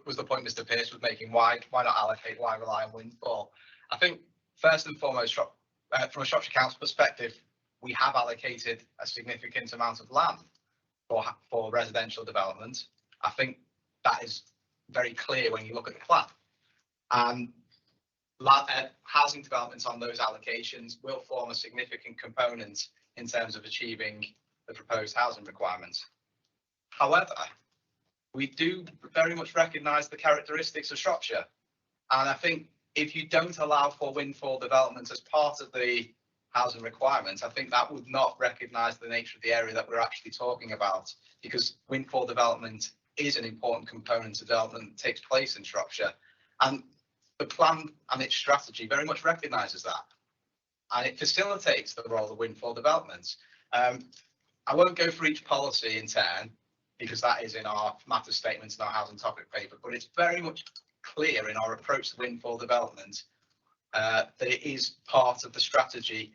was the point Mr. Pearce was making, why not allocate, why rely on Windfall? I think first and foremost, from a Shropshire Council perspective, we have allocated a significant amount of land for residential development. I think that is very clear when you look at the plan. And housing developments on those allocations will form a significant component in terms of achieving the proposed housing requirements. However, we do very much recognise the characteristics of Shropshire. And I think if you don't allow for Windfall development as part of the housing requirements, I think that would not recognise the nature of the area that we're actually talking about, because Windfall development is an important component of development that takes place in Shropshire. And the plan and its strategy very much recognises that. And it facilitates the role of Windfall development. I won't go for each policy in turn, because that is in our matter statements and our housing topic paper, but it's very much clear in our approach to Windfall development that it is part of the strategy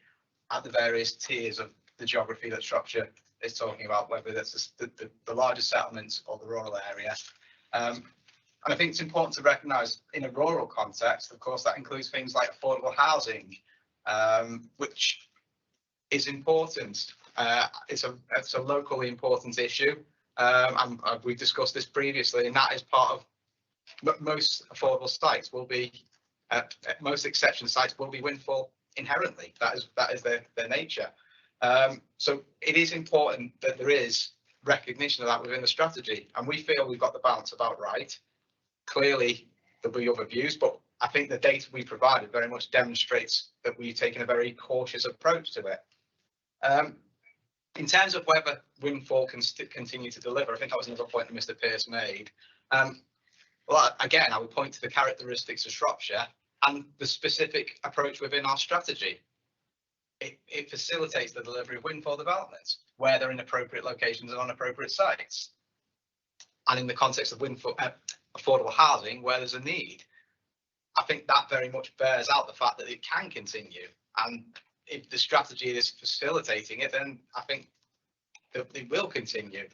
at the various tiers of the geography that Shropshire is talking about, whether that's the largest settlements or the rural area. And I think it's important to recognise in a rural context, of course, that includes things like affordable housing, which is important. It's a locally important issue. And we've discussed this previously, and that is part of most affordable sites will be, most exception sites will be Windfall inherently. That is their nature. So it is important that there is recognition of that within the strategy, and we feel we've got the balance about right. Clearly, there'll be other views, but I think the data we provided very much demonstrates that we've taken a very cautious approach to it. In terms of whether Windfall can continue to deliver, I think that was another point that Mr. Pearce made. Well, again, I would point to the characteristics of Shropshire and the specific approach within our strategy. It facilitates the delivery of Windfall developments where they're in appropriate locations and on appropriate sites. And in the context of Windfall affordable housing, where there's a need, I think that very much bears out the fact that it can continue. And if the strategy is facilitating it, then I think that it will continue.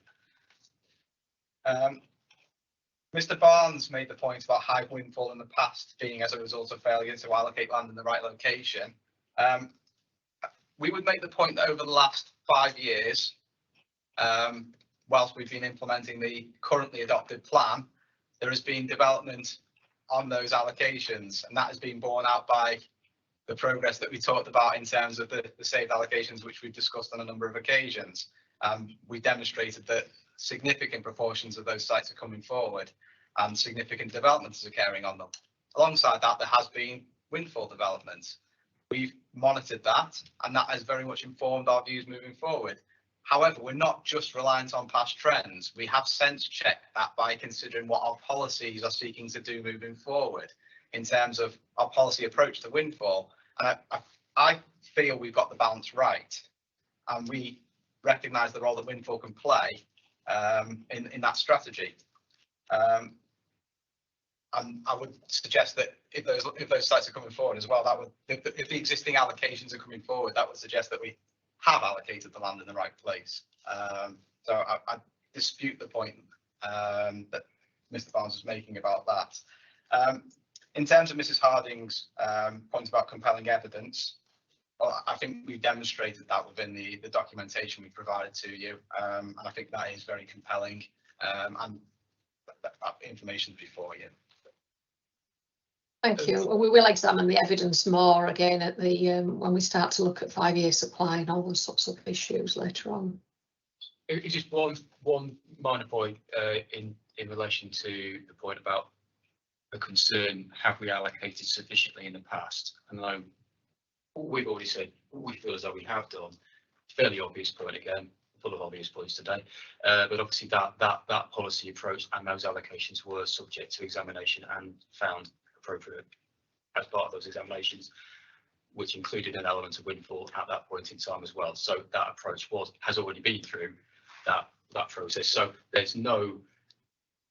Mr. Barnes made the point about high windfall in the past being as a result of failure to allocate land in the right location. We would make the point that over the last 5 years, whilst we've been implementing the currently adopted plan, there has been development on those allocations, and that has been borne out by the progress that we talked about in terms of the saved allocations, which we've discussed on a number of occasions. We demonstrated that significant proportions of those sites are coming forward and significant development is occurring on them. Alongside that, there has been Windfall development. We've monitored that, and that has very much informed our views moving forward. However, we're not just reliant on past trends. We have sense checked that by considering what our policies are seeking to do moving forward in terms of our policy approach to Windfall. And I feel we've got the balance right, and we recognise the role that Windfall can play in that strategy. And I would suggest that if those sites are coming forward as well, that would, if the existing allocations are coming forward, that would suggest that we have allocated the land in the right place. So I dispute the point that Mr. Barnes was making about that. In terms of Mrs. Harding's point about compelling evidence, well, I think we've demonstrated that within the documentation we provided to you, and I think that is very compelling, and that information before you. Thank you. Well, we will examine the evidence more again at the when we start to look at 5-year supply and all those sorts of issues later on. It's just one minor point in relation to the point about the concern: have we allocated sufficiently in the past? And I know we've already said we feel as though we have done. Fairly obvious point again, full of obvious points today. But obviously that policy approach and those allocations were subject to examination and found appropriate as part of those examinations, which included an element of Windfall at that point in time as well. So that approach has already been through that process. So there's no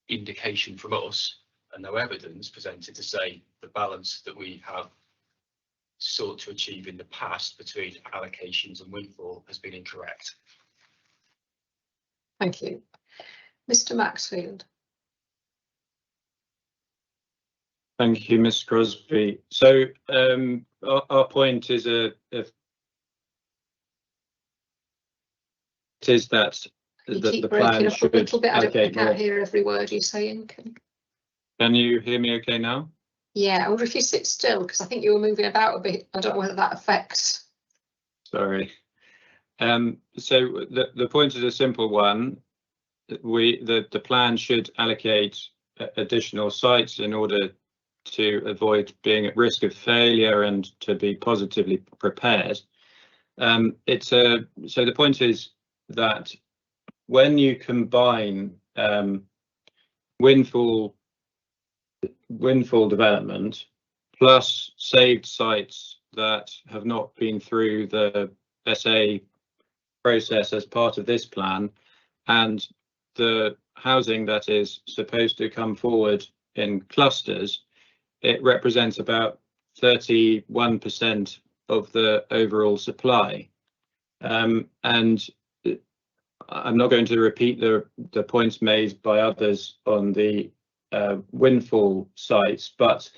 indication from us and no evidence presented to say the balance that we have sought to achieve in the past between allocations and windfall has been incorrect. Thank you. Mr. Maxfield. Thank you, Ms. Crosby. So our point is is that the plan should a little bit. I can't more. hear every word you're saying. Can you hear me okay now? Yeah, I wonder if you sit still, because I think you were moving about a bit. I don't know whether that affects. Sorry. So the point is a simple one. The plan should allocate additional sites in order to avoid being at risk of failure and to be positively prepared. So the point is that when you combine windfall development plus saved sites that have not been through the SA process as part of this plan, and the housing that is supposed to come forward in clusters, it represents about 31% of the overall supply. And I'm not going to repeat the points made by others on the windfall sites, but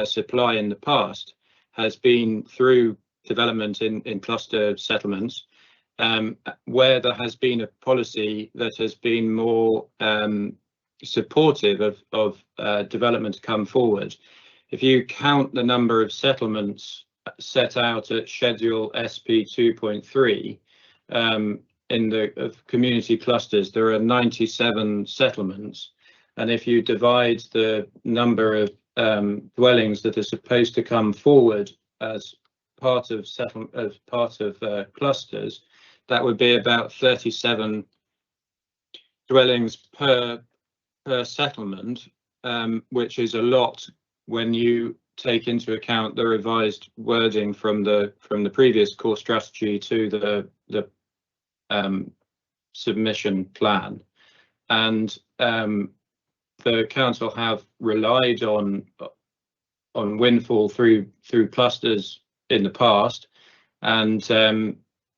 supply in the past has been through development in cluster settlements, where there has been a policy that has been more supportive of development to come forward. If you count the number of settlements set out at Schedule SP 2.3 in the community clusters, there are 97 settlements, and if you divide the number of dwellings that are supposed to come forward as part of clusters, that would be about 37 dwellings per settlement, which is a lot when you take into account the revised wording from the previous core strategy to the submission plan. And the council have relied on windfall through clusters in the past, and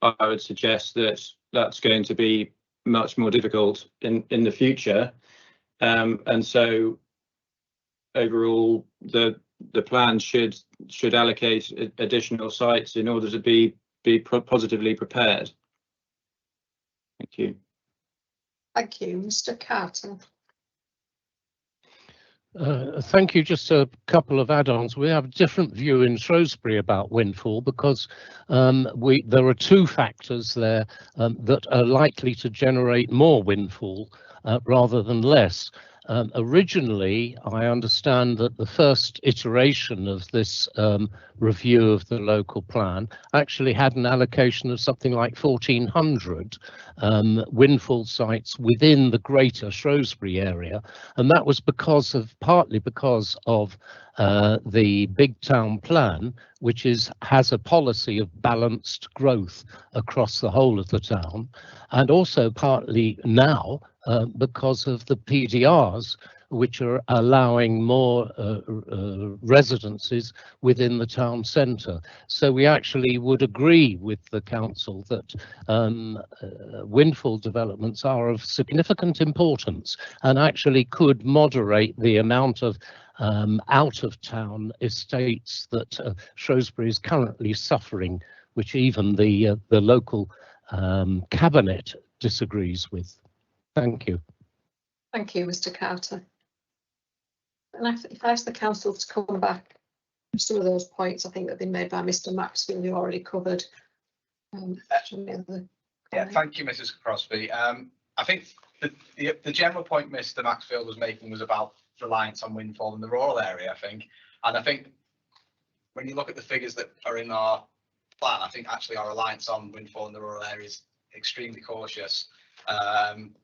I would suggest that that's going to be much more difficult in the future, and so overall the plan should allocate additional sites in order to be positively prepared. Thank you. Thank you, Mr. Carter. Thank you. Just a couple of add-ons. We have a different view in Shrewsbury about windfall because there are two factors there that are likely to generate more windfall rather than less. Originally, I understand that the first iteration of this review of the local plan actually had an allocation of something like 1,400 windfall sites within the greater Shrewsbury area, and that was partly because of the big town plan, which has a policy of balanced growth across the whole of the town, and also partly now because of the PDRs, which are allowing more residences within the town centre. So we actually would agree with the council that windfall developments are of significant importance and actually could moderate the amount of out-of-town estates that Shrewsbury is currently suffering, which even the local cabinet disagrees with. Thank you. Thank you, Mr. Carter. And if I ask the council to come back to some of those points, I think that have been made by Mr. Maxfield, who already covered. Yeah, thank you, Mrs. Crosby. I think the general point Mr. Maxfield was making was about reliance on windfall in the rural area, I think. And I think when you look at the figures that are in our plan, I think actually our reliance on windfall in the rural area is extremely cautious. And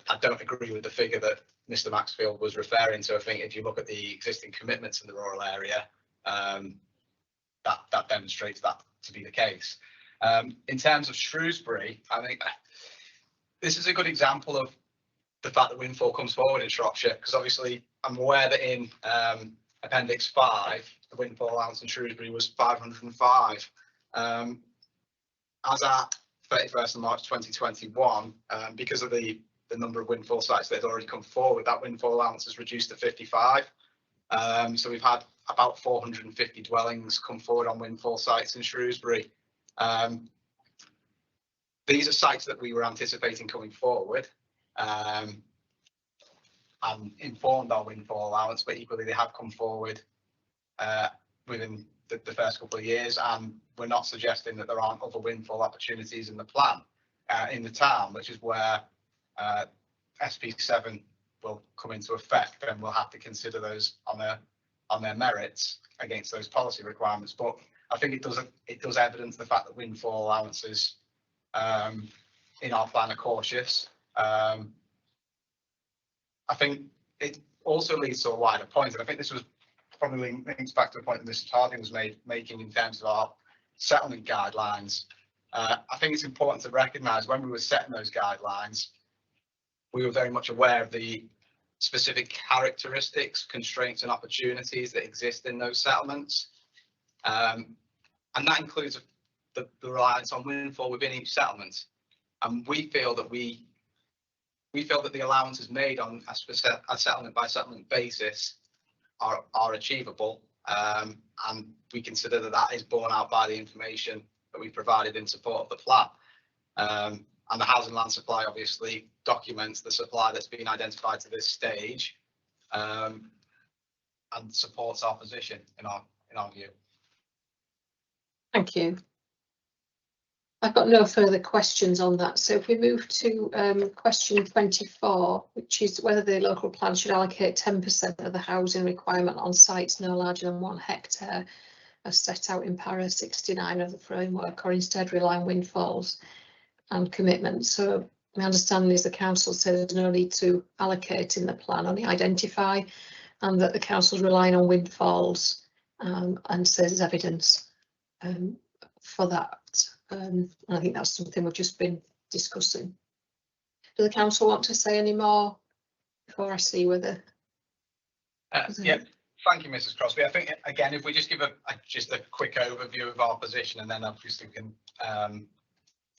I don't agree with the figure that Mr. Maxfield was referring to. I think if you look at the existing commitments in the rural area, that demonstrates that to be the case. In terms of Shrewsbury, I think this is a good example of the fact that Windfall comes forward in Shropshire, because obviously I'm aware that in Appendix 5, the Windfall allowance in Shrewsbury was 505. As at 31st of March 2021, because of the number of Windfall sites that had already come forward, that Windfall allowance is reduced to 55. So we've had about 450 dwellings come forward on Windfall sites in Shrewsbury. These are sites that we were anticipating coming forward and informed our Windfall allowance, but equally they have come forward within the first couple of years, and we're not suggesting that there aren't other Windfall opportunities in the plan in the town, which is where SP7 will come into effect, and we'll have to consider those on their merits against those policy requirements. But I think it does evidence the fact that Windfall allowances in our plan are cautious. I think it also leads to a wider point, and I think this was probably links back to the point that Mr. Harding was making in terms of our settlement guidelines. I think it's important to recognise when we were setting those guidelines, we were very much aware of the specific characteristics, constraints and opportunities that exist in those settlements. And that includes the reliance on Windfall within each settlement. And we feel that the allowances made on a settlement by settlement basis are achievable, and we consider that is borne out by the information that we provided in support of the plan. And the housing land supply obviously documents the supply that's been identified to this stage, and supports our position in our view. Thank you. I've got no further questions on that. So if we move to question 24, which is whether the local plan should allocate 10% of the housing requirement on sites no larger than 1 hectare as set out in para 69 of the framework, or instead rely on windfalls and commitments. So my understanding is the council said there's no need to allocate in the plan, only identify, and that the council's relying on windfalls, and says there's evidence for that. And I think that's something we've just been discussing. Do the council want to say any more before I see whether? Yeah, thank you, Mrs. Crosby. I think again, if we just give just a quick overview of our position, and then obviously we can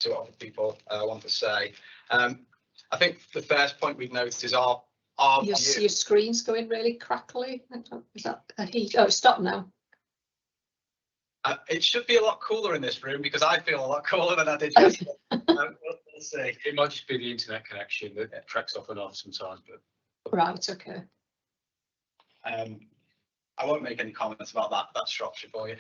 see what other people want to say. I think the first point we've noticed is our your screen's going really crackly. Is that a heat? Oh, it's stopped now. It should be a lot cooler in this room, because I feel a lot cooler than I did yesterday. We'll see. It might just be the internet connection that tracks off and on sometimes, but right, okay. I won't make any comments about that. That's Shropshire for you.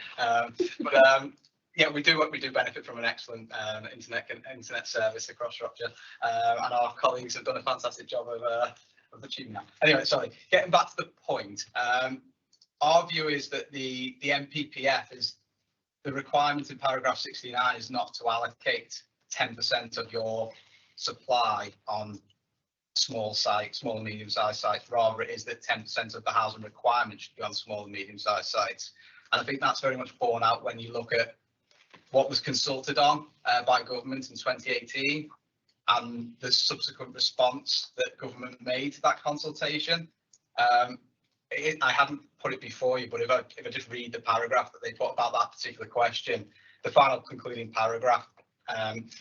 Yeah, we do benefit from an excellent internet service across Shropshire, and our colleagues have done a fantastic job of achieving that. Anyway, sorry. Getting back to the point, our view is that the MPPF is the requirement in paragraph 69 is not to allocate 10% of your supply on small and medium-sized sites. Rather, it is that 10% of the housing requirement should be on small and medium-sized sites. And I think that's very much borne out when you look at what was consulted on by government in 2018 and the subsequent response that government made to that consultation. I hadn't put it before you, but if I just read the paragraph that they put about that particular question, the final concluding paragraph,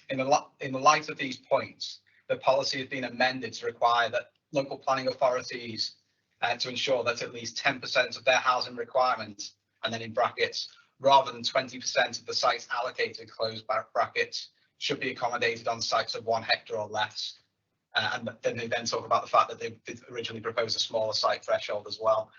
in the light of these points, the policy has been amended to require that local planning authorities to ensure that at least 10% of their housing requirements, and then in brackets, rather than 20% of the sites allocated, close brackets, should be accommodated on sites of 1 hectare or less. And then they talk about the fact that they originally proposed a smaller site threshold as well.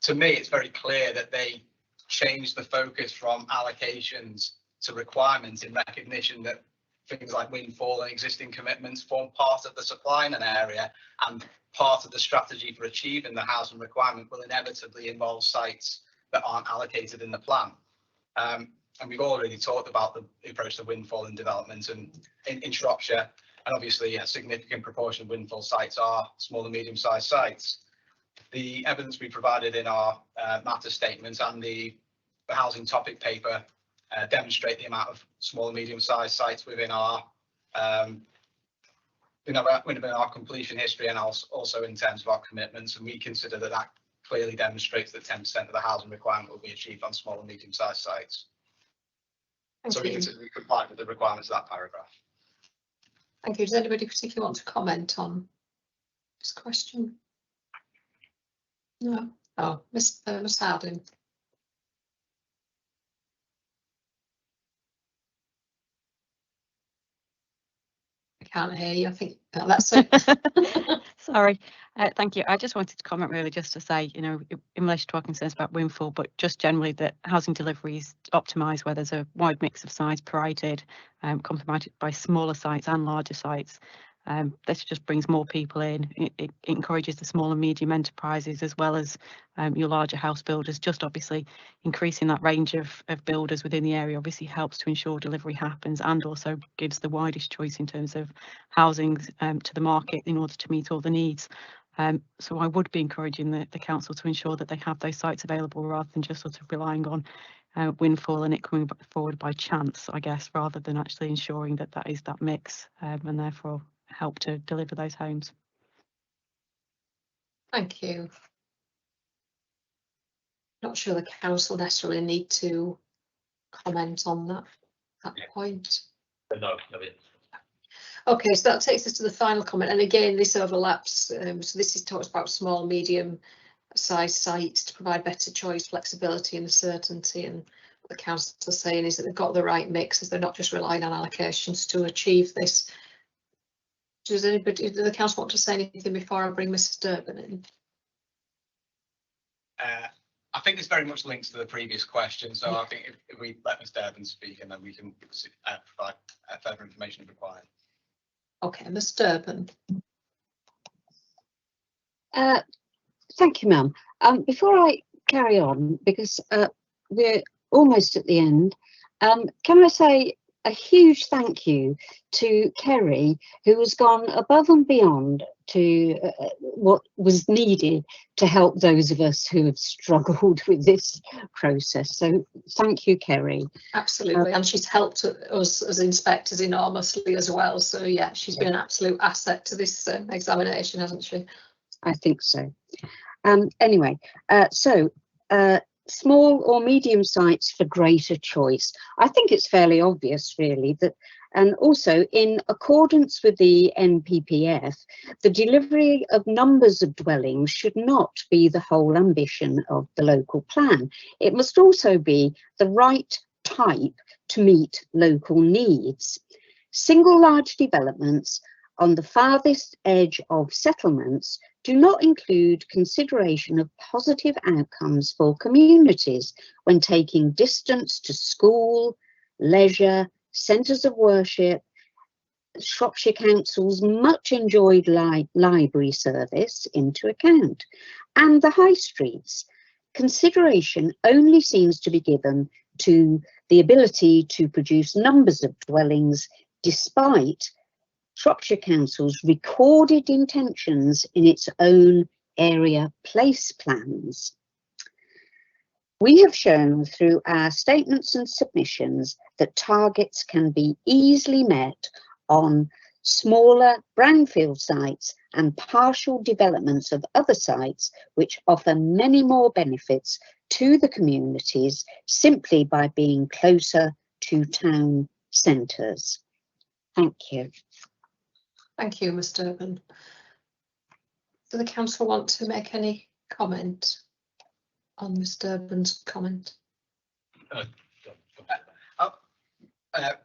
To me, it's very clear that they changed the focus from allocations to requirements in recognition that things like windfall and existing commitments form part of the supply in an area, and part of the strategy for achieving the housing requirement will inevitably involve sites that aren't allocated in the plan. And we've already talked about the approach to windfall and development, and in Shropshire, and obviously a significant proportion of windfall sites are small and medium-sized sites. The evidence we provided in our matter statement and the housing topic paper demonstrate the amount of small and medium-sized sites within our in our completion history and also in terms of our commitments, and we consider that that clearly demonstrates that 10% of the housing requirement will be achieved on small and medium-sized sites. So we consider we comply with the requirements of that paragraph. Thank you. Does anybody particularly want to comment on this question? No. Oh, Miss Harding. I can't hear you. I think that's it. Sorry. Thank you. I just wanted to comment really just to say, you know, in relation to our concerns about Windfall, but just generally that housing delivery is optimised where there's a wide mix of sites provided, complemented by smaller sites and larger sites. This just brings more people in. It encourages the small and medium enterprises as well as your larger house builders. Just obviously increasing that range of builders within the area obviously helps to ensure delivery happens, and also gives the widest choice in terms of housing to the market in order to meet all the needs. So I would be encouraging the council to ensure that they have those sites available rather than just sort of relying on Windfall and it coming forward by chance, I guess, rather than actually ensuring that that is that mix and therefore help to deliver those homes. Thank you. Not sure the council necessarily need to comment on that point. No. Okay, so that takes us to the final comment, and again this overlaps. So this is talks about small, medium size sites to provide better choice, flexibility and certainty, and what the council is saying is that they've got the right mix, as they're not just relying on allocations to achieve this. Does the council want to say anything before I bring Mrs. Durbin in? I think it's very much linked to the previous question, so I think if we let Ms. Durbin speak, and then we can provide further information if required. Okay, Ms. Durbin. Thank you, ma'am. Before I carry on, because we're almost at the end, can I say a huge thank you to Kerry, who has gone above and beyond to what was needed to help those of us who have struggled with this process. So thank you, Kerry. Absolutely, and she's helped us as inspectors enormously as well. So yeah, she's been an absolute asset to this examination, hasn't she? I think so. Anyway, small or medium sites for greater choice. I think it's fairly obvious, really, that, and also in accordance with the NPPF, the delivery of numbers of dwellings should not be the whole ambition of the local plan. It must also be the right type to meet local needs. Single large developments on the farthest edge of settlements do not include consideration of positive outcomes for communities when taking distance to school, leisure, centres of worship, Shropshire Council's much enjoyed library service into account, and the high streets. Consideration only seems to be given to the ability to produce numbers of dwellings despite Shropshire Council's recorded intentions in its own area place plans. We have shown through our statements and submissions that targets can be easily met on smaller brownfield sites and partial developments of other sites which offer many more benefits to the communities simply by being closer to town centres. Thank you. Thank you, Ms. Durbin. Do the council want to make any comment on Ms. Durbin's comment?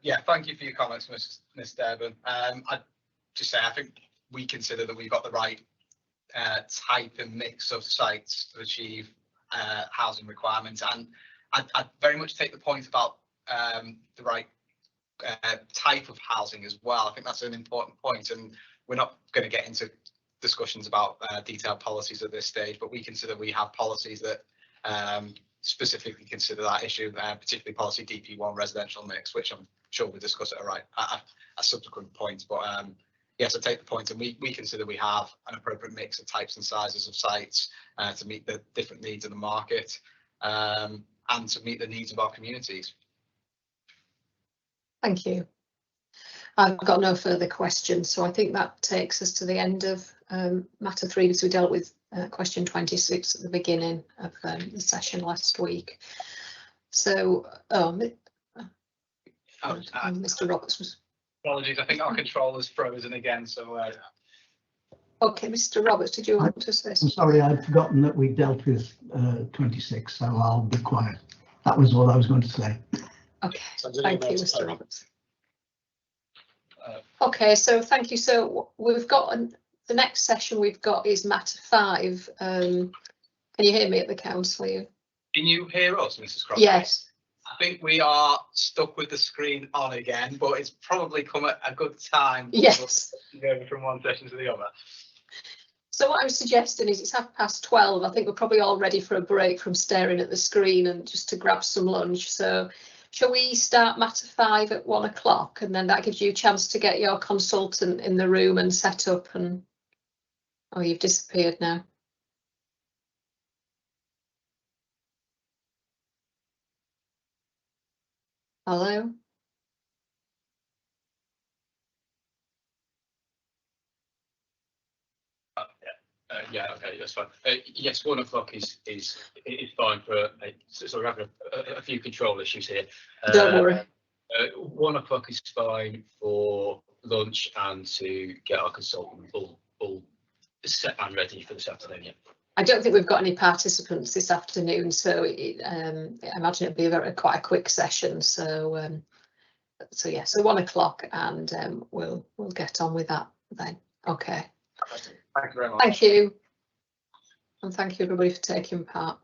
Yeah, thank you for your comments, Ms. Durbin. I'd just say I think we consider that we've got the right type and mix of sites to achieve housing requirements, and I'd very much take the point about the right type of housing as well. I think that's an important point, and we're not going to get into discussions about detailed policies at this stage, but we consider we have policies that specifically consider that issue, particularly policy DP1 residential mix, which I'm sure we'll discuss at a subsequent point. But yes, I take the point, and we consider we have an appropriate mix of types and sizes of sites to meet the different needs of the market and to meet the needs of our communities. Thank you. I've got no further questions, so I think that takes us to the end of matter 3, because we dealt with question 26 at the beginning of the session last week. So, Mr. Roberts was. Apologies, I think our controller's frozen again, so. Okay, Mr. Roberts, did you want to say something? I'm sorry, I'd forgotten that we dealt with 26, so I'll be quiet. That was all I was going to say. Okay, thank you, Mr. Roberts. Okay, so thank you. So we've got the next session we've got is matter 5. Can you hear me at the council? Can you hear us, Mrs. Crosby? Yes. I think we are stuck with the screen on again, but it's probably come at a good time. Yes. Going from one session to the other. So what I'm suggesting is it's 12:30. I think we're probably all ready for a break from staring at the screen and just to grab some lunch. So shall we start matter 5 at 1 o'clock, and then that gives you a chance to get your consultant in the room and set up and... Oh, you've disappeared now. Hello? Yeah, okay, that's fine. Yes, 1 o'clock is fine for. So we're having a few control issues here. Don't worry. 1 o'clock is fine for lunch and to get our consultant all set and ready for this afternoon. Yeah. I don't think we've got any participants this afternoon, so I imagine it'll be quite a quick session. So so yeah, so 1 o'clock, and we'll get on with that then. Okay. Thank you very much. Thank you, and thank you everybody for taking part.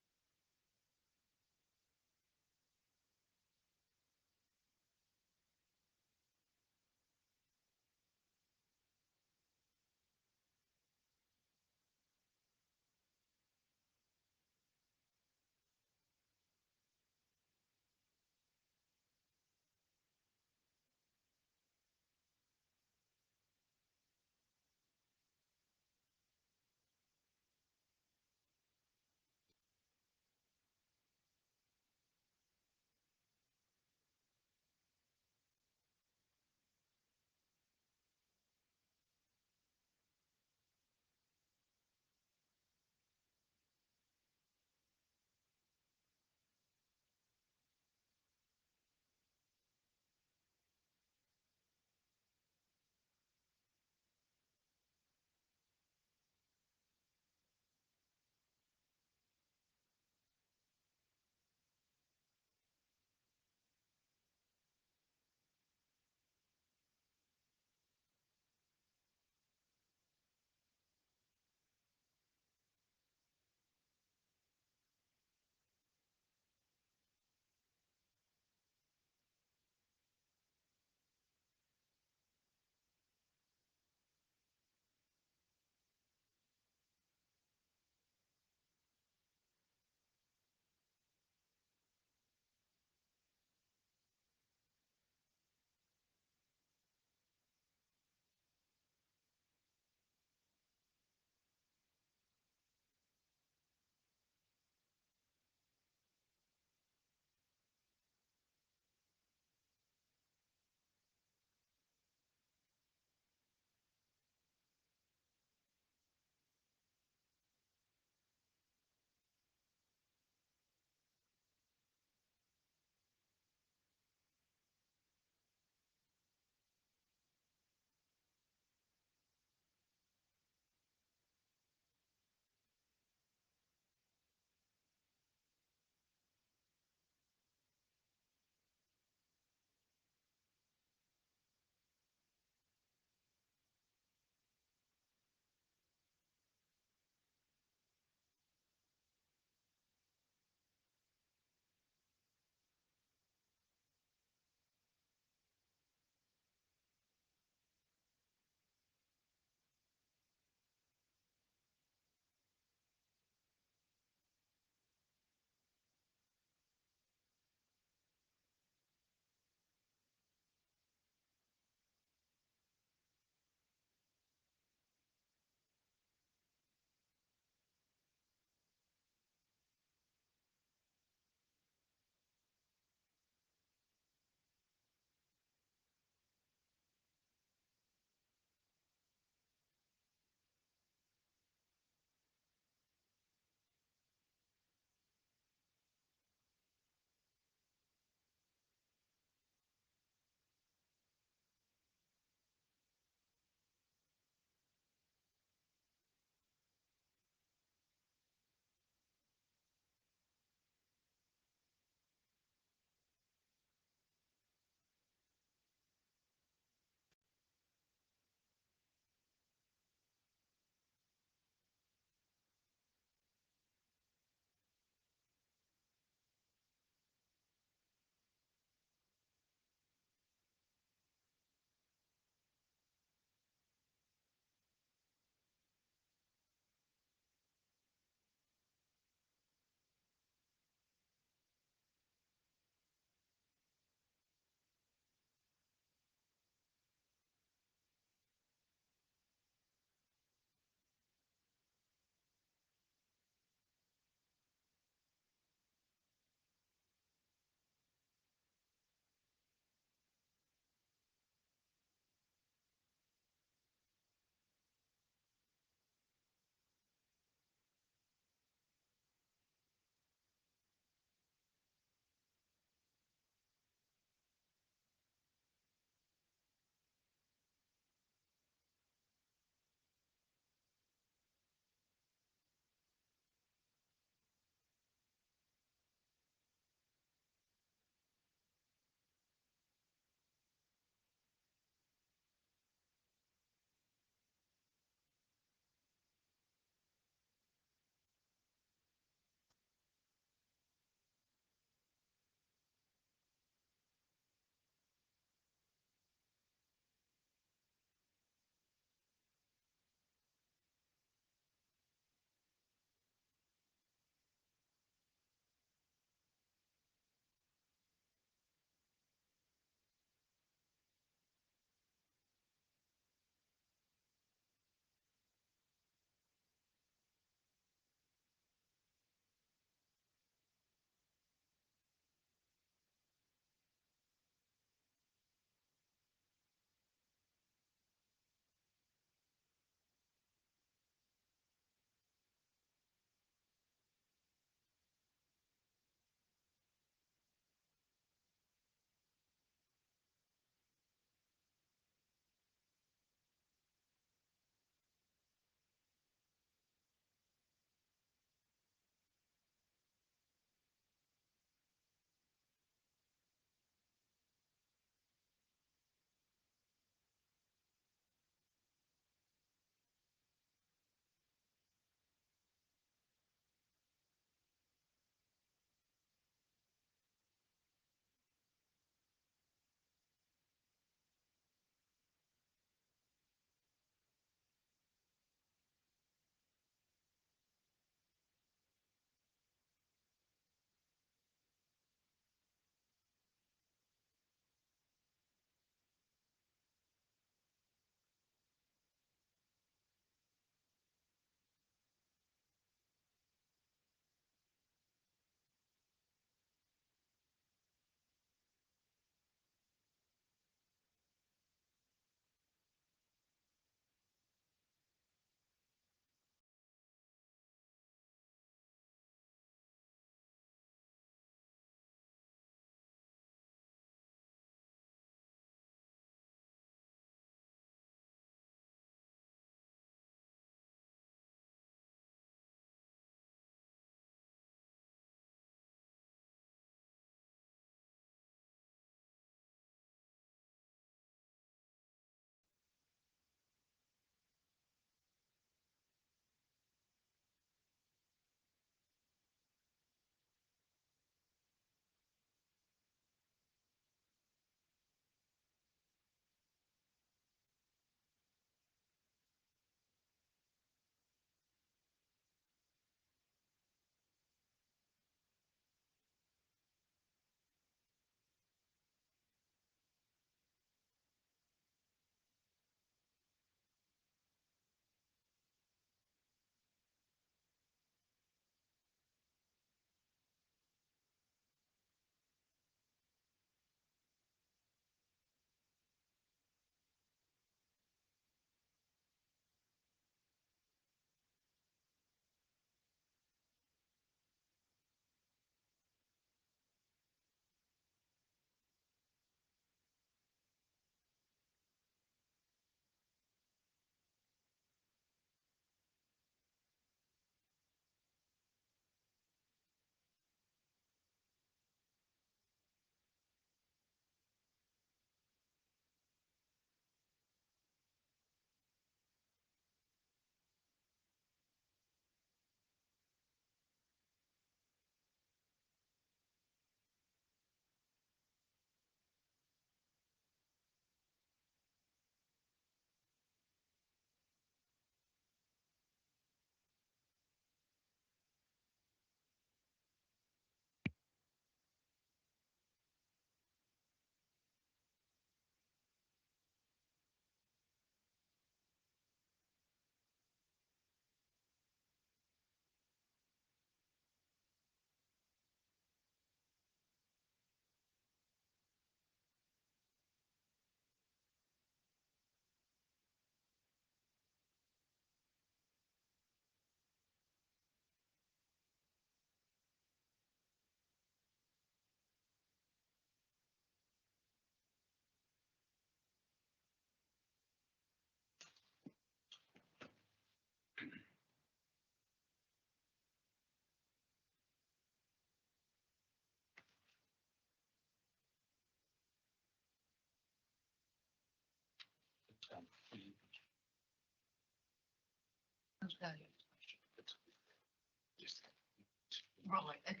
Right, okay.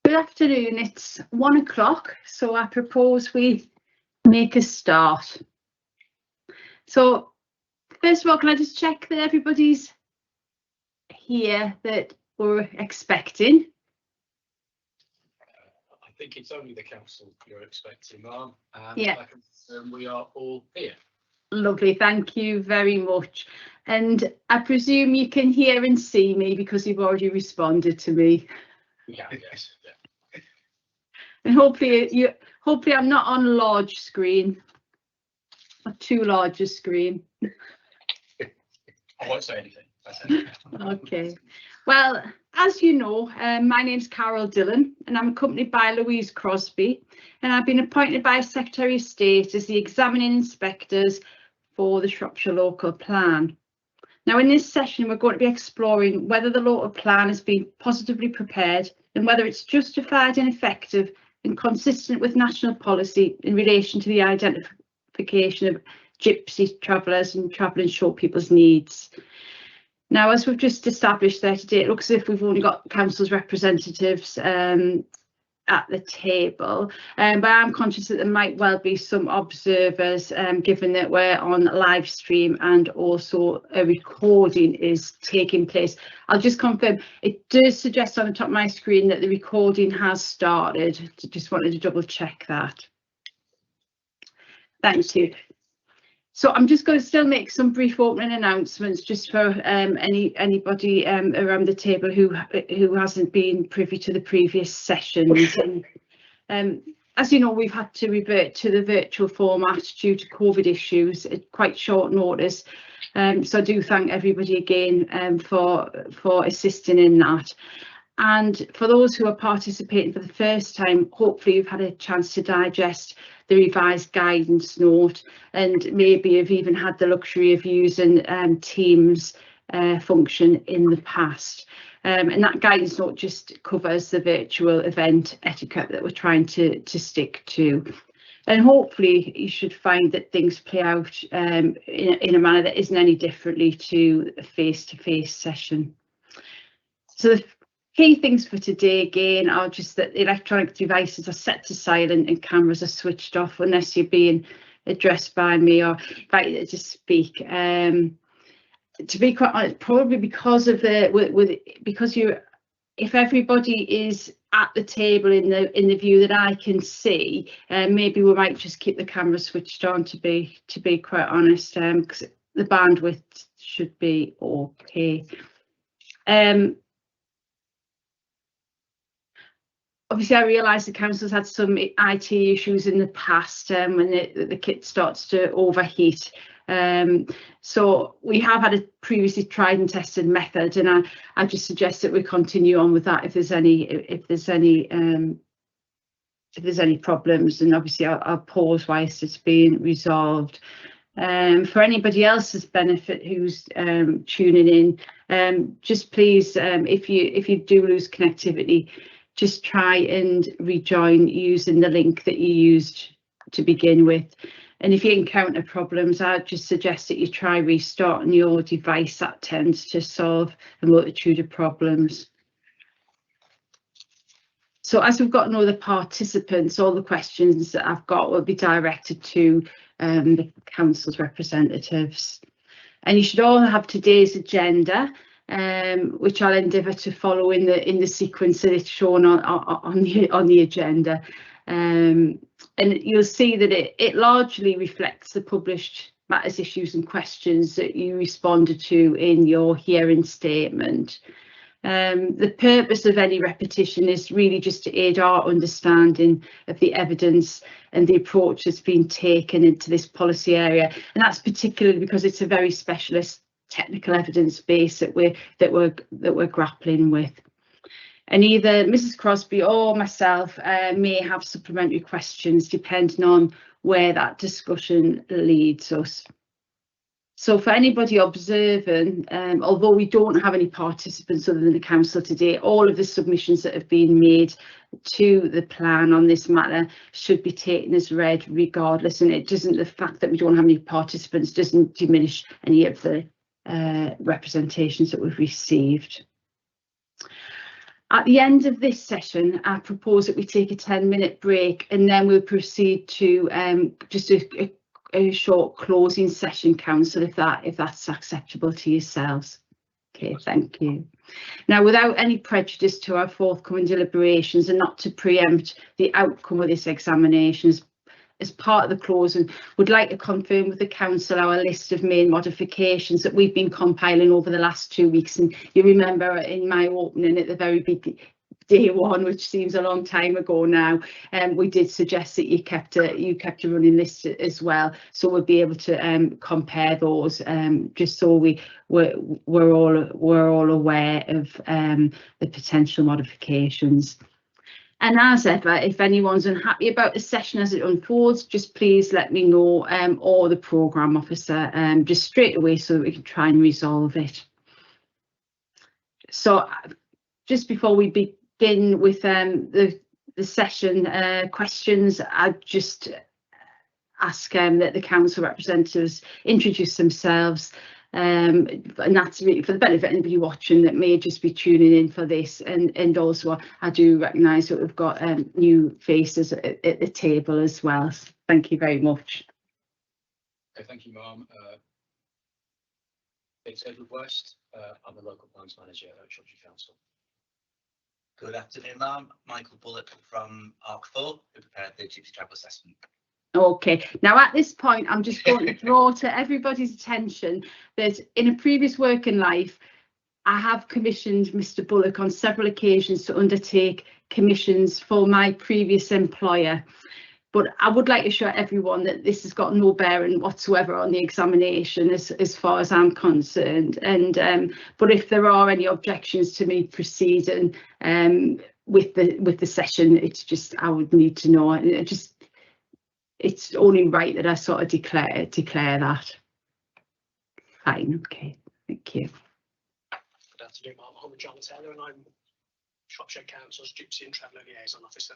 Good afternoon, it's 1 o'clock, so I propose we make a start. So first of all, can I just check that everybody's here that we're expecting? I think it's only the council you're expecting, Ma'am. Yeah. I can confirm we are all here. Lovely, thank you very much. And I presume you can hear and see me because you've already responded to me. Yeah, yes. Yeah. And hopefully I'm not on large screen, not too large a screen. I won't say anything. Okay. Well, as you know, my name's Carol Dillon and I'm accompanied by Louise Crosby, and I've been appointed by Secretary of State as the examining inspectors for the Shropshire Local Plan. Now, in this session, we're going to be exploring whether the local plan has been positively prepared and whether it's justified and effective and consistent with national policy in relation to the identification of gypsy travellers and travelling short people's needs. Now, as we've just established there today, it looks as if we've only got council's representatives at the table, but I'm conscious that there might well be some observers, given that we're on live stream and also a recording is taking place. I'll just confirm, it does suggest on the top of my screen that the recording has started. Just wanted to double check that. Thank you. So I'm just going to still make some brief opening announcements just for anybody around the table who hasn't been privy to the previous sessions. And as you know, we've had to revert to the virtual format due to COVID issues at quite short notice. So I do thank everybody again for assisting in that. And for those who are participating for the first time, hopefully you've had a chance to digest the revised guidance note and maybe have even had the luxury of using Teams function in the past. And that guidance note just covers the virtual event etiquette that we're trying to stick to. And hopefully you should find that things play out in a manner that isn't any differently to a face-to-face session. So the key things for today again are just that electronic devices are set to silent and cameras are switched off unless you're being addressed by me or invited to speak. To be quite honest, probably because of if everybody is at the table in the view that I can see, maybe we might just keep the camera switched on, to be quite honest, because the bandwidth should be okay. Obviously, I realise the council's had some IT issues in the past when the kit starts to overheat. So we have had a previously tried and tested method, and I just suggest that we continue on with that if there's any problems, and obviously I'll pause whilst it's being resolved. For anybody else's benefit who's tuning in, just please, if you do lose connectivity, just try and rejoin using the link that you used to begin with. And if you encounter problems, I'd just suggest that you try restarting your device. That tends to solve a multitude of problems. So as we've got no other participants, all the questions that I've got will be directed to the council's representatives. And you should all have today's agenda, which I'll endeavour to follow in the sequence that it's shown on the agenda. And you'll see that it largely reflects the published matters, issues and questions that you responded to in your hearing statement. The purpose of any repetition is really just to aid our understanding of the evidence and the approach that's been taken into this policy area, and that's particularly because it's a very specialist technical evidence base that we're grappling with. And either Mrs. Crosby or myself may have supplementary questions depending on where that discussion leads us. So for anybody observing, although we don't have any participants other than the council today, all of the submissions that have been made to the plan on this matter should be taken as read regardless, and it doesn't, the fact that we don't have any participants doesn't diminish any of the representations that we've received. At the end of this session, I propose that we take a 10-minute break, and then we'll proceed to just a short closing session, council, if that's acceptable to yourselves. Okay, thank you. Now, without any prejudice to our forthcoming deliberations and not to preempt the outcome of this examination, as part of the closing, would like to confirm with the council our list of main modifications that we've been compiling over the last 2 weeks. And you remember in my opening at the very big day one, which seems a long time ago now, we did suggest that you kept a running list as well, so we'll be able to compare those, just so we're all aware of the potential modifications. And as ever, if anyone's unhappy about the session as it unfolds, just please let me know, or the programme officer, just straight away, so that we can try and resolve it. So just before we begin with the session questions, I'd just ask that the council representatives introduce themselves, and that's really for the benefit of anybody watching that may just be tuning in for this, and also I do recognise that we've got new faces at the table as well. So thank you very much. Okay, thank you, Ma'am. It's Edward West. I'm the local plans manager at Shropshire Council. Good afternoon, ma'am. Michael Bullock from ARC4, who prepared the Gypsy Travel Assessment. Okay, now at this point I'm just going to draw to everybody's attention that in a previous working life I have commissioned Mr. Bullock on several occasions to undertake commissions for my previous employer, but I would like to assure everyone that this has got no bearing whatsoever on the examination as far as I'm concerned, and but if there are any objections to me proceeding with the session, it's just I would need to know, and it's only right that I sort of declare that. Fine, okay, thank you. Good afternoon, Ma'am. I'm John Taylor and I'm Shropshire Council's Gypsy and Traveller Liaison Officer.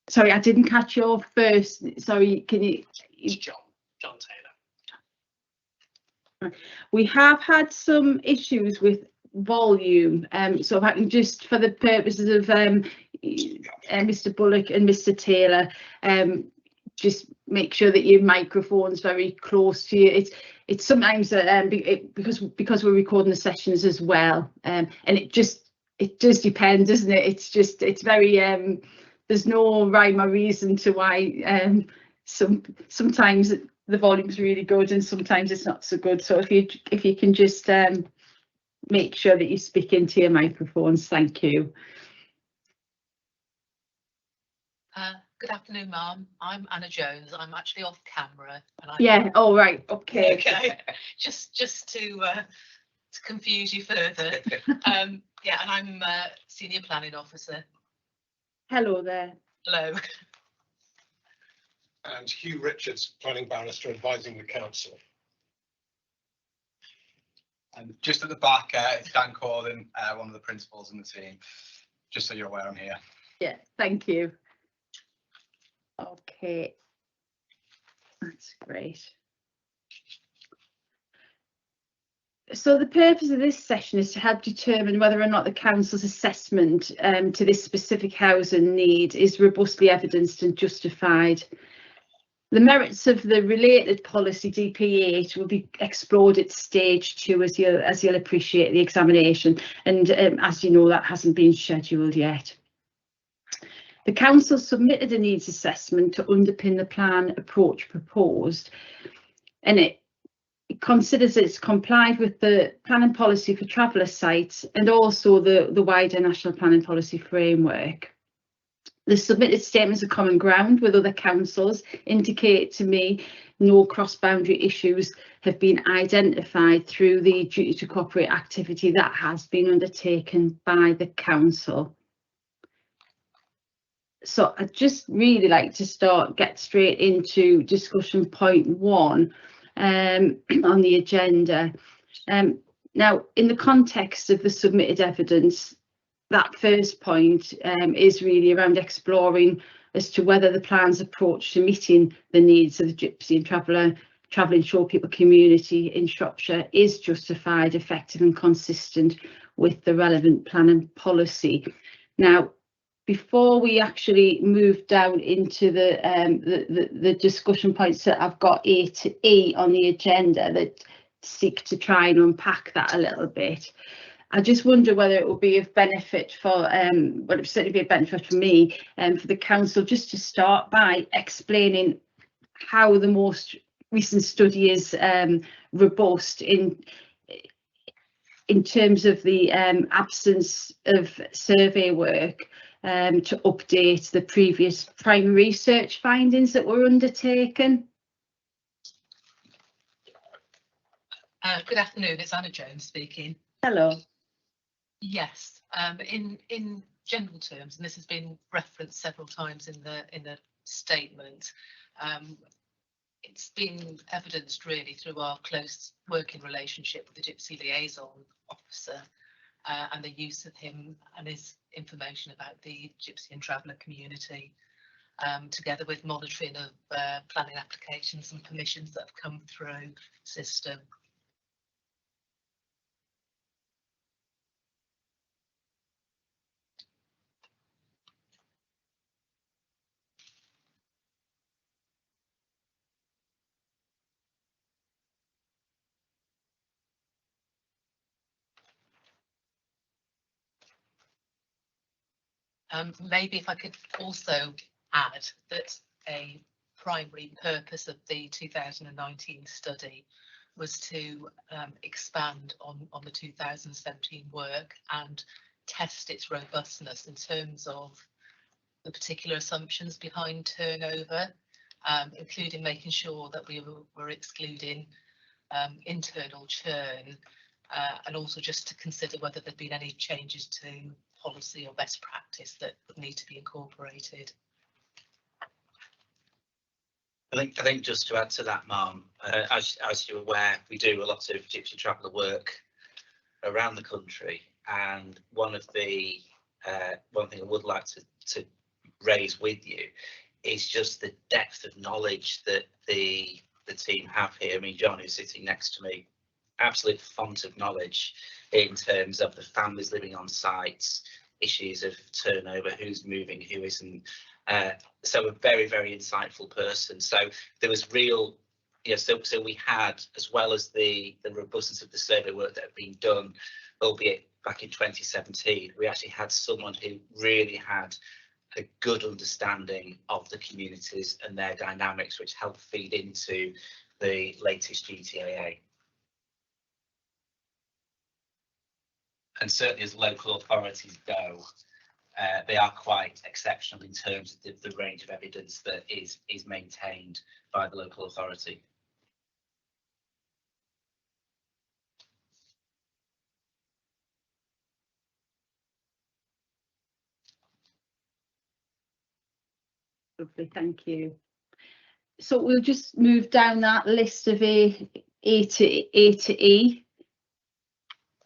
Sorry, I didn't catch your first. Sorry, can you? It's John Taylor. We have had some issues with volume, so if I can just, for the purposes of Mr. Bullock and Mr. Taylor, just make sure that your microphone's very close to you. It's sometimes because we're recording the sessions as well, and it does depend, doesn't it? It's very there's no rhyme or reason to why sometimes the volume's really good and sometimes it's not so good. So if you can just make sure that you speak into your microphones, thank you. Good afternoon, Ma'am. I'm Anna Jones. I'm actually off camera. And Yeah. Oh, right. Okay. Okay. just to confuse you further. Yeah, and I'm Senior Planning Officer. Hello there. Hello. And Hugh Richards, Planning Barrister, advising the council. And just at the back, it's Dan Corden, one of the principals in the team. Just so you're aware, I'm here. Yeah. Thank you. Okay, that's great. So the purpose of this session is to help determine whether or not the council's assessment to this specific housing need is robustly evidenced and justified. The merits of the related policy DP8 will be explored at stage 2 as you'll appreciate the examination, and as you know, that hasn't been scheduled yet. The council submitted a needs assessment to underpin the plan approach proposed, and it considers it's complied with the planning policy for traveller sites and also the wider national planning policy framework. The submitted statements of common ground with other councils indicate to me no cross-boundary issues have been identified through the duty to cooperate activity that has been undertaken by the council. So I'd just really like to get straight into discussion point 1, on the agenda. Now, in the context of the submitted evidence, that first point is really around exploring as to whether the plan's approach to meeting the needs of the gypsy and travelling shore people community in Shropshire is justified, effective and consistent with the relevant plan and policy. Now, before we actually move down into the discussion points that I've got A to E on the agenda that seek to try and unpack that a little bit, I just wonder whether it would be of benefit for, well, it would certainly be a benefit for me and for the council, just to start by explaining how the most recent study is robust in terms of the absence of survey work to update the previous primary research findings that were undertaken. Good afternoon, it's Anna Jones speaking. Hello. Yes, in general terms, and this has been referenced several times in the statement, it's been evidenced really through our close working relationship with the Gypsy Liaison Officer and the use of him and his information about the Gypsy and Traveller community, together with monitoring of planning applications and permissions that have come through the system. Maybe if I could also add that a primary purpose of the 2019 study was to expand on the 2017 work and test its robustness in terms of the particular assumptions behind turnover, including making sure that we were excluding internal churn, and also just to consider whether there'd been any changes to policy or best practice that would need to be incorporated. I think just to add to that, Mum, as you're aware, we do a lot of Gypsy Traveller work around the country, and one thing I would like to raise with you is just the depth of knowledge that the team have here. I mean, John, who's sitting next to me, absolute font of knowledge in terms of the families living on sites, issues of turnover, who's moving, who isn't. So a very, very insightful person. So there was real, so we had, as well as the robustness of the survey work that had been done, albeit back in 2017, we actually had someone who really had a good understanding of the communities and their dynamics, which helped feed into the latest GTAA. And certainly as local authorities go, they are quite exceptional in terms of the range of evidence that is maintained by the local authority. Lovely, thank you. So we'll just move down that list of A to E.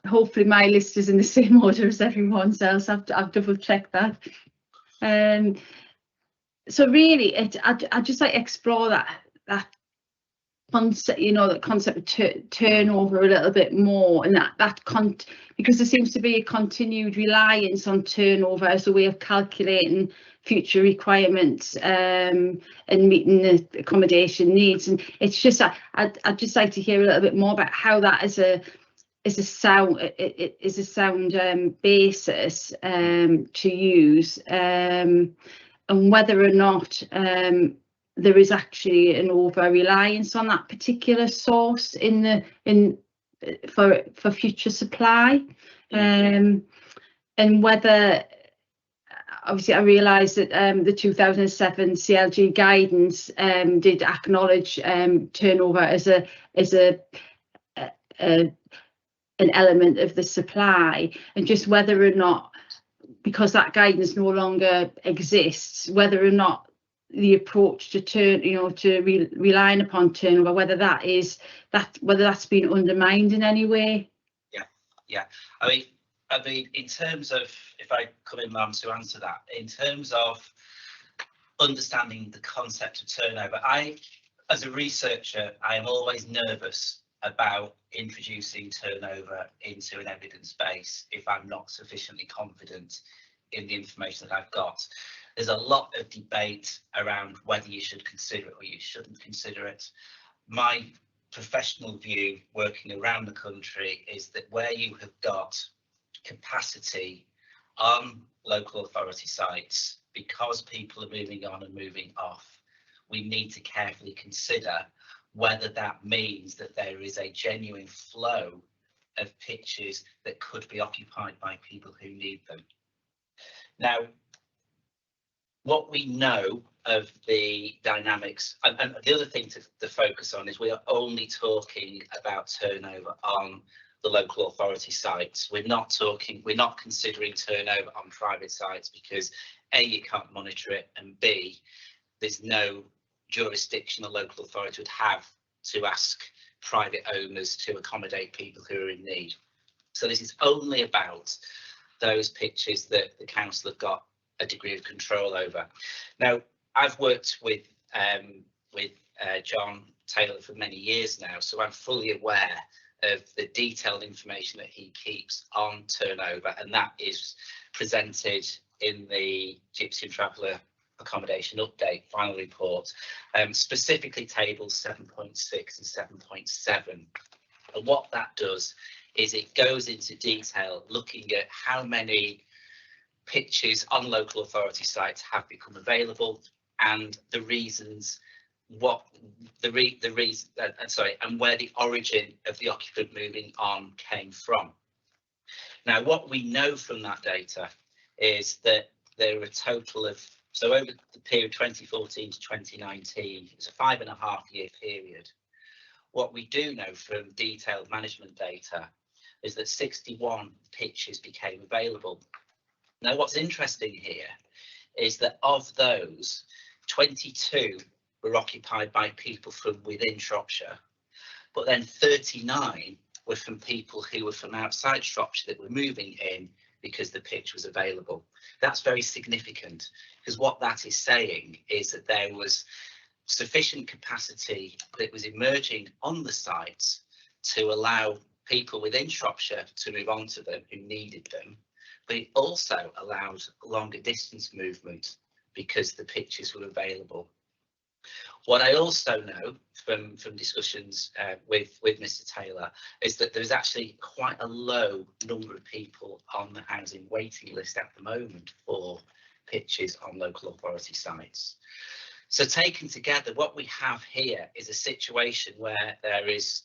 Hopefully my list is in the same order as everyone's else. I've double checked that. So really, I'd just like to explore that concept, the concept of turnover a little bit more, and because there seems to be a continued reliance on turnover as a way of calculating future requirements and meeting the accommodation needs. And it's just I'd just like to hear a little bit more about how that is a sound basis to use, and whether or not there is actually an over reliance on that particular source for future supply, and whether, obviously I realise that the 2007 CLG guidance did acknowledge turnover as an element of the supply, and just whether or not, because that guidance no longer exists, whether or not the approach to relying upon turnover, whether that's been undermined in any way. Yeah. I mean, in terms of, if I come in, Mum, to answer that, in terms of understanding the concept of turnover, as a researcher, I am always nervous about introducing turnover into an evidence base if I'm not sufficiently confident in the information that I've got. There's a lot of debate around whether you should consider it or you shouldn't consider it. My professional view, working around the country, is that where you have got capacity on local authority sites, because people are moving on and moving off, we need to carefully consider whether that means that there is a genuine flow of pitches that could be occupied by people who need them. Now, what we know of the dynamics, and the other thing to focus on is we are only talking about turnover on the local authority sites. We're not considering turnover on private sites because A, you can't monitor it, and B, there's no jurisdiction a local authority would have to ask private owners to accommodate people who are in need. So this is only about those pitches that the council have got a degree of control over. Now, I've worked with John Taylor for many years now, so I'm fully aware of the detailed information that he keeps on turnover, and that is presented in the Gypsy and Traveller Accommodation Update final report, specifically tables 7.6 and 7.7. And what that does is it goes into detail looking at how many pitches on local authority sites have become available and the reasons, and where the origin of the occupant moving on came from. Now, what we know from that data is that there are a total of, so over the period 2014 to 2019, it's a 5.5-year period. What we do know from detailed management data is that 61 pitches became available. Now, what's interesting here is that of those, 22 were occupied by people from within Shropshire, but then 39 were from people who were from outside Shropshire that were moving in because the pitch was available. That's very significant, because what that is saying is that there was sufficient capacity that was emerging on the sites to allow people within Shropshire to move on to them who needed them, but it also allowed longer distance movement because the pitches were available. What I also know from discussions with Mr. Taylor is that there's actually quite a low number of people on the housing waiting list at the moment for pitches on local authority sites. So taken together, what we have here is a situation where there is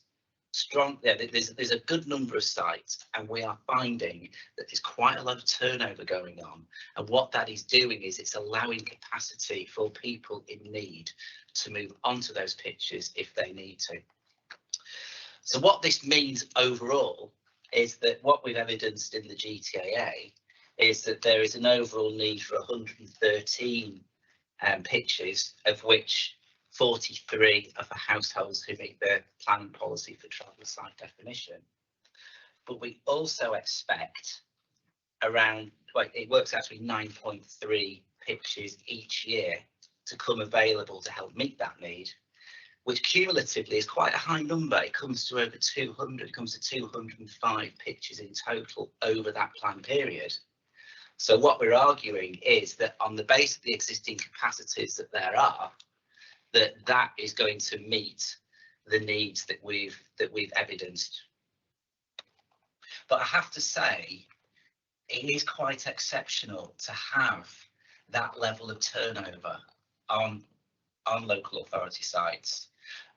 there's a good number of sites, and we are finding that there's quite a lot of turnover going on, and what that is doing is it's allowing capacity for people in need to move onto those pitches if they need to. So what this means overall is that what we've evidenced in the GTAA is that there is an overall need for 113 pitches, of which 43 are for households who meet the planning policy for travel site definition. But we also expect around, well, it works out to be 9.3 pitches each year to come available to help meet that need, which cumulatively is quite a high number. It comes to over 200, it comes to 205 pitches in total over that plan period. So what we're arguing is that on the basis of the existing capacities that there are, that is going to meet the needs that we've evidenced. But I have to say, it is quite exceptional to have that level of turnover on local authority sites.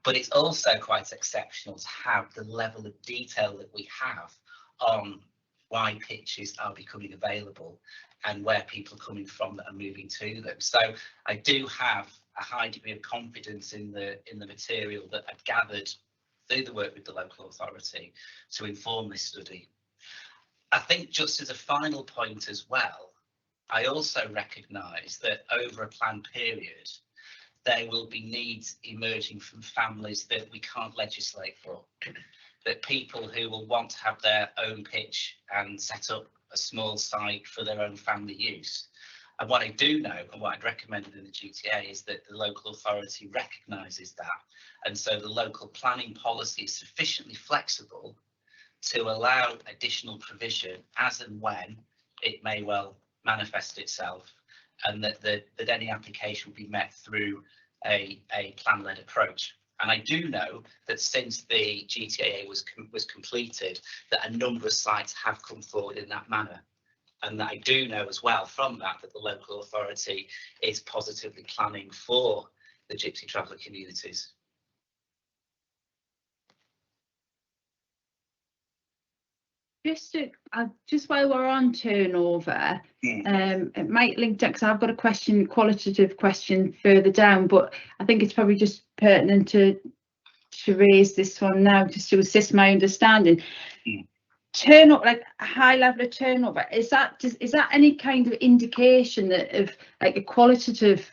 But it's also quite exceptional to have the level of detail that we have on why pitches are becoming available and where people are coming from that are moving to them. So I do have a high degree of confidence in the material that I've gathered through the work with the local authority to inform this study. I think just as a final point as well, I also recognise that over a planned period, there will be needs emerging from families that we can't legislate for. That people who will want to have their own pitch and set up a small site for their own family use. And what I do know, and what I'd recommended in the GTA, is that the local authority recognises that. And so the local planning policy is sufficiently flexible to allow additional provision as and when it may well manifest itself, and that any application will be met through a plan-led approach. And I do know that since the GTAA was completed, that a number of sites have come forward in that manner. And that I do know as well from that the local authority is positively planning for the Gypsy Traveller communities. Just while we're on turnover, it might link to, because I've got a qualitative question further down, but I think it's probably just pertinent to raise this one now, just to assist my understanding. Turnover, like a high level of turnover, is that any kind of indication that of like a qualitative?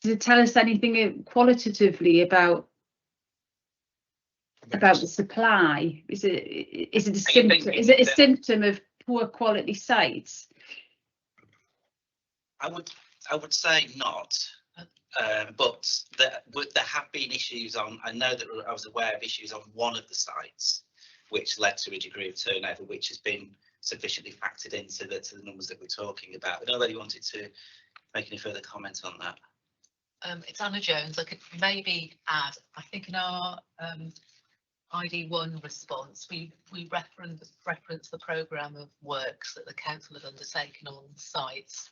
Does it tell us anything qualitatively about the supply? Is it a symptom? Is it a symptom of poor quality sites? I would say not, but there have been issues on. I know that I was aware of issues on one of the sites, which led to a degree of turnover, which has been sufficiently factored into the numbers that we're talking about. I don't know whether you wanted to make any further comment on that. It's Anna Jones. I could maybe add, I think in our ID1 response, we reference the programme of works that the council had undertaken on sites,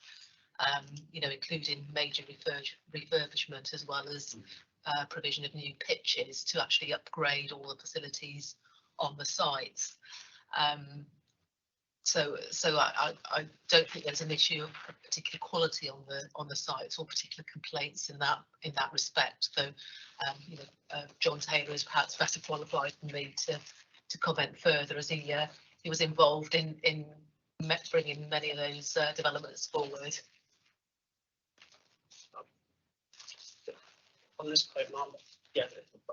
you know, including major refurbishment as well as provision of new pitches to actually upgrade all the facilities on the sites. So I don't think there's an issue of particular quality on the sites or particular complaints in that respect. Though you know, John Taylor is perhaps better qualified than me to comment further, as he was involved in bringing many of those developments forward. On this point, Mark, yeah,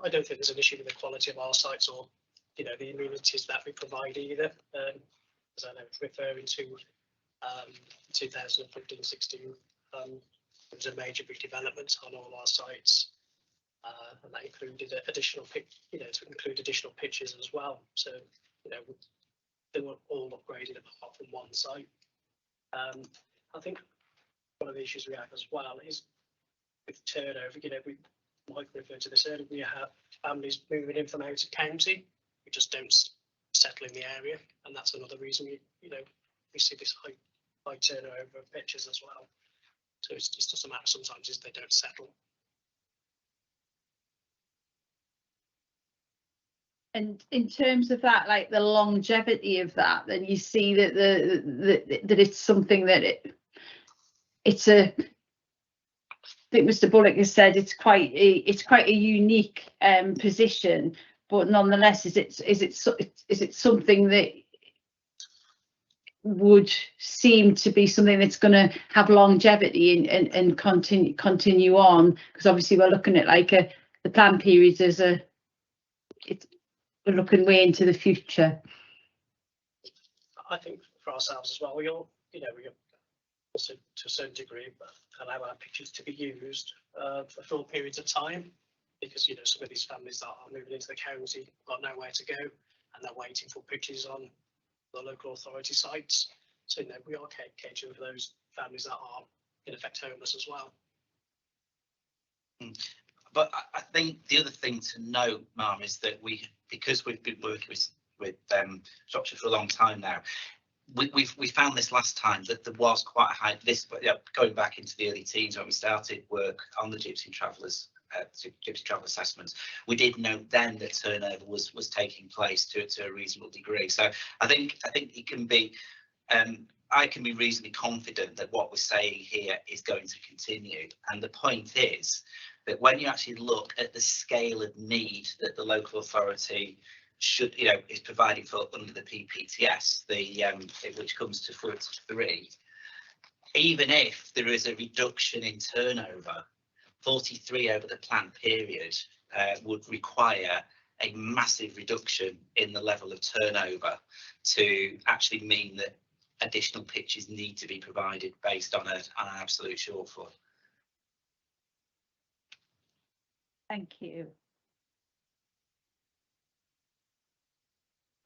I don't think there's an issue with the quality of our sites or, you know, the amenities that we provide either. As I know, referring to 2015-16, there was a major redevelopment on all our sites, and that included additional pitches as well. So, you know, they were all upgraded apart from one site. I think one of the issues we have as well is with turnover. You know, Mike referred to this earlier. We have families moving in from out of county who just don't settle in the area, and that's another reason we see this high turnover of pitches as well. So it's just a matter sometimes is they don't settle. And in terms of that, like the longevity of that, then you see that that it's something that it's a. I think Mr. Bullock has said it's quite a unique position, but nonetheless, is it something that would seem to be something that's going to have longevity and continue on? Because obviously we're looking at like the plan periods as we're looking way into the future. I think for ourselves as well, we all, you know, we also to a certain degree allow our pitches to be used for full periods of time, because, you know, some of these families that are moving into the county got nowhere to go and they're waiting for pitches on the local authority sites. So, you know, we are catering for those families that are in effect homeless as well. But I think the other thing to note, Ma'am, is that because we've been working with Shropshire for a long time now, we found this last time that there was quite a high, going back into the early teens when we started work on the Gypsy Travellers, Gypsy Traveller assessments, we did note then that turnover was taking place to a reasonable degree. So I think it can be, I can be reasonably confident that what we're saying here is going to continue. And the point is that when you actually look at the scale of need that the local authority should, you know, is providing for under the PPTS, which comes to 43, even if there is a reduction in turnover, 43 over the planned period would require a massive reduction in the level of turnover to actually mean that additional pitches need to be provided based on an absolute shortfall. Thank you.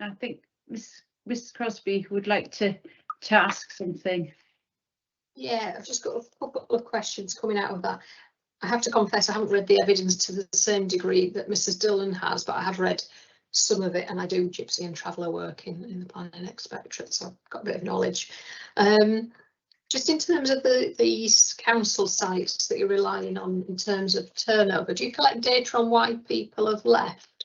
I think Miss Crosby would like to ask something. Yeah, I've just got a couple of questions coming out of that. I have to confess I haven't read the evidence to the same degree that Mrs. Dillon has, but I have read some of it, and I do gypsy and traveller work in the planning expectorate, so I've got a bit of knowledge. Just in terms of these council sites that you're relying on in terms of turnover, do you collect data on why people have left?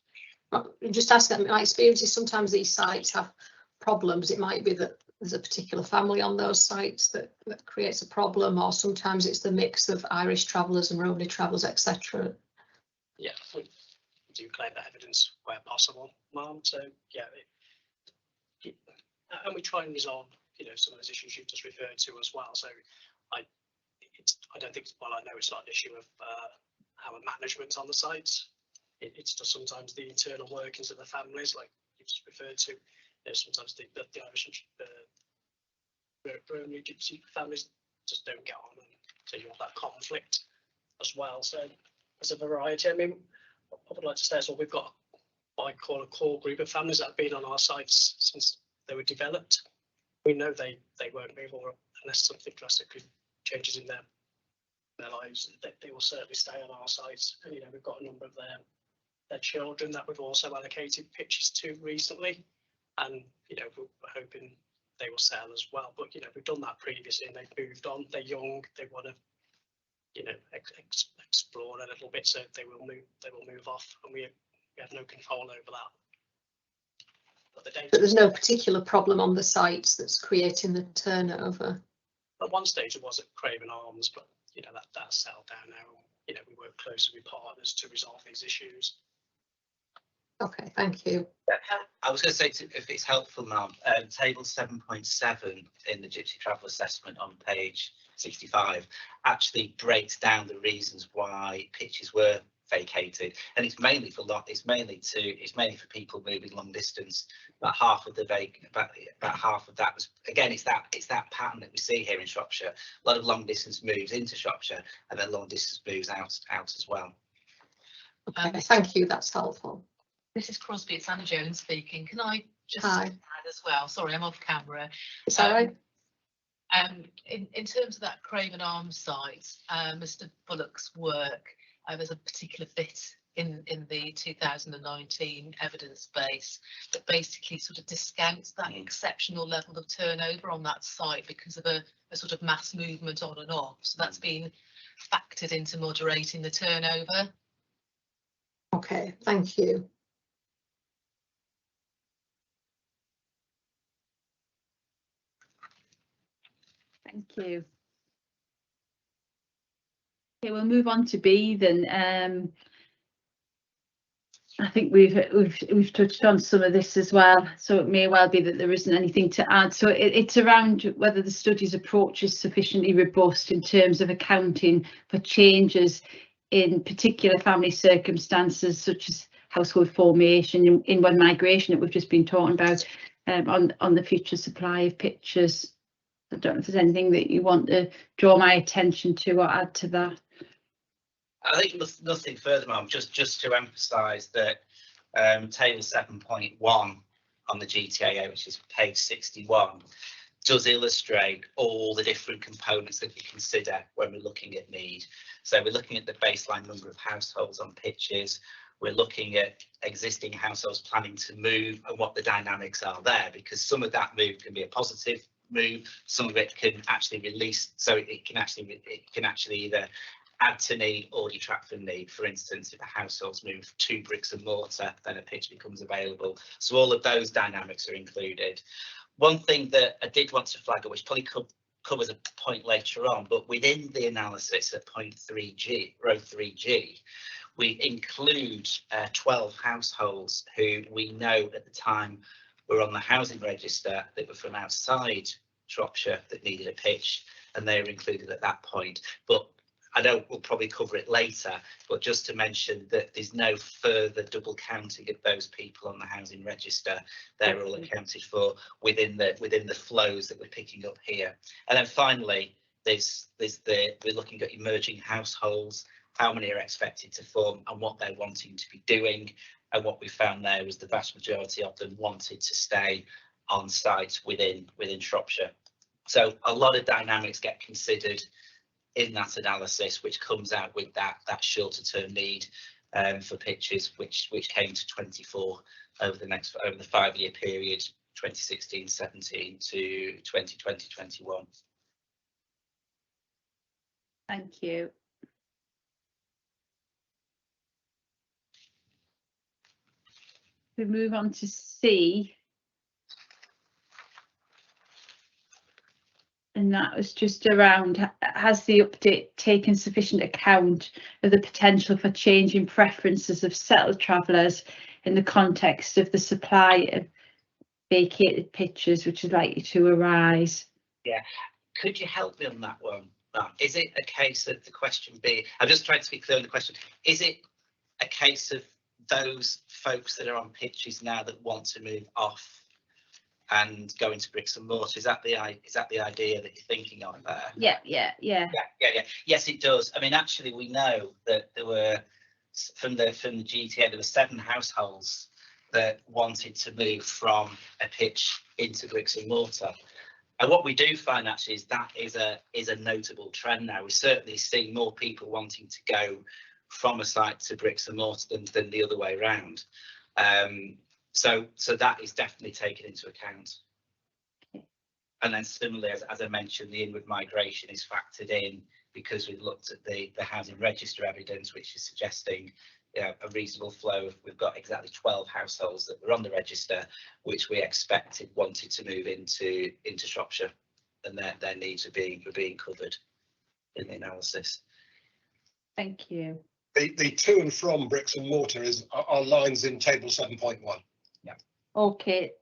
Just asking, my experience is sometimes these sites have problems. It might be that there's a particular family on those sites that creates a problem, or sometimes it's the mix of Irish travellers and Romany travellers, etc. Yeah, we do collect that evidence where possible, Ma'am. So yeah, and we try and resolve, some of those issues you've just referred to as well. So I don't think, well, I know it's not an issue of our management on the sites. It's just sometimes the internal workings of the families, like you just referred to. Sometimes the Irish Romany gypsy families just don't get on, and so you have that conflict as well. So there's a variety. I mean, I would like to say as well, we've got what I call a core group of families that have been on our sites since they were developed. We know they won't move, or unless something drastically changes in their lives, they will certainly stay on our sites. And we've got a number of their children that we've also allocated pitches to recently. And we're hoping they will sell as well. But we've done that previously, and they've moved on. They're young. They want to explore a little bit, so they will move off, and we have no control over that. But there's no particular problem on the sites that's creating the turnover. At one stage it was at Craven Arms, but that's settled down now. We work closely with partners to resolve these issues. Okay, thank you. I was going to say, if it's helpful, Ma'am, table 7.7 in the Gypsy Travel Assessment on page 65 actually breaks down the reasons why pitches were vacated, and it's mainly for people moving long distance. About half of that was, again, it's that pattern that we see here in Shropshire. A lot of long distance moves into Shropshire, and then long distance moves out as well. Okay, thank you. That's helpful. Mrs. Crosby, it's Anna Jones speaking. Can I just Hi. add as well? Sorry, I'm off camera. It's all right. In terms of that Craven Arms site, Mr. Bullock's work, there's a particular bit in the 2019 evidence base that basically sort of discounts that exceptional level of turnover on that site because of a sort of mass movement on and off. So that's been factored into moderating the turnover. Okay, thank you. Thank you. Okay, we'll move on to B then. I think we've touched on some of this as well, so it may well be that there isn't anything to add. So it's around whether the study's approach is sufficiently robust in terms of accounting for changes in particular family circumstances, such as household formation, inward migration that we've just been talking about, on the future supply of pitches. I don't know if there's anything that you want to draw my attention to or add to that. I think nothing further, Ma'am. Just to emphasise that table 7.1 on the GTAA, which is page 61, does illustrate all the different components that we consider when we're looking at need. So we're looking at the baseline number of households on pitches. We're looking at existing households planning to move and what the dynamics are there, because some of that move can be a positive move, some of it can actually release, so it can actually either add to need or detract from need. For instance, if a household's moved to bricks and mortar, then a pitch becomes available. So all of those dynamics are included. One thing that I did want to flag up, which probably covers a point later on, but within the analysis at point 3G, row 3G, we include 12 households who we know at the time were on the housing register that were from outside Shropshire that needed a pitch, and they were included at that point. But I know we'll probably cover it later, but just to mention that there's no further double counting of those people on the housing register. They're all accounted for within the flows that we're picking up here. And then finally, we're looking at emerging households, how many are expected to form and what they're wanting to be doing. And what we found there was the vast majority of them wanted to stay on site within Shropshire. So a lot of dynamics get considered in that analysis, which comes out with that shorter term need for pitches, which came to 24 over the 5-year period, 2016-17 to 2020-21. Thank you. We move on to C. And that was just around, has the update taken sufficient account of the potential for changing preferences of settled travellers in the context of the supply of vacated pitches which is likely to arise? Yeah, could you help me on that one? Is it a case of the question being, I'm just trying to be clear on the question, is it a case of those folks that are on pitches now that want to move off and go into bricks and mortar? Is that the idea that you're thinking of there? Yeah. Yes, it does. I mean, actually, we know that there were from the GTA there were 7 households that wanted to move from a pitch into bricks and mortar. And what we do find actually is that is a notable trend now. We're certainly seeing more people wanting to go from a site to bricks and mortar than the other way around. So that is definitely taken into account. And then similarly, as I mentioned, the inward migration is factored in because we've looked at the housing register evidence, which is suggesting a reasonable flow. We've got exactly 12 households that were on the register, which we expected wanted to move into Shropshire, and their needs are being covered in the analysis. Thank you. The to and from bricks and mortar are lines in table 7.1. Yeah. Okay.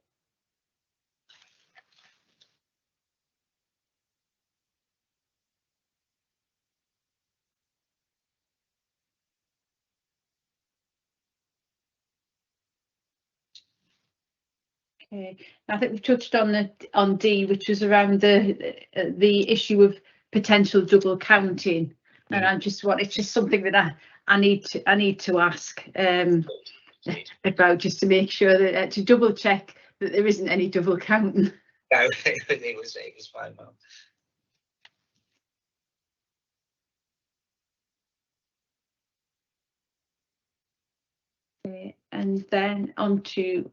Okay, I think we've touched on D, which was around the issue of potential double counting, and it's just something that I need to ask about, just to make sure that to double check that there isn't any double counting. No, it was fine, Mum. Okay, and then on to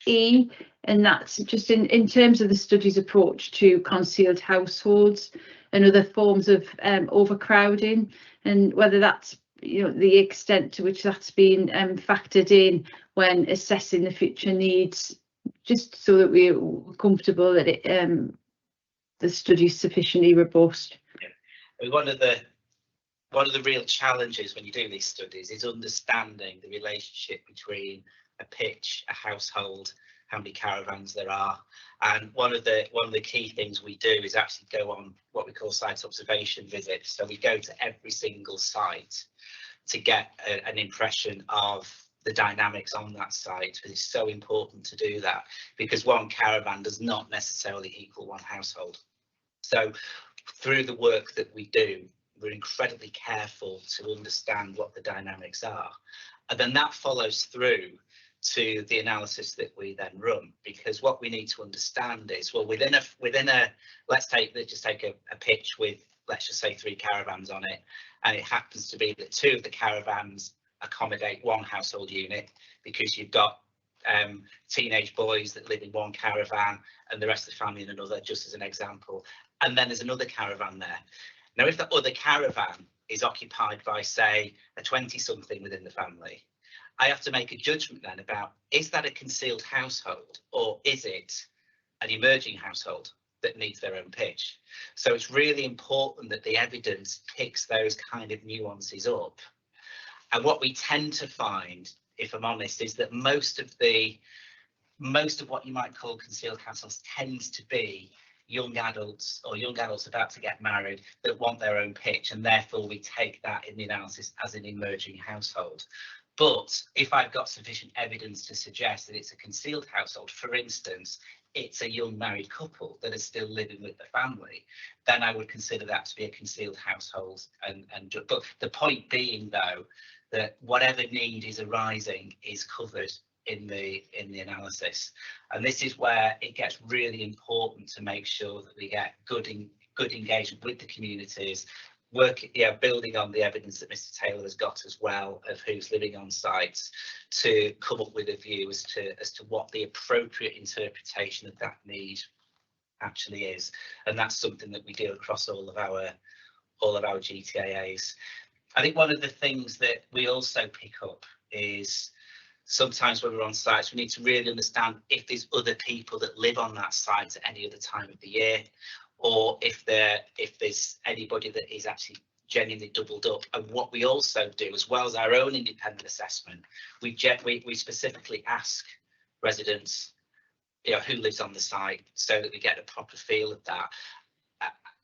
E, and that's just in terms of the study's approach to concealed households and other forms of overcrowding, and whether that's the extent to which that's been factored in when assessing the future needs, just so that we're comfortable that the study is sufficiently robust. Yeah. I mean, one of the real challenges when you do these studies is understanding the relationship between a pitch, a household, how many caravans there are. And one of the key things we do is actually go on what we call site observation visits. So we go to every single site to get an impression of the dynamics on that site. It's so important to do that because one caravan does not necessarily equal one household. So through the work that we do, we're incredibly careful to understand what the dynamics are. And then that follows through to the analysis that we then run, because what we need to understand is, well, within a let's just take a pitch with, let's just say 3 caravans on it, and it happens to be that 2 of the caravans accommodate one household unit, because you've got teenage boys that live in one caravan and the rest of the family in another, just as an example. And then there's another caravan there. Now, if that other caravan is occupied by, say, a 20-something within the family, I have to make a judgment then about, is that a concealed household or is it an emerging household that needs their own pitch? So it's really important that the evidence picks those kind of nuances up. And what we tend to find, if I'm honest, is that most of what you might call concealed households tends to be young adults or young adults about to get married that want their own pitch, and therefore we take that in the analysis as an emerging household. But if I've got sufficient evidence to suggest that it's a concealed household, for instance, it's a young married couple that are still living with the family, then I would consider that to be a concealed household. But the point being, though, that whatever need is arising is covered in the analysis, and this is where it gets really important to make sure that we get good engagement with the communities, building on the evidence that Mr. Taylor has got as well of who's living on sites, to come up with a view as to what the appropriate interpretation of that need actually is. And that's something that we do across all of our GTAAs. I think one of the things that we also pick up is sometimes when we're on sites, we need to really understand if there's other people that live on that site at any other time of the year, or if there's anybody that is actually genuinely doubled up. And what we also do, as well as our own independent assessment, we specifically ask residents, who lives on the site, so that we get a proper feel of that.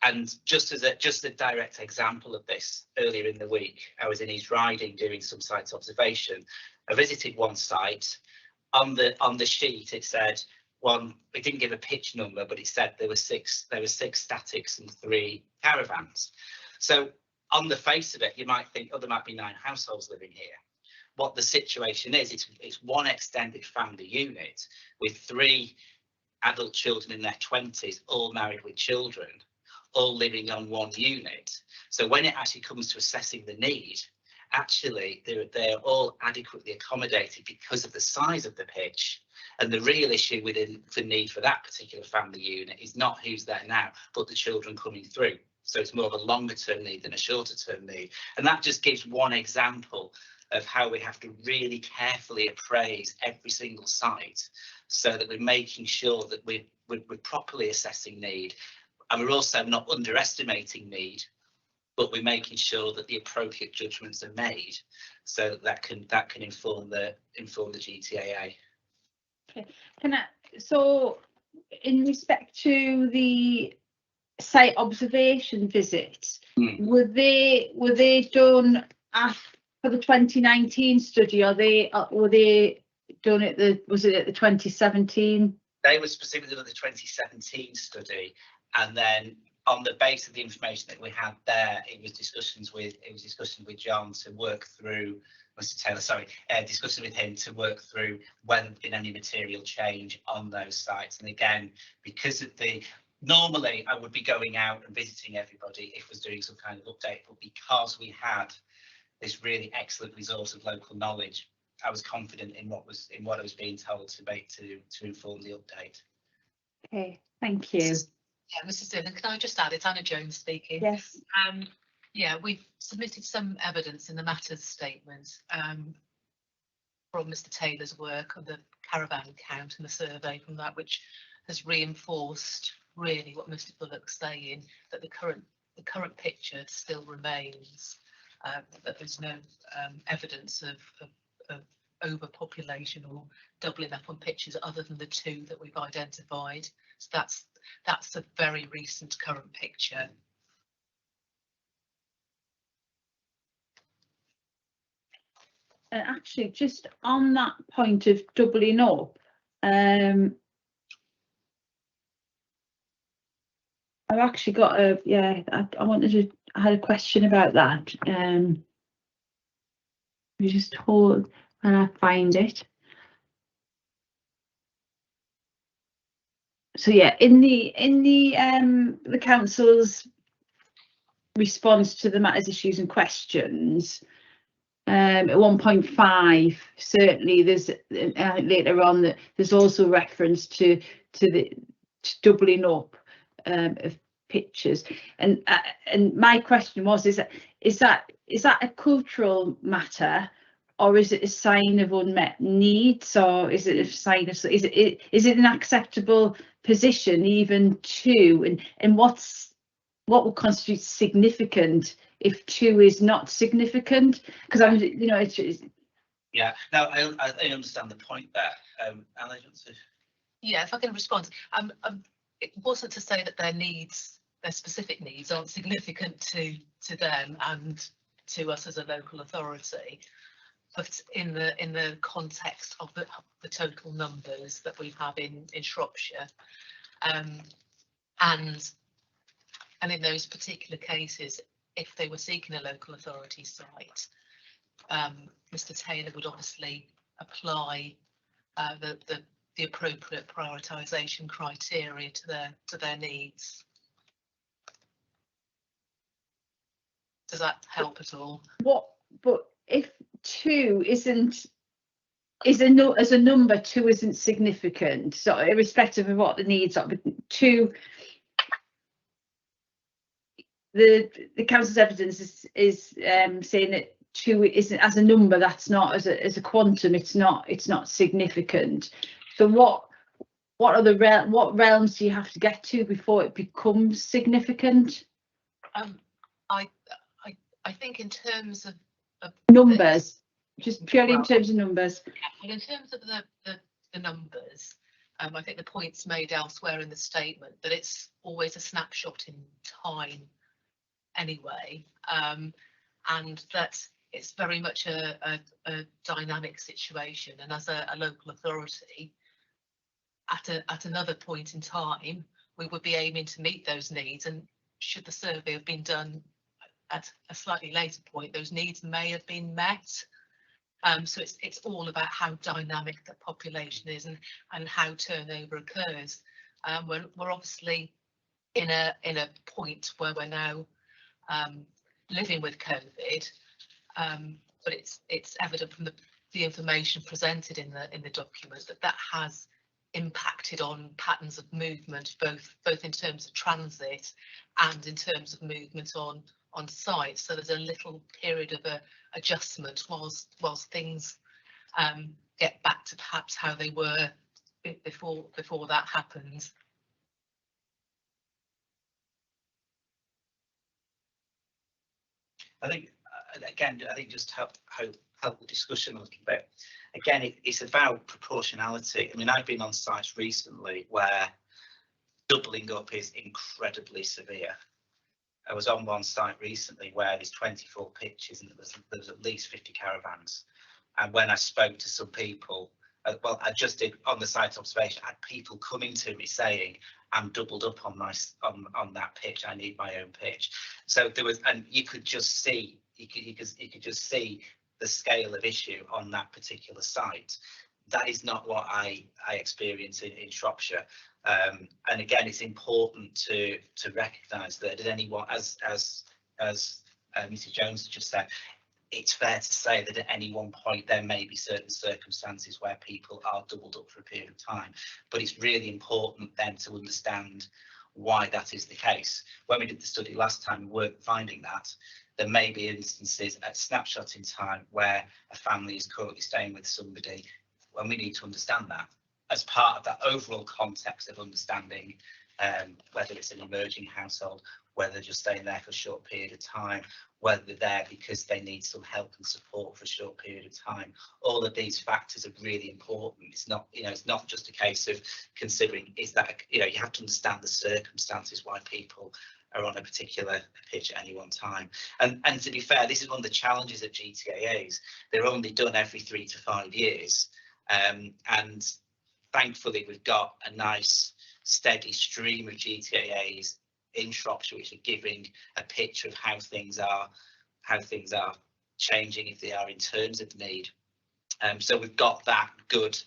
And just a direct example of this, earlier in the week, I was in East Riding doing some site observation. I visited one site. On the sheet it said it didn't give a pitch number, but it said there were six statics and 3 caravans. So on the face of it, you might think, there might be 9 households living here. What the situation is, it's one extended family unit with 3 adult children in their 20s, all married with children, all living on one unit. So when it actually comes to assessing the need, actually they're all adequately accommodated because of the size of the pitch. And the real issue within the need for that particular family unit is not who's there now, but the children coming through. So it's more of a longer term need than a shorter term need. And that just gives one example of how we have to really carefully appraise every single site, so that we're making sure that we're properly assessing need. And we're also not underestimating need, but we're making sure that the appropriate judgments are made, so that can inform the GTAA. Okay. So in respect to the site observation visits, were they done for the 2019 study, or were they done at the 2017? They were specifically at the 2017 study, and then on the basis of the information that we had there, it was discussions with John to work through, Mr. Taylor, discussing with him to work through whether there'd been any material change on those sites. And again, because of normally I would be going out and visiting everybody if I was doing some kind of update, but because we had this really excellent resource of local knowledge, I was confident in what I was being told to inform the update. Okay, thank you. Yeah, Mrs. Dillon, can I just add, it's Anna Jones speaking. Yes. Yeah, we've submitted some evidence in the matters statement from Mr. Taylor's work on the caravan count and the survey from that, which has reinforced really what Mr. Bullock's saying, that the current picture still remains, that there's no evidence of overpopulation or doubling up on pitches other than the 2 that we've identified. So that's a very recent current picture. Actually, just on that point of doubling up, I've actually got I had a question about that. We just hold and I find it. So yeah, in the council's response to the matters, issues and questions, at 1.5, certainly there's later on that there's also reference to doubling up of pictures, and my question was, is that a cultural matter, or is it a sign of unmet needs, or is it a sign of, is it an acceptable position even 2, and what would constitute significant if 2 is not significant? Because I'm, it's yeah, no, I understand the point there. Alan, yeah, if I can respond, it wasn't to say that their needs, their specific needs, aren't significant to them and to us as a local authority, but in the context of the total numbers that we have in Shropshire, and in those particular cases, if they were seeking a local authority site, Mr. Taylor would obviously apply the appropriate prioritisation criteria to their needs. Does that help at all? But if 2 isn't as a number, 2 isn't significant, so irrespective of what the needs are, but 2, the council's evidence is saying that 2 isn't as a number, that's not as a quantum, it's not significant. So what are the what realms do you have to get to before it becomes significant? I think in terms of numbers, just purely in terms of numbers. Well, in terms of the numbers, I think the point's made elsewhere in the statement that it's always a snapshot in time anyway, and that it's very much a dynamic situation, and as a local authority at another point in time we would be aiming to meet those needs, and should the survey have been done at a slightly later point, those needs may have been met. So it's all about how dynamic the population is and how turnover occurs. We're obviously in a point where we're now living with COVID, but it's evident from the information presented in the document that has impacted on patterns of movement, both in terms of transit and in terms of movement on site. So there's a little period of adjustment whilst things get back to perhaps how they were before that happened. I think again, just help the discussion a little bit. Again, it's about proportionality. I mean, I've been on sites recently where doubling up is incredibly severe. I was on one site recently where there's 24 pitches and there was at least 50 caravans. And when I spoke to some people, well, I just did on the site observation, I had people coming to me saying, I'm doubled up on my on that pitch, I need my own pitch. So there was, and you could just see, you could just see the scale of issue on that particular site. That is not what I experience in Shropshire. And again, it's important to recognise that at anyone, as Mrs. Jones just said, it's fair to say that at any one point there may be certain circumstances where people are doubled up for a period of time, but it's really important then to understand why that is the case. When we did the study last time, we weren't finding that. There may be instances at snapshot in time where a family is currently staying with somebody, and we need to understand that as part of that overall context of understanding whether it's an emerging household, whether they're just staying there for a short period of time, whether they're there because they need some help and support for a short period of time. All of these factors are really important. It's not, it's not just a case of considering, is that, you have to understand the circumstances why people are on a particular pitch at any one time. And to be fair, this is one of the challenges of GTAAs. They're only done every 3 to 5 years. And thankfully, we've got a nice steady stream of GTAAs in Shropshire, which are giving a picture of how things are changing, if they are, in terms of need. So we've got that good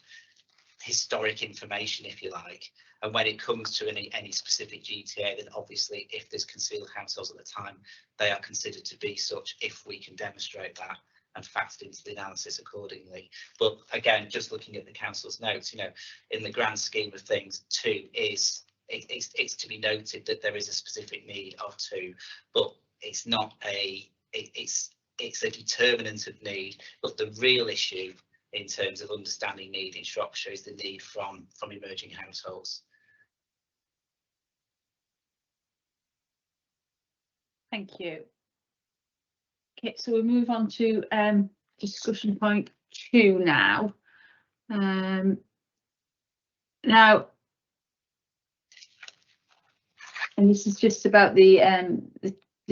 historic information, if you like. And when it comes to any specific GTA, then obviously if there's concealed households at the time, they are considered to be such if we can demonstrate that and factored into the analysis accordingly. But again, just looking at the council's notes, in the grand scheme of things, 2 is, it's to be noted that there is a specific need of 2, but it's not it's a determinant of need. But the real issue in terms of understanding need in Shropshire is the need from emerging households. Thank you. Okay, so we'll move on to discussion point 2 now. Now, And this is just about the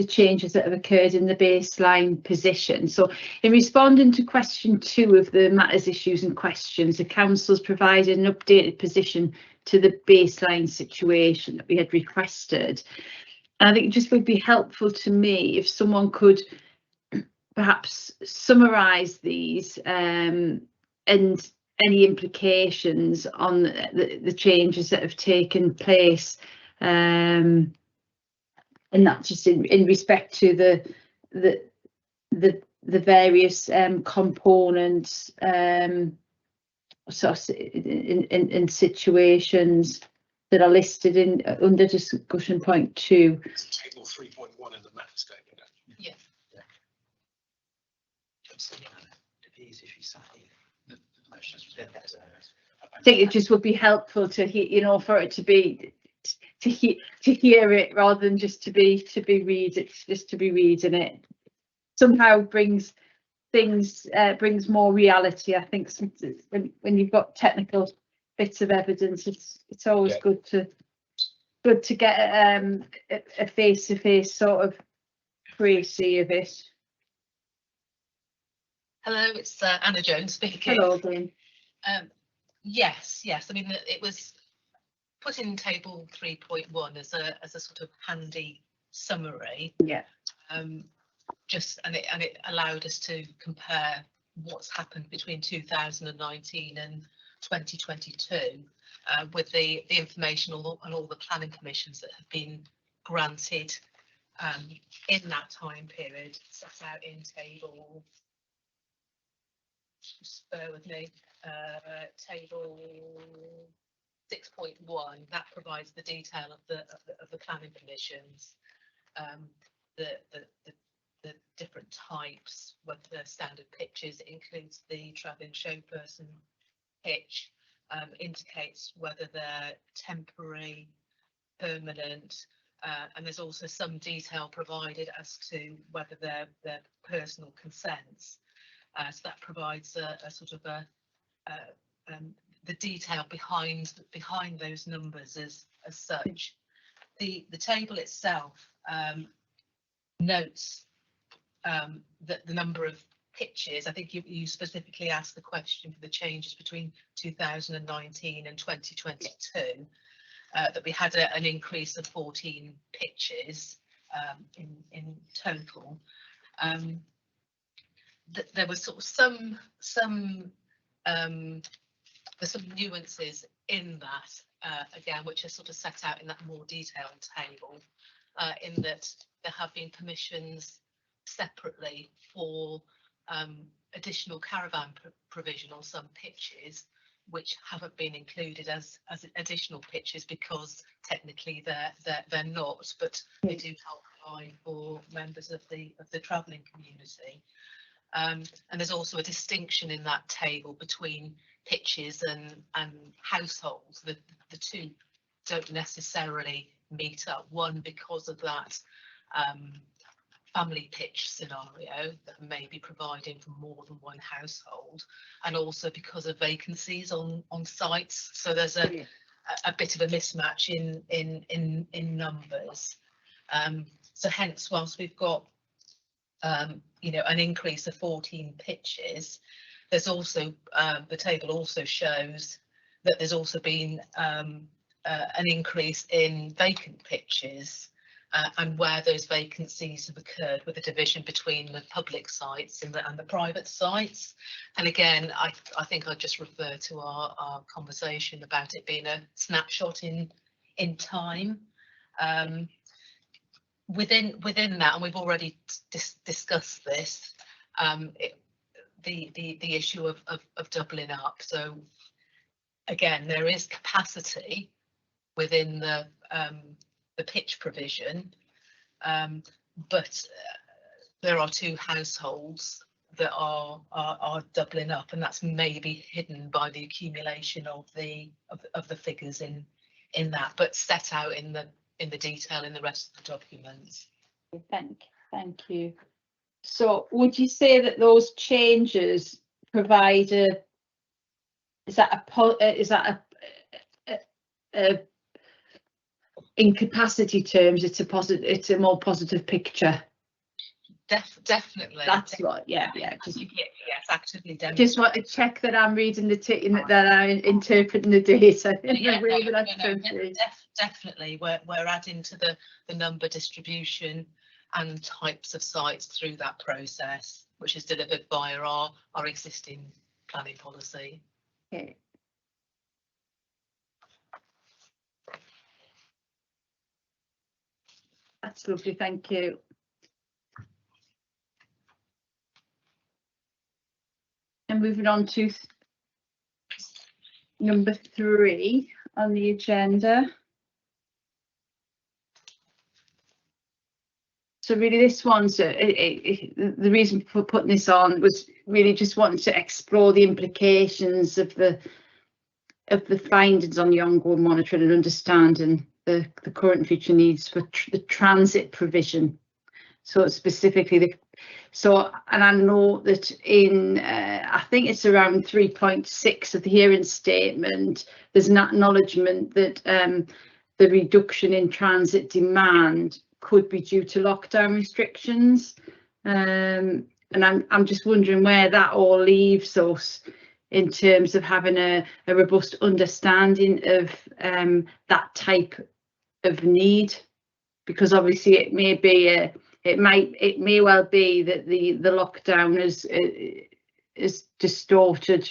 changes that have occurred in the baseline position. So in responding to question 2 of the matters, issues and questions, the council's provided an updated position to the baseline situation that we had requested. And I think it just would be helpful to me if someone could perhaps summarise these and any implications on the changes that have taken place, and not just in respect to the various components in situations that are listed in under discussion point 2. It's table 3.1 in the map statement. Yeah. I think it just would be helpful to hear, you know, for it to be to hear it rather than just to be reading it. Somehow brings things brings more reality. I think when you've got technical bits of evidence, it's always good to get a face-to-face sort of précis of it. Hello, it's Anna Jones speaking. Hello, Dean. Yes. I mean, it was put in table 3.1 as a sort of handy summary. Yeah. And it allowed us to compare what's happened between 2019 and 2022 with the information and all the planning permissions that have been granted in that time period, set out in table. Just bear with me. Table 6.1, that provides the detail of the planning permissions, the different types, whether they're standard pitches. It includes the travelling show person pitch, indicates whether they're temporary, permanent, and there's also some detail provided as to whether they're personal consents. So that provides a sort of the detail behind those numbers as such. The table itself notes that the number of pitches. I think you specifically asked the question for the changes between 2019 and 2022. That we had an increase of 14 pitches in total. There was sort of some there's some nuances in that again, which are sort of set out in that more detailed table, in that there have been permissions separately for additional caravan provision on some pitches, which haven't been included as additional pitches because technically they're not, but they do help provide for members of the travelling community. And there's also a distinction in that table between pitches and households. The two don't necessarily meet up. One, because of that family pitch scenario that may be providing for more than one household, and also because of vacancies on sites. So there's a bit of a mismatch in numbers. So hence, whilst we've got you know, an increase of 14 pitches, there's also the table also shows that there's also been an increase in vacant pitches, and where those vacancies have occurred with a division between the public sites and the private sites. And again, I think I'd just refer to our conversation about it being a snapshot in time. Within that, and we've already discussed this, the issue of doubling up. So again, there is capacity within the pitch provision, but there are two households that are doubling up, and that's maybe hidden by the accumulation of the figures in that, but set out in the detail in the rest of the documents. Thank you. So would you say that those changes provide in capacity terms, it's a more positive picture. Definitely. That's right. Yeah. Yes, actively demonstrate. Just want to check that I'm reading that I'm interpreting the data in a way that I can see. Definitely, we're adding to the number distribution and types of sites through that process, which is delivered via our existing planning policy. Okay. That's lovely, thank you. And moving on to number 3 on the agenda. So really this one's the reason for putting this on was really just wanting to explore the implications of the findings on the ongoing monitoring and understanding the current future needs for the transit provision. So specifically and I know that in I think it's around 3.6 of the hearing statement, there's an acknowledgement that the reduction in transit demand could be due to lockdown restrictions, and I'm just wondering where that all leaves us in terms of having a robust understanding of that type of need, because obviously it may be it may well be that the lockdown is distorted.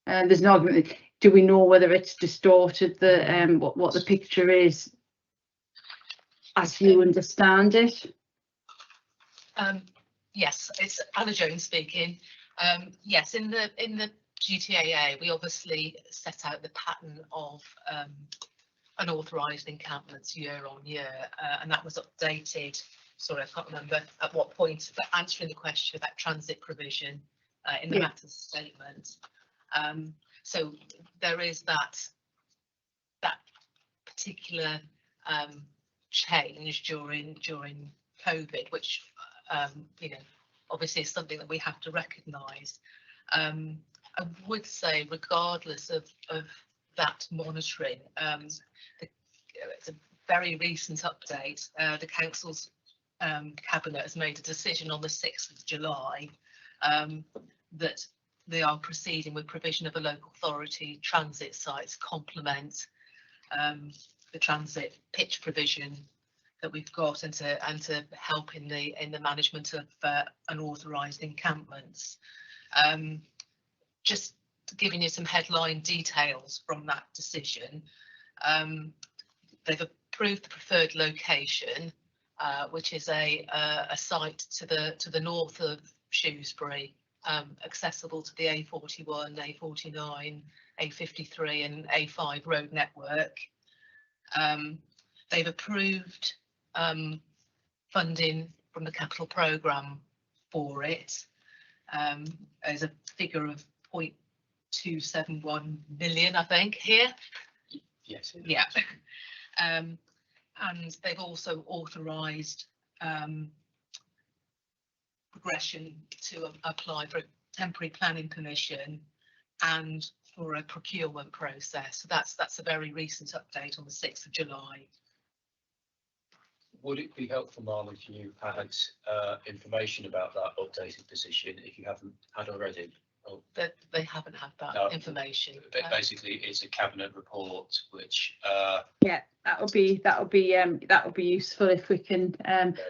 There's an argument. Do we know whether it's distorted the what the picture is as you understand it? Yes, it's Anna Jones speaking. Yes, in the GTAA, we obviously set out the pattern of unauthorised encampments year on year, and that was updated. Sorry, I can't remember at what point, but answering the question about transit provision in the matters statement. So there is that particular change during COVID, which you know, obviously is something that we have to recognise. I would say, regardless of that monitoring, it's a very recent update. The council's cabinet has made a decision on the 6th of July that they are proceeding with provision of a local authority transit sites complement the transit pitch provision that we've got, and to help in the management of unauthorised encampments. Just giving you some headline details from that decision. They've approved the preferred location, which is a site to the north of Shrewsbury, accessible to the A41, A49, A53 and A5 road network. They've approved funding from the capital programme for it. There's a figure of 0.271 million, I think, here. Yes. Yeah. And they've also authorised progression to apply for a temporary planning permission and for a procurement process. So that's a very recent update on the 6th of July. Would it be helpful, Ma'am, if you had information about that updated position if you haven't had already? Oh. They haven't had that information. Basically, it's a cabinet report, which yeah, that would be useful if we can.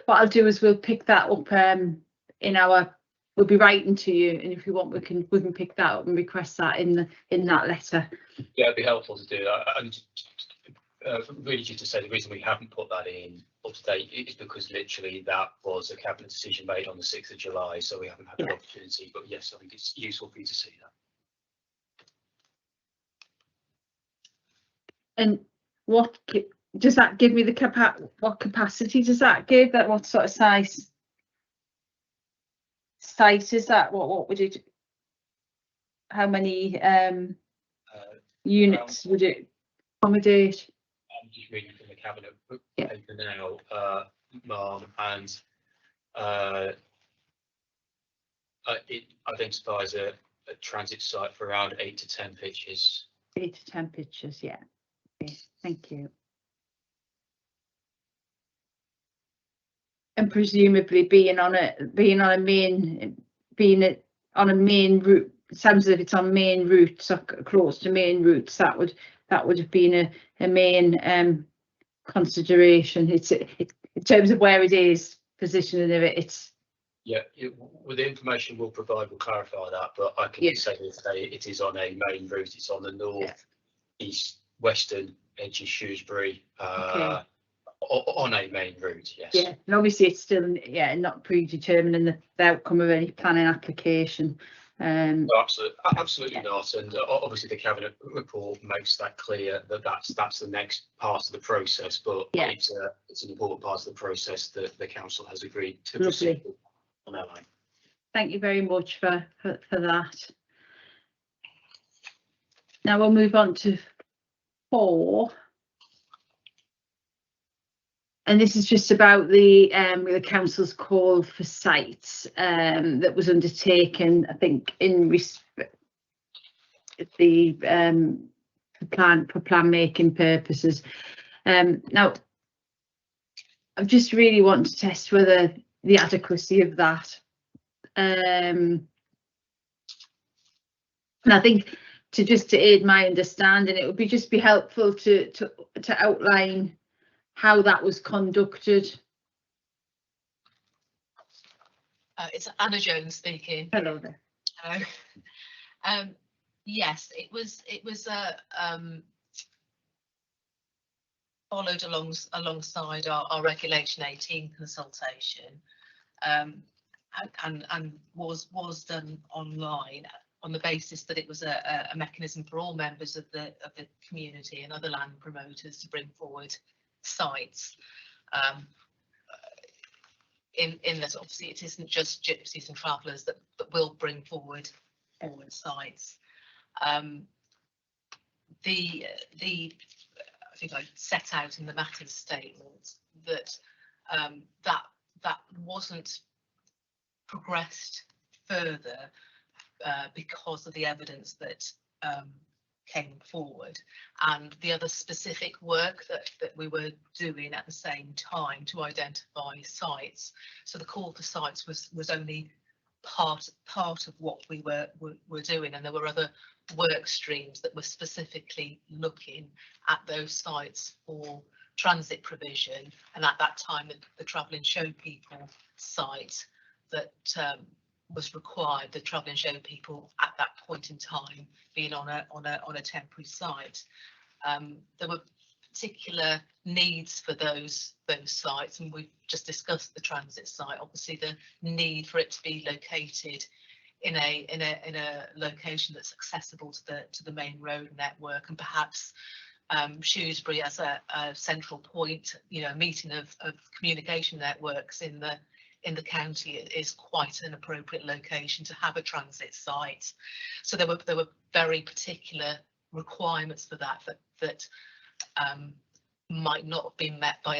What I'll do is we'll pick that up in our. We'll be writing to you, and if you want, we can pick that up and request that in that letter. Yeah, it'd be helpful to do that. And really, just to say, the reason we haven't put that in up to date is because literally that was a cabinet decision made on the 6th of July, so we haven't had the opportunity. But yes, I think it's useful for you to see that. And what does that give me? What capacity does that give? That what sort of size site is that? What would it? How many units would it accommodate? I'm just reading from the cabinet paper now, Ma'am, and it identifies a transit site for around 8 to 10 pitches. 8 to 10 pitches, yeah. Okay, thank you. and presumably being on a main route. It sounds as if it's on main routes or close to main routes. That would have been a main consideration. It's in terms of where it is, positioning of it. It's with the information we'll provide, we'll clarify that. But I can say that it is on a main route. It's on the north, east, western edge of Shrewsbury. On a main route, yes. Yeah, and obviously it's still not predetermining the outcome of any planning application. No, absolutely not. And obviously the cabinet report makes that clear that that's the next part of the process. But it's an important part of the process that the council has agreed to proceed on our line. Thank you very much for that. Now we'll move on to 4. And this is just about the council's call for sites that was undertaken, I think, in respect the for plan making purposes. Now, I just really want to test whether the adequacy of that. And I think to aid my understanding, it would be helpful to outline how that was conducted. It's Anna Jones speaking. Hello there. Hello. Yes, it was followed alongside our Regulation 18 consultation, and was done online on the basis that it was a mechanism for all members of the community and other land promoters to bring forward sites. In that obviously it isn't just gypsies and travellers that will bring forward sites. I think I set out in the matters statement that that wasn't progressed further because of the evidence that came forward and the other specific work that we were doing at the same time to identify sites. So the call for sites was only part of what we were doing, and there were other work streams that were specifically looking at those sites for transit provision. And at that time the travelling show people site that was required, the travelling show people at that point in time being on a temporary site. There were particular needs for those sites, and we've just discussed the transit site. Obviously the need for it to be located in a location that's accessible to the main road network, and perhaps Shrewsbury as a central point, a meeting of communication networks in the county is quite an appropriate location to have a transit site. So there were very particular requirements for that might not have been met by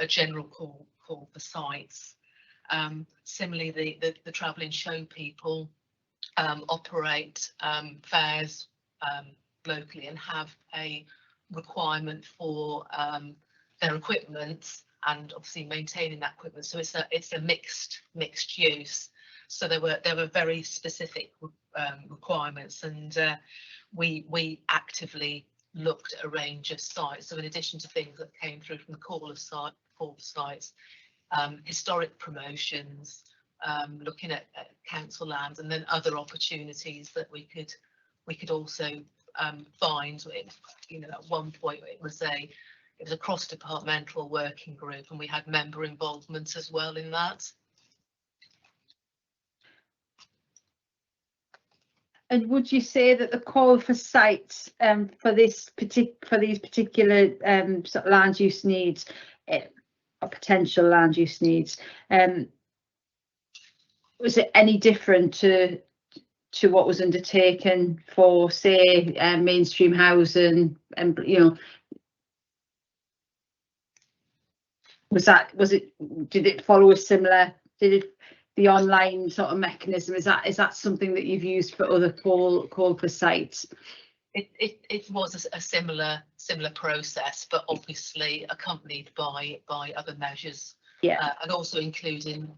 a general call for sites. Similarly, the travelling show people operate fairs locally and have a requirement for their equipment and obviously maintaining that equipment. So it's a mixed use. So there were very specific requirements, and we actively looked at a range of sites. So in addition to things that came through from the call for sites, historic promotions, looking at council lands, and then other opportunities that we could also find. At one point it was a cross-departmental working group, and we had member involvement as well in that. And would you say that the call for sites for these particular sort of land use needs or potential land use needs, was it any different to what was undertaken for, say, mainstream housing, and did it follow a similar, the online sort of mechanism, is that something that you've used for other call for sites? It was a similar process, but obviously accompanied by other measures Yeah. And also including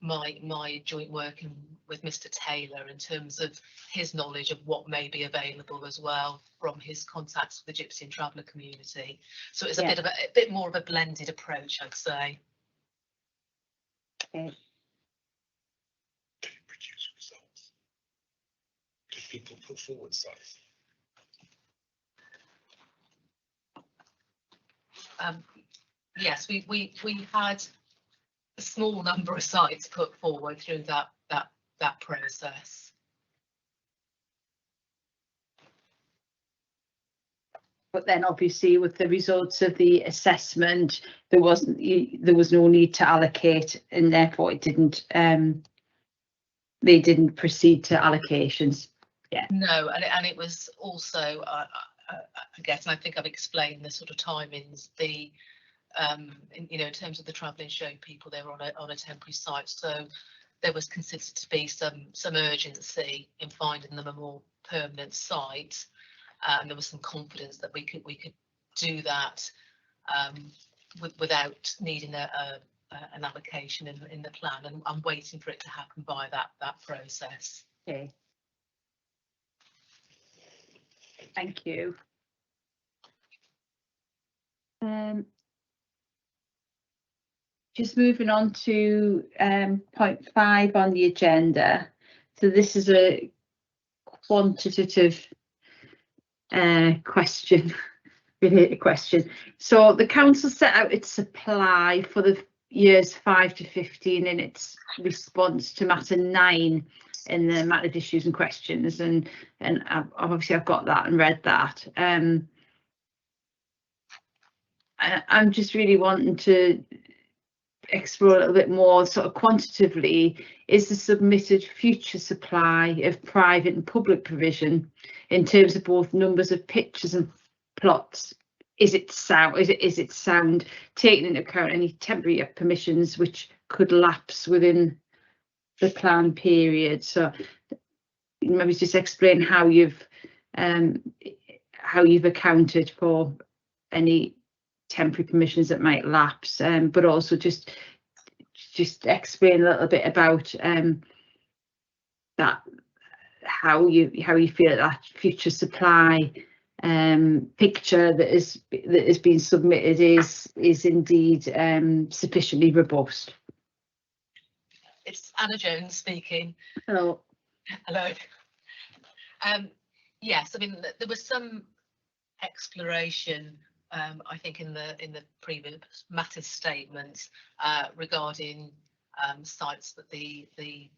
my joint working with Mr. Taylor in terms of his knowledge of what may be available as well from his contacts with the Gypsy and Traveller community. So it's a bit more of a blended approach, I'd say. Okay. Do you produce results? Do people put forward sites? Yes, we had a small number of sites put forward through that process. But then obviously with the results of the assessment, there was no need to allocate, and therefore it didn't they didn't proceed to allocations. Yeah. No, and it was also I guess, and I think I've explained the sort of timings, the in terms of the travelling show people, they were on a temporary site, so there was considered to be some urgency in finding them a more permanent site, and there was some confidence that we could do that without needing an allocation in the plan, and I'm waiting for it to happen by that process. Okay. Thank you. Just moving on to point 5 on the agenda. So this is a quantitative question, related question. So the council set out its supply for the years 5 to 15 in its response to matter 9 in the matter of issues and questions, and obviously I've got that and read that. I'm just really wanting to explore a little bit more sort of quantitatively. Is the submitted future supply of private and public provision in terms of both numbers of pictures and plots, is it sound taking into account any temporary permissions which could lapse within the plan period? So maybe just explain how you've accounted for any temporary permissions that might lapse, but also just explain a little bit about that, how you feel that future supply picture that is being submitted is indeed sufficiently robust. It's Anna Jones speaking. Hello. Hello. Yes, I mean there was some exploration I think in the previous matters statements regarding sites that the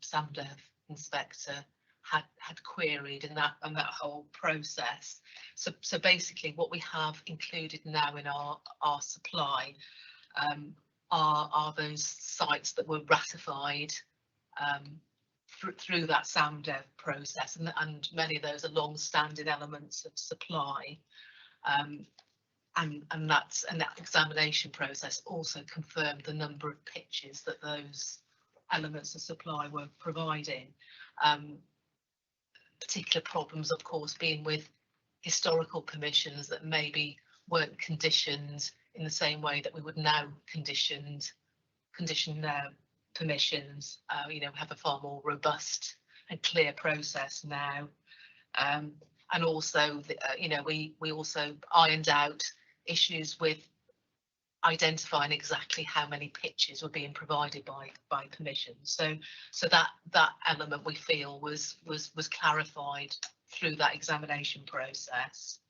SAMDEV inspector had queried in that whole process. So basically what we have included now in our supply are those sites that were ratified through that SAMDEV process, and many of those are long-standing elements of supply. And that examination process also confirmed the number of pitches that those elements of supply were providing. Particular problems, of course, being with historical permissions that maybe weren't conditioned in the same way that we would now condition permissions. We have a far more robust and clear process now. And also, we also ironed out issues with identifying exactly how many pitches were being provided by permissions. So that element we feel was clarified through that examination process.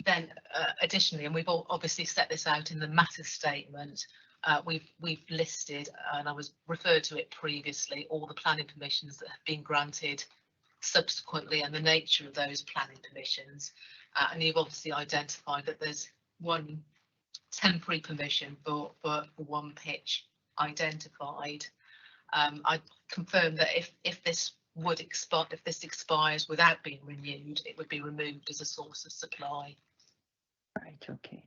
Then additionally, and we've obviously set this out in the matters statement, we've listed, and I was referred to it previously, all the planning permissions that have been granted subsequently and the nature of those planning permissions. And you've obviously identified that there's one temporary permission for one pitch identified. I confirm that if this expires without being renewed, it would be removed as a source of supply. Right, okay.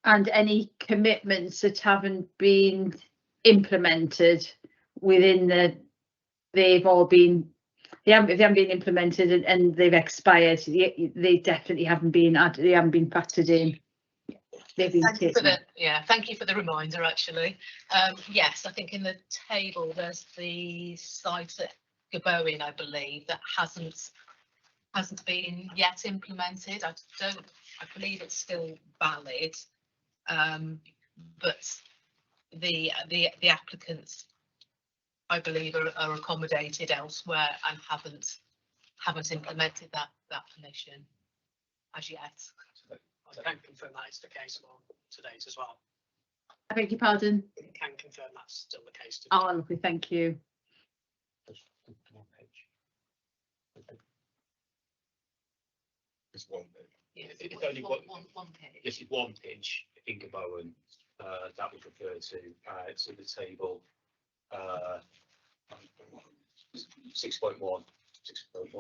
And any commitments that haven't been implemented within the they've all been, they haven't been implemented and they've expired. They definitely haven't been factored in. They've been Thank you for the, yeah, thank you for the reminder, actually. Yes, I think in the table there's the site at Gabowen, I believe, that hasn't been yet implemented. I believe it's still valid, but the applicants, I believe, are accommodated elsewhere and haven't implemented that permission as yet. I can confirm that is the case to date as well. I beg your pardon? I can confirm that's still the case. Oh, lovely, thank you. It's one page. Yeah, It's only one page. This is one page in Gabowen that we refer to. It's in the table 6.1,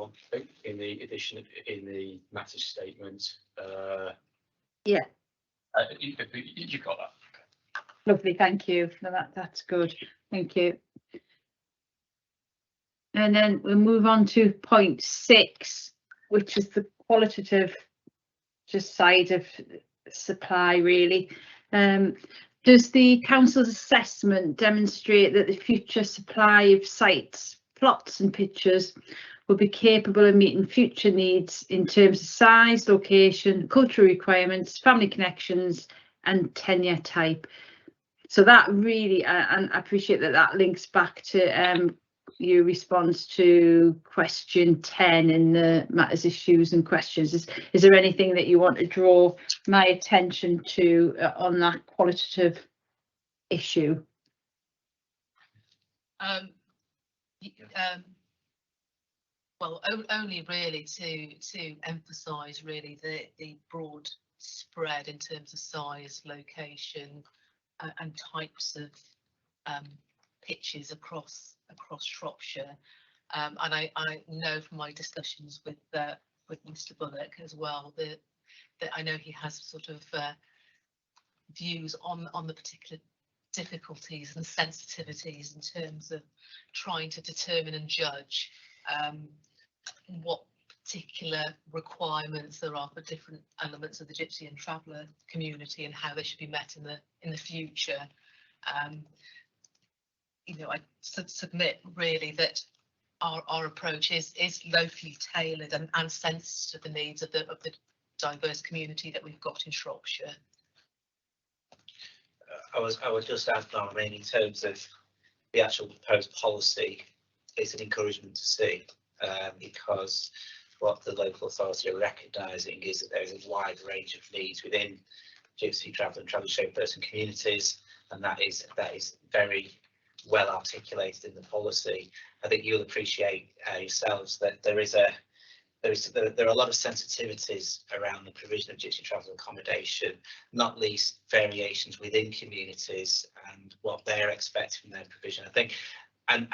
I think, in the edition in the matter statement. Yeah. You got that. Lovely, thank you. No, that's good. Thank you. And then we'll move on to point 6, which is the qualitative just side of supply, really. Does the council's assessment demonstrate that the future supply of sites, plots and pictures will be capable of meeting future needs in terms of size, location, cultural requirements, family connections and tenure type? So that really, and I appreciate that links back to your response to question 10 in the matters, issues and questions. Is there anything that you want to draw my attention to on that qualitative issue? Well, only really to emphasise really the broad spread in terms of size, location, and types of pitches across Shropshire. And I know from my discussions with Mr. Bullock as well that I know he has sort of views on the particular difficulties and sensitivities in terms of trying to determine and judge what particular requirements there are for different elements of the gypsy and traveller community and how they should be met in the future. You know, I submit really that our approach is locally tailored and sensitive to the needs of the diverse community that we've got in Shropshire. I would just add, I mean, in terms of the actual proposed policy, it's an encouragement to see, because what the local authority are recognising is that there is a wide range of needs within gypsy, travel and travel show person communities, and that is very well articulated in the policy. I think you'll appreciate yourselves that there are a lot of sensitivities around the provision of gypsy travel accommodation, not least variations within communities and what they're expecting from their provision. I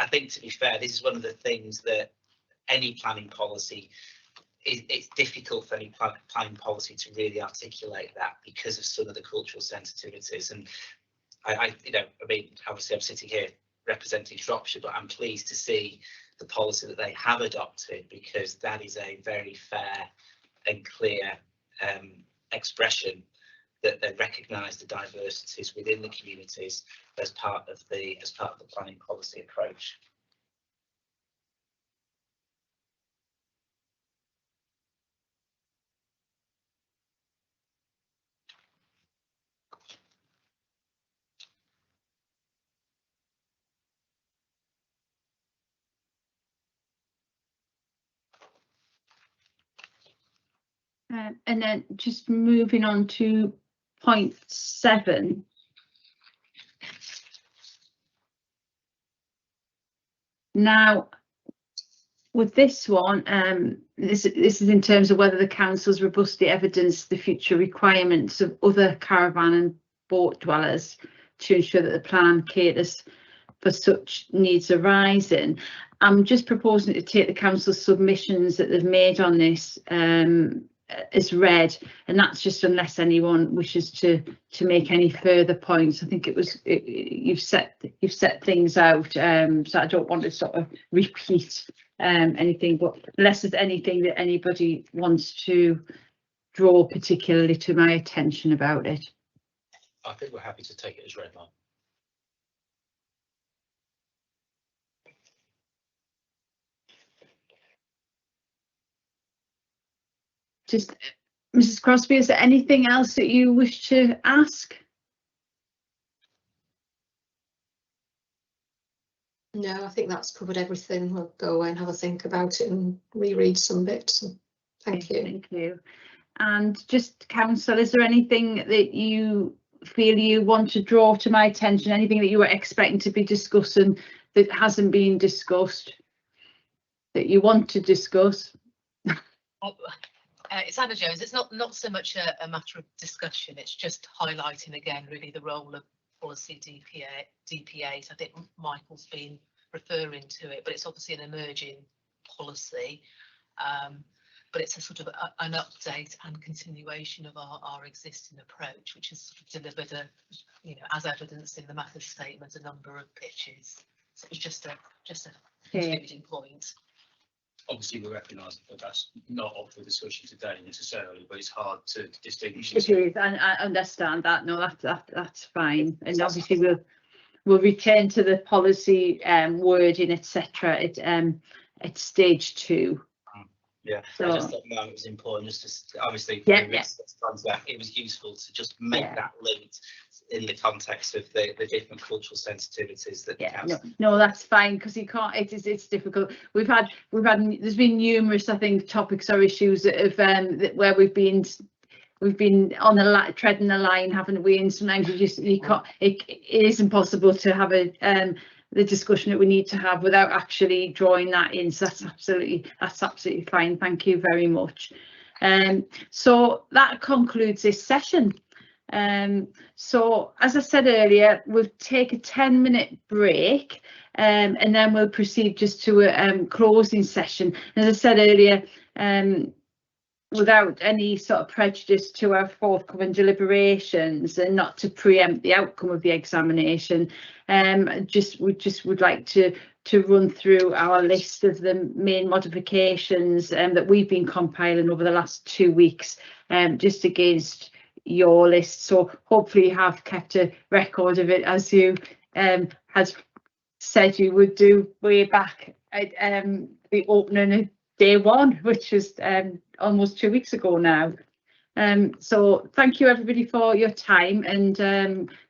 think to be fair, this is one of the things that any planning policy, it's difficult for any planning policy to really articulate that because of some of the cultural sensitivities. And I mean, obviously I'm sitting here representing Shropshire, but I'm pleased to see the policy that they have adopted, because that is a very fair and clear expression that they recognise the diversities within the communities as part of the planning policy approach. And then just moving on to point 7. Now, with this one, this is in terms of whether the council's robustly evidenced the future requirements of other caravan and boat dwellers to ensure that the plan caters for such needs arising. I'm just proposing to take the council's submissions that they've made on this as read, and that's just unless anyone wishes to make any further points. I think you've set things out, so I don't want to sort of repeat anything, but unless there's anything that anybody wants to draw particularly to my attention about it. I think we're happy to take it as read, Mark. Just, Mrs. Crosby, is there anything else that you wish to ask? No, I think that's covered everything. We'll go away and have a think about it and reread some bits. Thank you. Thank you. And just council, is there anything that you feel you want to draw to my attention? Anything that you were expecting to be discussing that hasn't been discussed, that you want to discuss? It's Anna Jones. It's not so much a matter of discussion. It's just highlighting again really the role of policy DPAs. I think Michael's been referring to it, but it's obviously an emerging policy. But it's a sort of an update and continuation of our existing approach, which has sort of delivered as evidenced in the matter statement, a number of pitches. So it's just a contributing point. Obviously, we recognise that that's not up for discussion today necessarily, but it's hard to distinguish. It is, and I understand that. No, that's fine. And obviously, we'll return to the policy wording, etc. At stage 2. Yeah, so, I just thought it was important just to obviously it was useful to just make that link in the context of the different cultural sensitivities that no, that's fine, because you can't, it's difficult. We've had there's been numerous, I think, topics or issues that have where we've been on the treading the line, haven't we? And sometimes you can't, it is impossible to have the discussion that we need to have without actually drawing that in. So that's absolutely fine. Thank you very much. So that concludes this session. So as I said earlier, we'll take a 10-minute break, and then we'll proceed just to a closing session. As I said earlier, without any sort of prejudice to our forthcoming deliberations and not to preempt the outcome of the examination, we would like to run through our list of the main modifications that we've been compiling over the last 2 weeks, just against your list. So hopefully you have kept a record of it, as you had said you would do way back at the opening of day 1, which was almost 2 weeks ago now. So thank you everybody for your time, and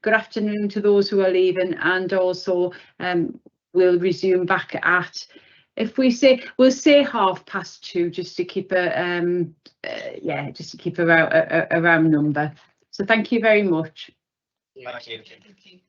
good afternoon to those who are leaving, and also we'll resume back at, we'll say 2:30, just to keep a round number. So thank you very much. Thank you. Thank you.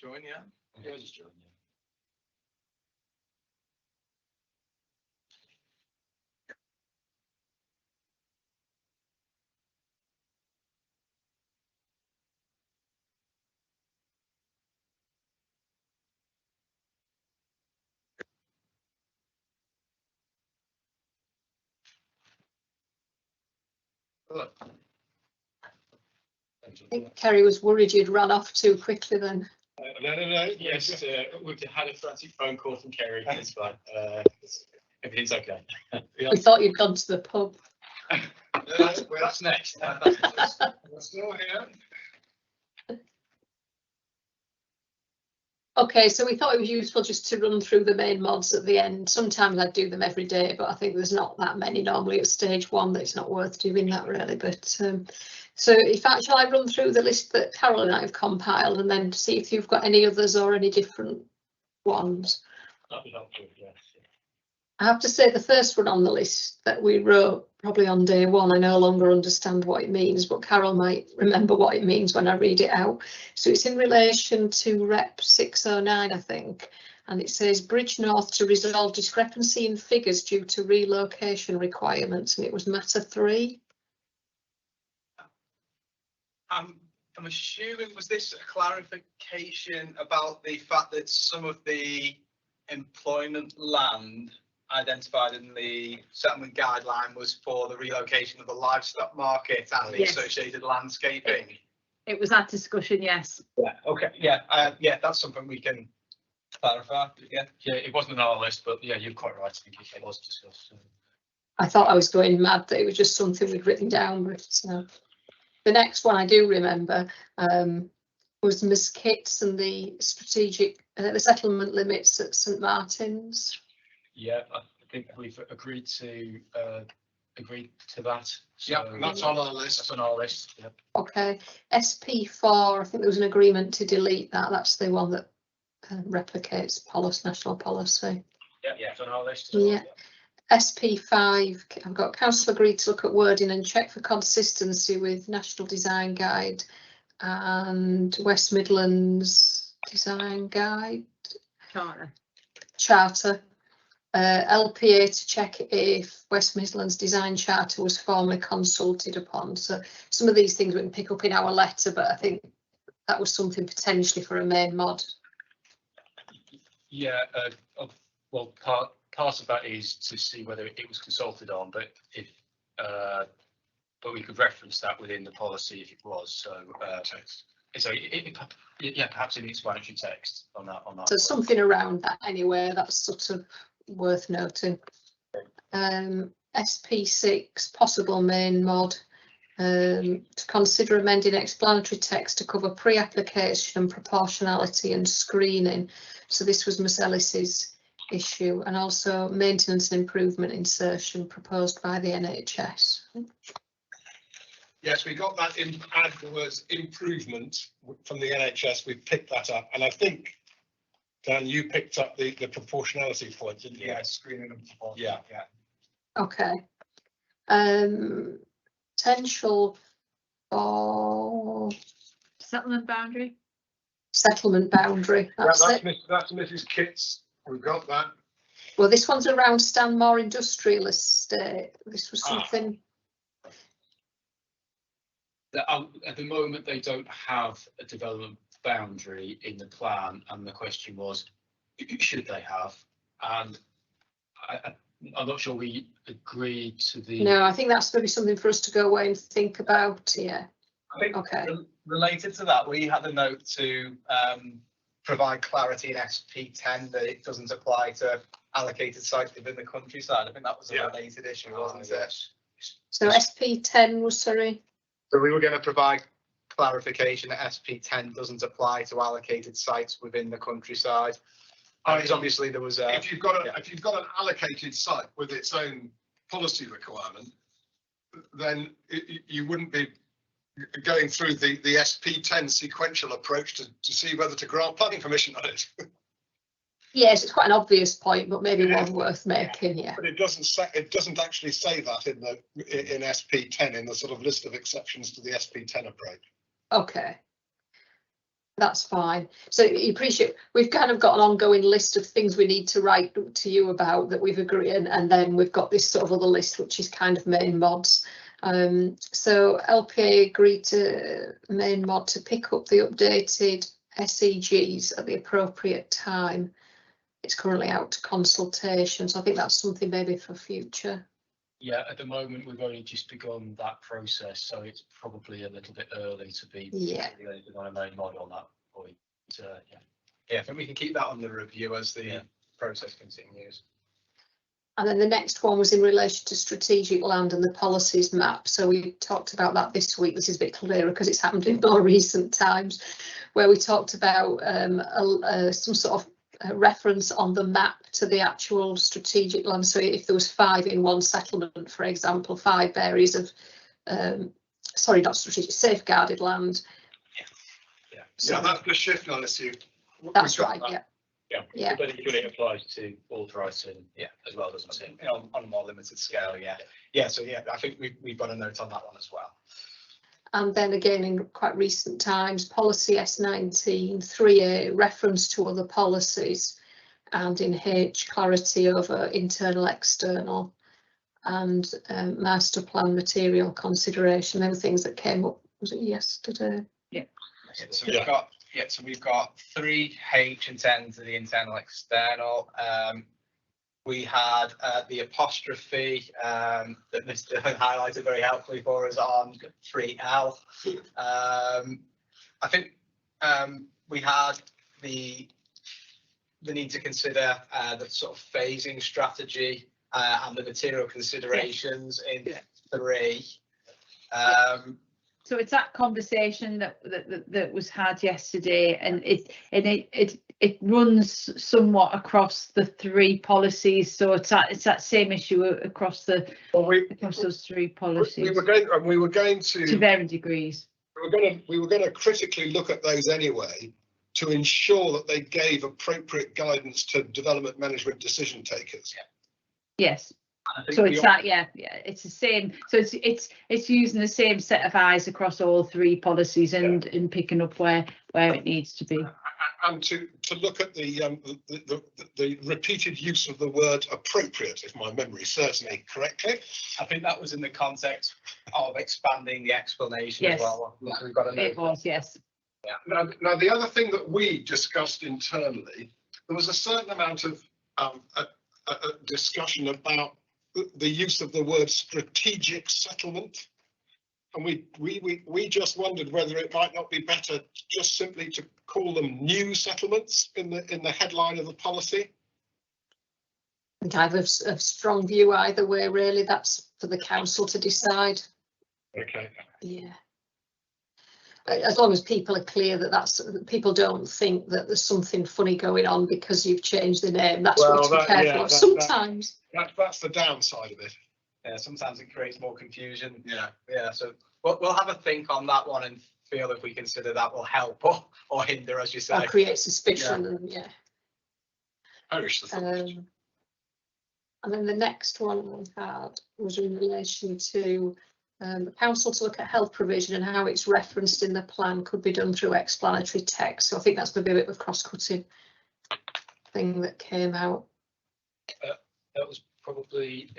Join, yeah. Yeah, just join, yeah. Look. I think Kerry was worried you'd run off too quickly then. No. Yes, we've had a frantic phone call from Kerry. It's fine. Everything's okay. We thought you'd gone to the pub. That's next. We're still here. Okay, so we thought it was useful just to run through the main mods at the end. Sometimes I do them every day, but I think there's not that many normally at stage one that it's not worth doing that really. But so shall I run through the list that Carol and I have compiled and then see if you've got any others or any different ones? That'd be helpful, yes. I have to say the first one on the list that we wrote probably on day one, I no longer understand what it means, but Carol might remember what it means when I read it out. So it's in relation to Rep 609, I think, and it says Bridge North to resolve discrepancy in figures due to relocation requirements, and it was matter 3. I'm assuming, was this a clarification about the fact that some of the employment land identified in the settlement guideline was for the relocation of the livestock market and the Yes. associated landscaping? It was that discussion, yes. Yeah, okay, yeah, yeah, that's something we can clarify, yeah. Yeah, it wasn't on our list, but yeah, you're quite right. I think it was discussed. I thought I was going mad that it was just something we'd written down, but the next one I do remember was Ms Kitts and the strategic, the settlement limits at St Martin's. Yeah, I think we've agreed to that. So Yeah, that's on our list. That's on our list. Yeah. Okay, SP4, I think there was an agreement to delete that. That's the one that replicates national policy. Yeah, it's on our list. Yeah. SP5, I've got council agreed to look at wording and check for consistency with National Design Guide and West Midlands Design Guide. Charter. LPA to check if West Midlands Design Charter was formally consulted upon. So some of these things we can pick up in our letter, but I think that was something potentially for a main mod. Yeah, well, part of that is to see whether it was consulted on, but if but we could reference that within the policy if it was. So yeah, perhaps in the explanatory text on that. So something around that anyway. That's sort of worth noting. SP6 possible main mod to consider amending explanatory text to cover pre-application and proportionality and screening. So this was Ms Ellis's issue, and also maintenance and improvement insertion proposed by the NHS. Yes, we got that in, add the words improvement from the NHS. We picked that up, and I think, Dan, you picked up the proportionality point, didn't you? Yeah, screening and yeah. Okay. Potential for settlement boundary. Settlement boundary. That's That's Mrs. Kitts. We've got that. Well, this one's around Stanmore Industrial Estate. This was something. At the moment, they don't have a development boundary in the plan, and the question was, should they have? And I'm not sure we agreed to the. No, I think that's going to be something for us to go away and think about. Yeah. I think okay. Related to that, we had a note to provide clarity in SP10 that it doesn't apply to allocated sites within the countryside. I think that was a related issue, wasn't it? So SP10 was, sorry. So we were going to provide clarification that SP10 doesn't apply to allocated sites within the countryside. Because obviously there was a. If you've got an allocated site with its own policy requirement, then you wouldn't be going through the SP10 sequential approach to see whether to grant planning permission on it. Yes, it's quite an obvious point, but maybe one worth making. Yeah. But it doesn't actually say that in SP10 in the sort of list of exceptions to the SP10 approach. Okay. That's fine. So you appreciate, we've kind of got an ongoing list of things we need to write to you about that we've agreed, and then we've got this sort of other list, which is kind of main mods. So LPA agreed to main mod to pick up the updated SEGs at the appropriate time. It's currently out to consultation, so I think that's something maybe for future. Yeah, at the moment we've only just begun that process, so it's probably a little bit early to be on a main mod on that point. Yeah, I think we can keep that on the review as the process continues. And then the next one was in relation to strategic land and the policies map. So we talked about that this week. This is a bit clearer because it's happened in more recent times, where we talked about some sort of reference on the map to the actual strategic land. So if there was 5 in one settlement, for example, 5 areas of sorry, not strategic, safeguarded land. So that's the shift on issue. That's right. Yeah. But it applies to authorising, as well, doesn't it? On a more limited scale, yeah. So I think we've got a note on that one as well. And then again, in quite recent times, policy S19 3A, reference to other policies, and in H, clarity over internal, external, and master plan material consideration. They were things that came up, was it yesterday? Yeah. So we've got 3H and 10 to the internal, external. We had the apostrophe that Mr. highlighted very helpfully for us on 3L. I think we had the need to consider the sort of phasing strategy and the material considerations in 3. So it's that conversation that was had yesterday, and it runs somewhat across the 3 policies. So it's that same issue across across those 3 policies. We were going to varying degrees. We were going to critically look at those anyway to ensure that they gave appropriate guidance to development management decision takers. Yes. So it's it's the same. So it's using the same set of eyes across all 3 policies and picking up where it needs to be. And to look at the repeated use of the word appropriate, if my memory serves me correctly. I think that was in the context of expanding the explanation as well. We've got it was, yes. Yeah. Now the other thing that we discussed internally, there was a certain amount of discussion about the use of the word strategic settlement, and we just wondered whether it might not be better just simply to call them new settlements in the headline of the policy. I think I have a strong view either way, really. That's for the council to decide. Okay. Yeah. As long as people are clear that people don't think that there's something funny going on because you've changed the name. That's what to be careful of sometimes. That's the downside of it. Yeah, sometimes it creates more confusion. Yeah. So we'll have a think on that one and feel if we consider that will help or hinder, as you say. Or create suspicion. And then the next one we had was in relation to the council to look at health provision and how it's referenced in the plan could be done through explanatory text. So I think that's maybe a bit of a cross-cutting thing that came out. That was probably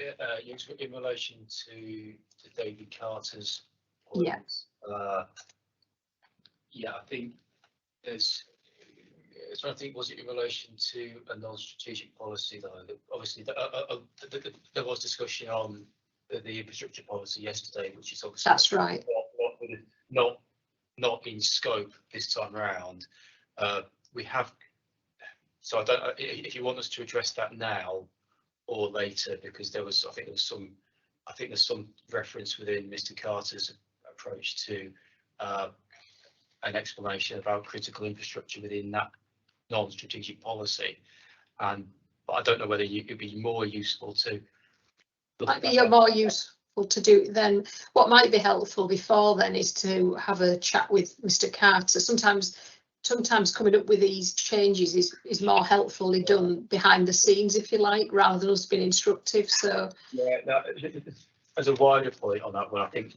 in relation to David Carter's points. I think there's. So I think was it in relation to a non-strategic policy though? Obviously, there was discussion on the infrastructure policy yesterday, which is obviously that's right. Not in scope this time around. We have. So I don't know if you want us to address that now or later, because I think there's some reference within Mr. Carter's approach to an explanation about critical infrastructure within that non-strategic policy, but I don't know whether it'd be more useful to. Might be more useful to do then. What might be helpful before then is to have a chat with Mr. Carter. Sometimes coming up with these changes is more helpfully done behind the scenes, if you like, rather than us being instructive. So as a wider point on that one, I think,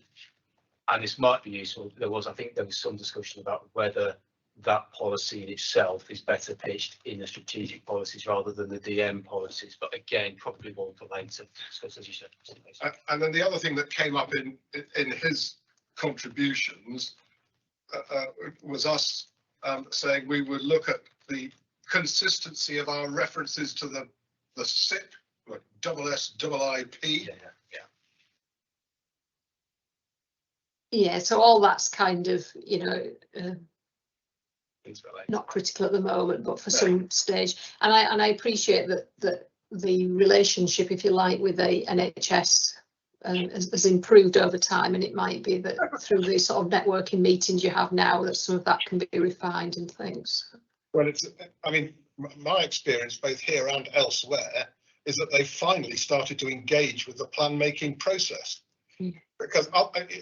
and this might be useful, there was some discussion about whether that policy in itself is better pitched in the strategic policies rather than the DM policies. But again, probably more for later, as you said. And then the other thing that came up in his contributions was us saying we would look at the consistency of our references to the SIP, like SSIIP. Yeah, so all that's kind of, you know, not critical at the moment, but for some stage. And I appreciate that the relationship, if you like, with the NHS has improved over time, and it might be that through the sort of networking meetings you have now that some of that can be refined and things. Well, I mean, my experience both here and elsewhere is that they finally started to engage with the plan making process. Because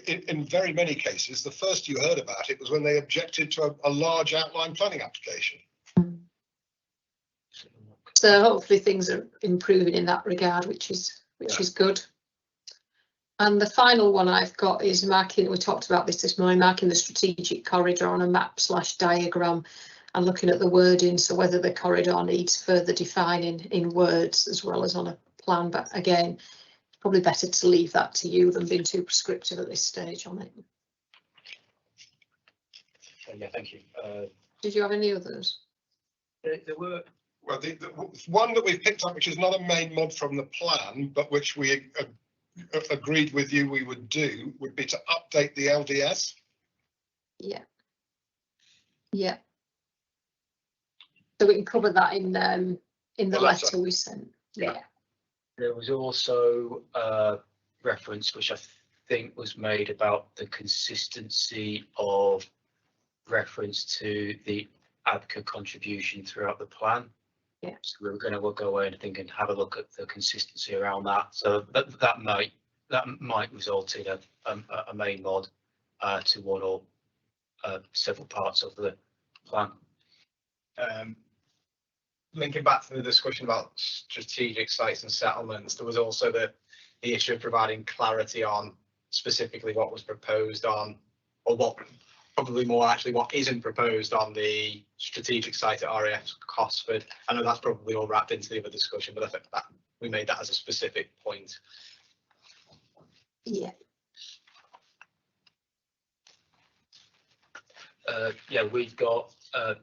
in very many cases, the first you heard about it was when they objected to a large outline planning application. So hopefully things are improving in that regard, which is good. And the final one I've got is marking, we talked about this morning, marking the strategic corridor on a map/diagram and looking at the wording, so whether the corridor needs further defining in words as well as on a plan. But again, probably better to leave that to you than being too prescriptive at this stage on it. Yeah, thank you. Did you have any others? There were. Well, the one that we've picked up, which is not a main mod from the plan, but which we agreed with you we would do, would be to update the LDS. Yeah. Yeah. So we can cover that in the letter we sent. Yeah. There was also a reference which I think was made about the consistency of reference to the ABCA contribution throughout the plan. Yeah. So we were going to go away and think and have a look at the consistency around that. So that might result in a main mod to one or several parts of the plan. Linking back to the discussion about strategic sites and settlements, there was also the issue of providing clarity on specifically what was proposed on, or what probably more actually what isn't proposed on the strategic site at RAF Cosford. I know that's probably all wrapped into the other discussion, but I think that we made that as a specific point. Yeah. Yeah, we've got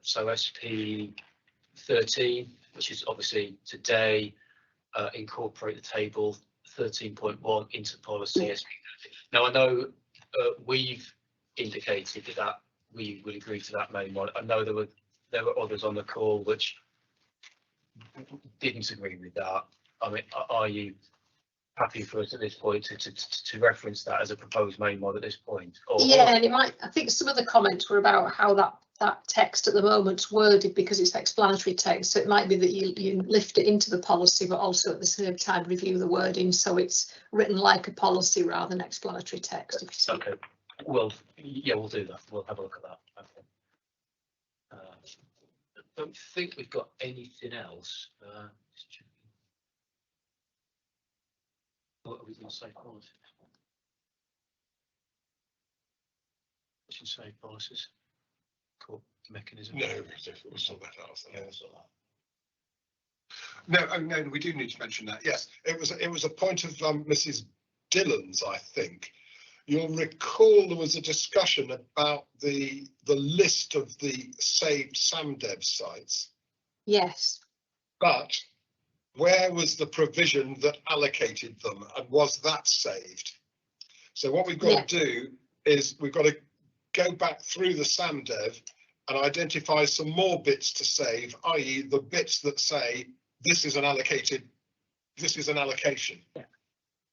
so SP 13, which is obviously today, incorporate the table 13.1 into policy. SP 13. Now I know we've indicated that we would agree to that main one. I know there were others on the call which didn't agree with that. I mean, are you happy for us at this point to reference that as a proposed main mod at this point? Yeah, and it might. I think some of the comments were about how that text at the moment's worded because it's explanatory text. So it might be that you lift it into the policy, but also at the same time review the wording so it's written like a policy rather than explanatory text. If you see. Okay. Well, yeah, we'll do that. We'll have a look at that. Okay. I don't think we've got anything else. What are we going to say? Policies. We should say policies. Cool. Mechanism. No, we'll sort that out. Yeah, we'll sort that. No, we do need to mention that. Yes, it was a point of Mrs. Dillon's, I think. You'll recall there was a discussion about the list of the saved SAMDEV sites. Yes. But where was the provision that allocated them, and was that saved? So what we've got to do is we've got to go back through the SAMDEV and identify some more bits to save, i.e. the bits that say this is an allocation.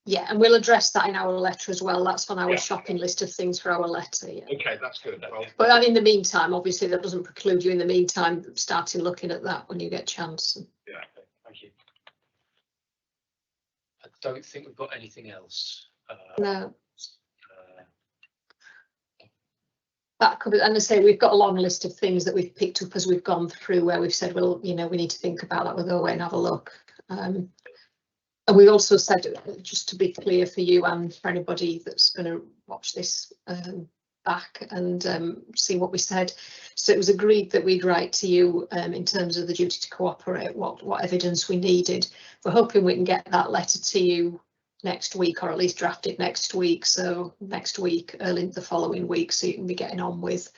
Yeah, and we'll address that in our letter as well. That's on our shopping list of things for our letter. Yeah. Okay, that's good. Well, but in the meantime, obviously, that doesn't preclude you in the meantime starting looking at that when you get a chance. Yeah, okay, thank you. I don't think we've got anything else. No. That covers, and I say we've got a long list of things that we've picked up as we've gone through where we've said, well, we need to think about that. We'll go away and have a look. And we also said, just to be clear for you and for anybody that's going to watch this back and see what we said. So it was agreed that we'd write to you in terms of the duty to cooperate, what evidence we needed. We're hoping we can get that letter to you next week, or at least draft it next week. So next week, early the following week, so you can be getting on with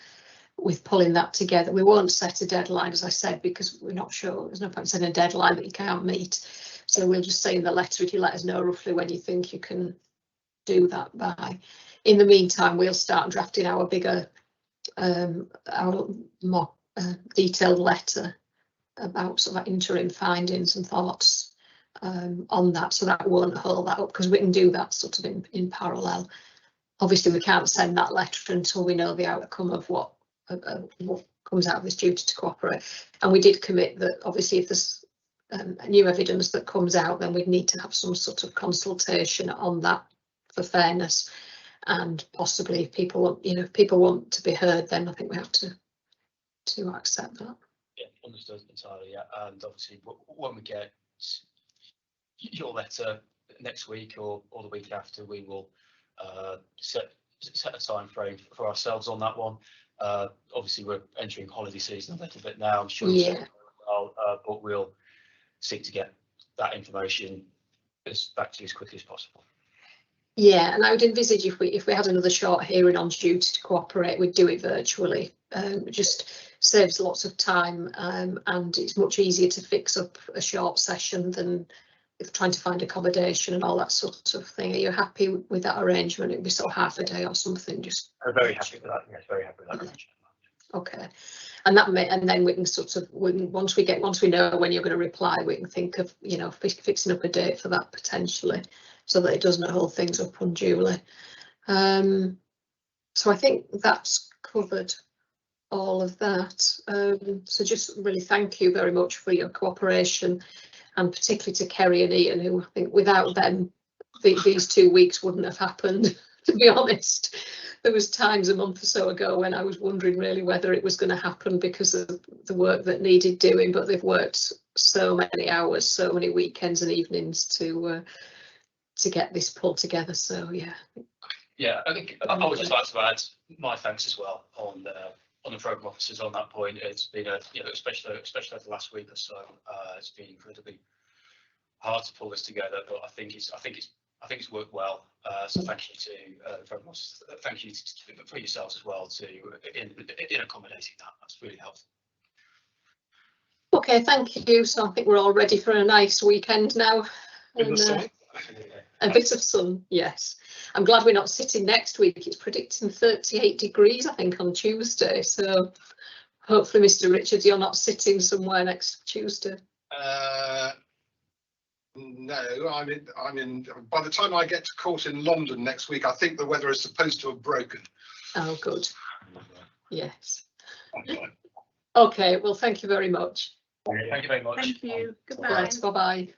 pulling that together. We won't set a deadline, as I said, because we're not sure. There's no point setting a deadline that you can't meet. So we'll just say in the letter, if you let us know roughly when you think you can do that by. In the meantime, we'll start drafting our bigger, our more detailed letter about sort of interim findings and thoughts on that, so that won't hold that up, because we can do that sort of in parallel. Obviously, we can't send that letter until we know the outcome of what comes out of this duty to cooperate. And we did commit that obviously if there's new evidence that comes out, then we'd need to have some sort of consultation on that for fairness, and possibly if people want, you know, if people want to be heard, then I think we have to accept that. Yeah, understood entirely. Yeah, and obviously when we get your letter next week or the week after, we will set a time frame for ourselves on that one. Obviously we're entering holiday season a little bit now, I'm sure. Yeah. But we'll seek to get that information back to you as quickly as possible. Yeah, and I would envisage if we had another short hearing on duty to cooperate, we'd do it virtually. It just saves lots of time, and it's much easier to fix up a short session than if trying to find accommodation and all that sort of thing. Are you happy with that arrangement? It'd be sort of half a day or something. Just I'm very happy with that. Yes, very happy with that arrangement. Okay, and then we can sort of once we know when you're going to reply, we can think of, you know, fixing up a date for that potentially, so that it doesn't hold things up unduly. So I think that's covered all of that. So just really thank you very much for your cooperation, and particularly to Kerry and Ian, who I think without them these 2 weeks wouldn't have happened, to be honest. There was times a month or so ago when I was wondering really whether it was going to happen because of the work that needed doing, but they've worked so many hours, so many weekends and evenings to get this pulled together. So yeah. Yeah, I think I would just like to add my thanks as well on the programme officers on that point. It's been especially over the last week or so, it's been incredibly hard to pull this together, but I think it's worked well. So thank you to the programme officers. Thank you for yourselves as well in accommodating that. That's really helpful. Okay, thank you. So I think we're all ready for a nice weekend now. A bit of sun, yes. I'm glad we're not sitting next week. It's predicting 38 degrees, I think, on Tuesday. So hopefully, Mr. Richards, you're not sitting somewhere next Tuesday. No, I'm in. By the time I get to court in London next week, I think the weather is supposed to have broken. Oh, good. Yes. Okay. Well, thank you very much. Thank you very much. Thank you. Goodbye. Bye bye.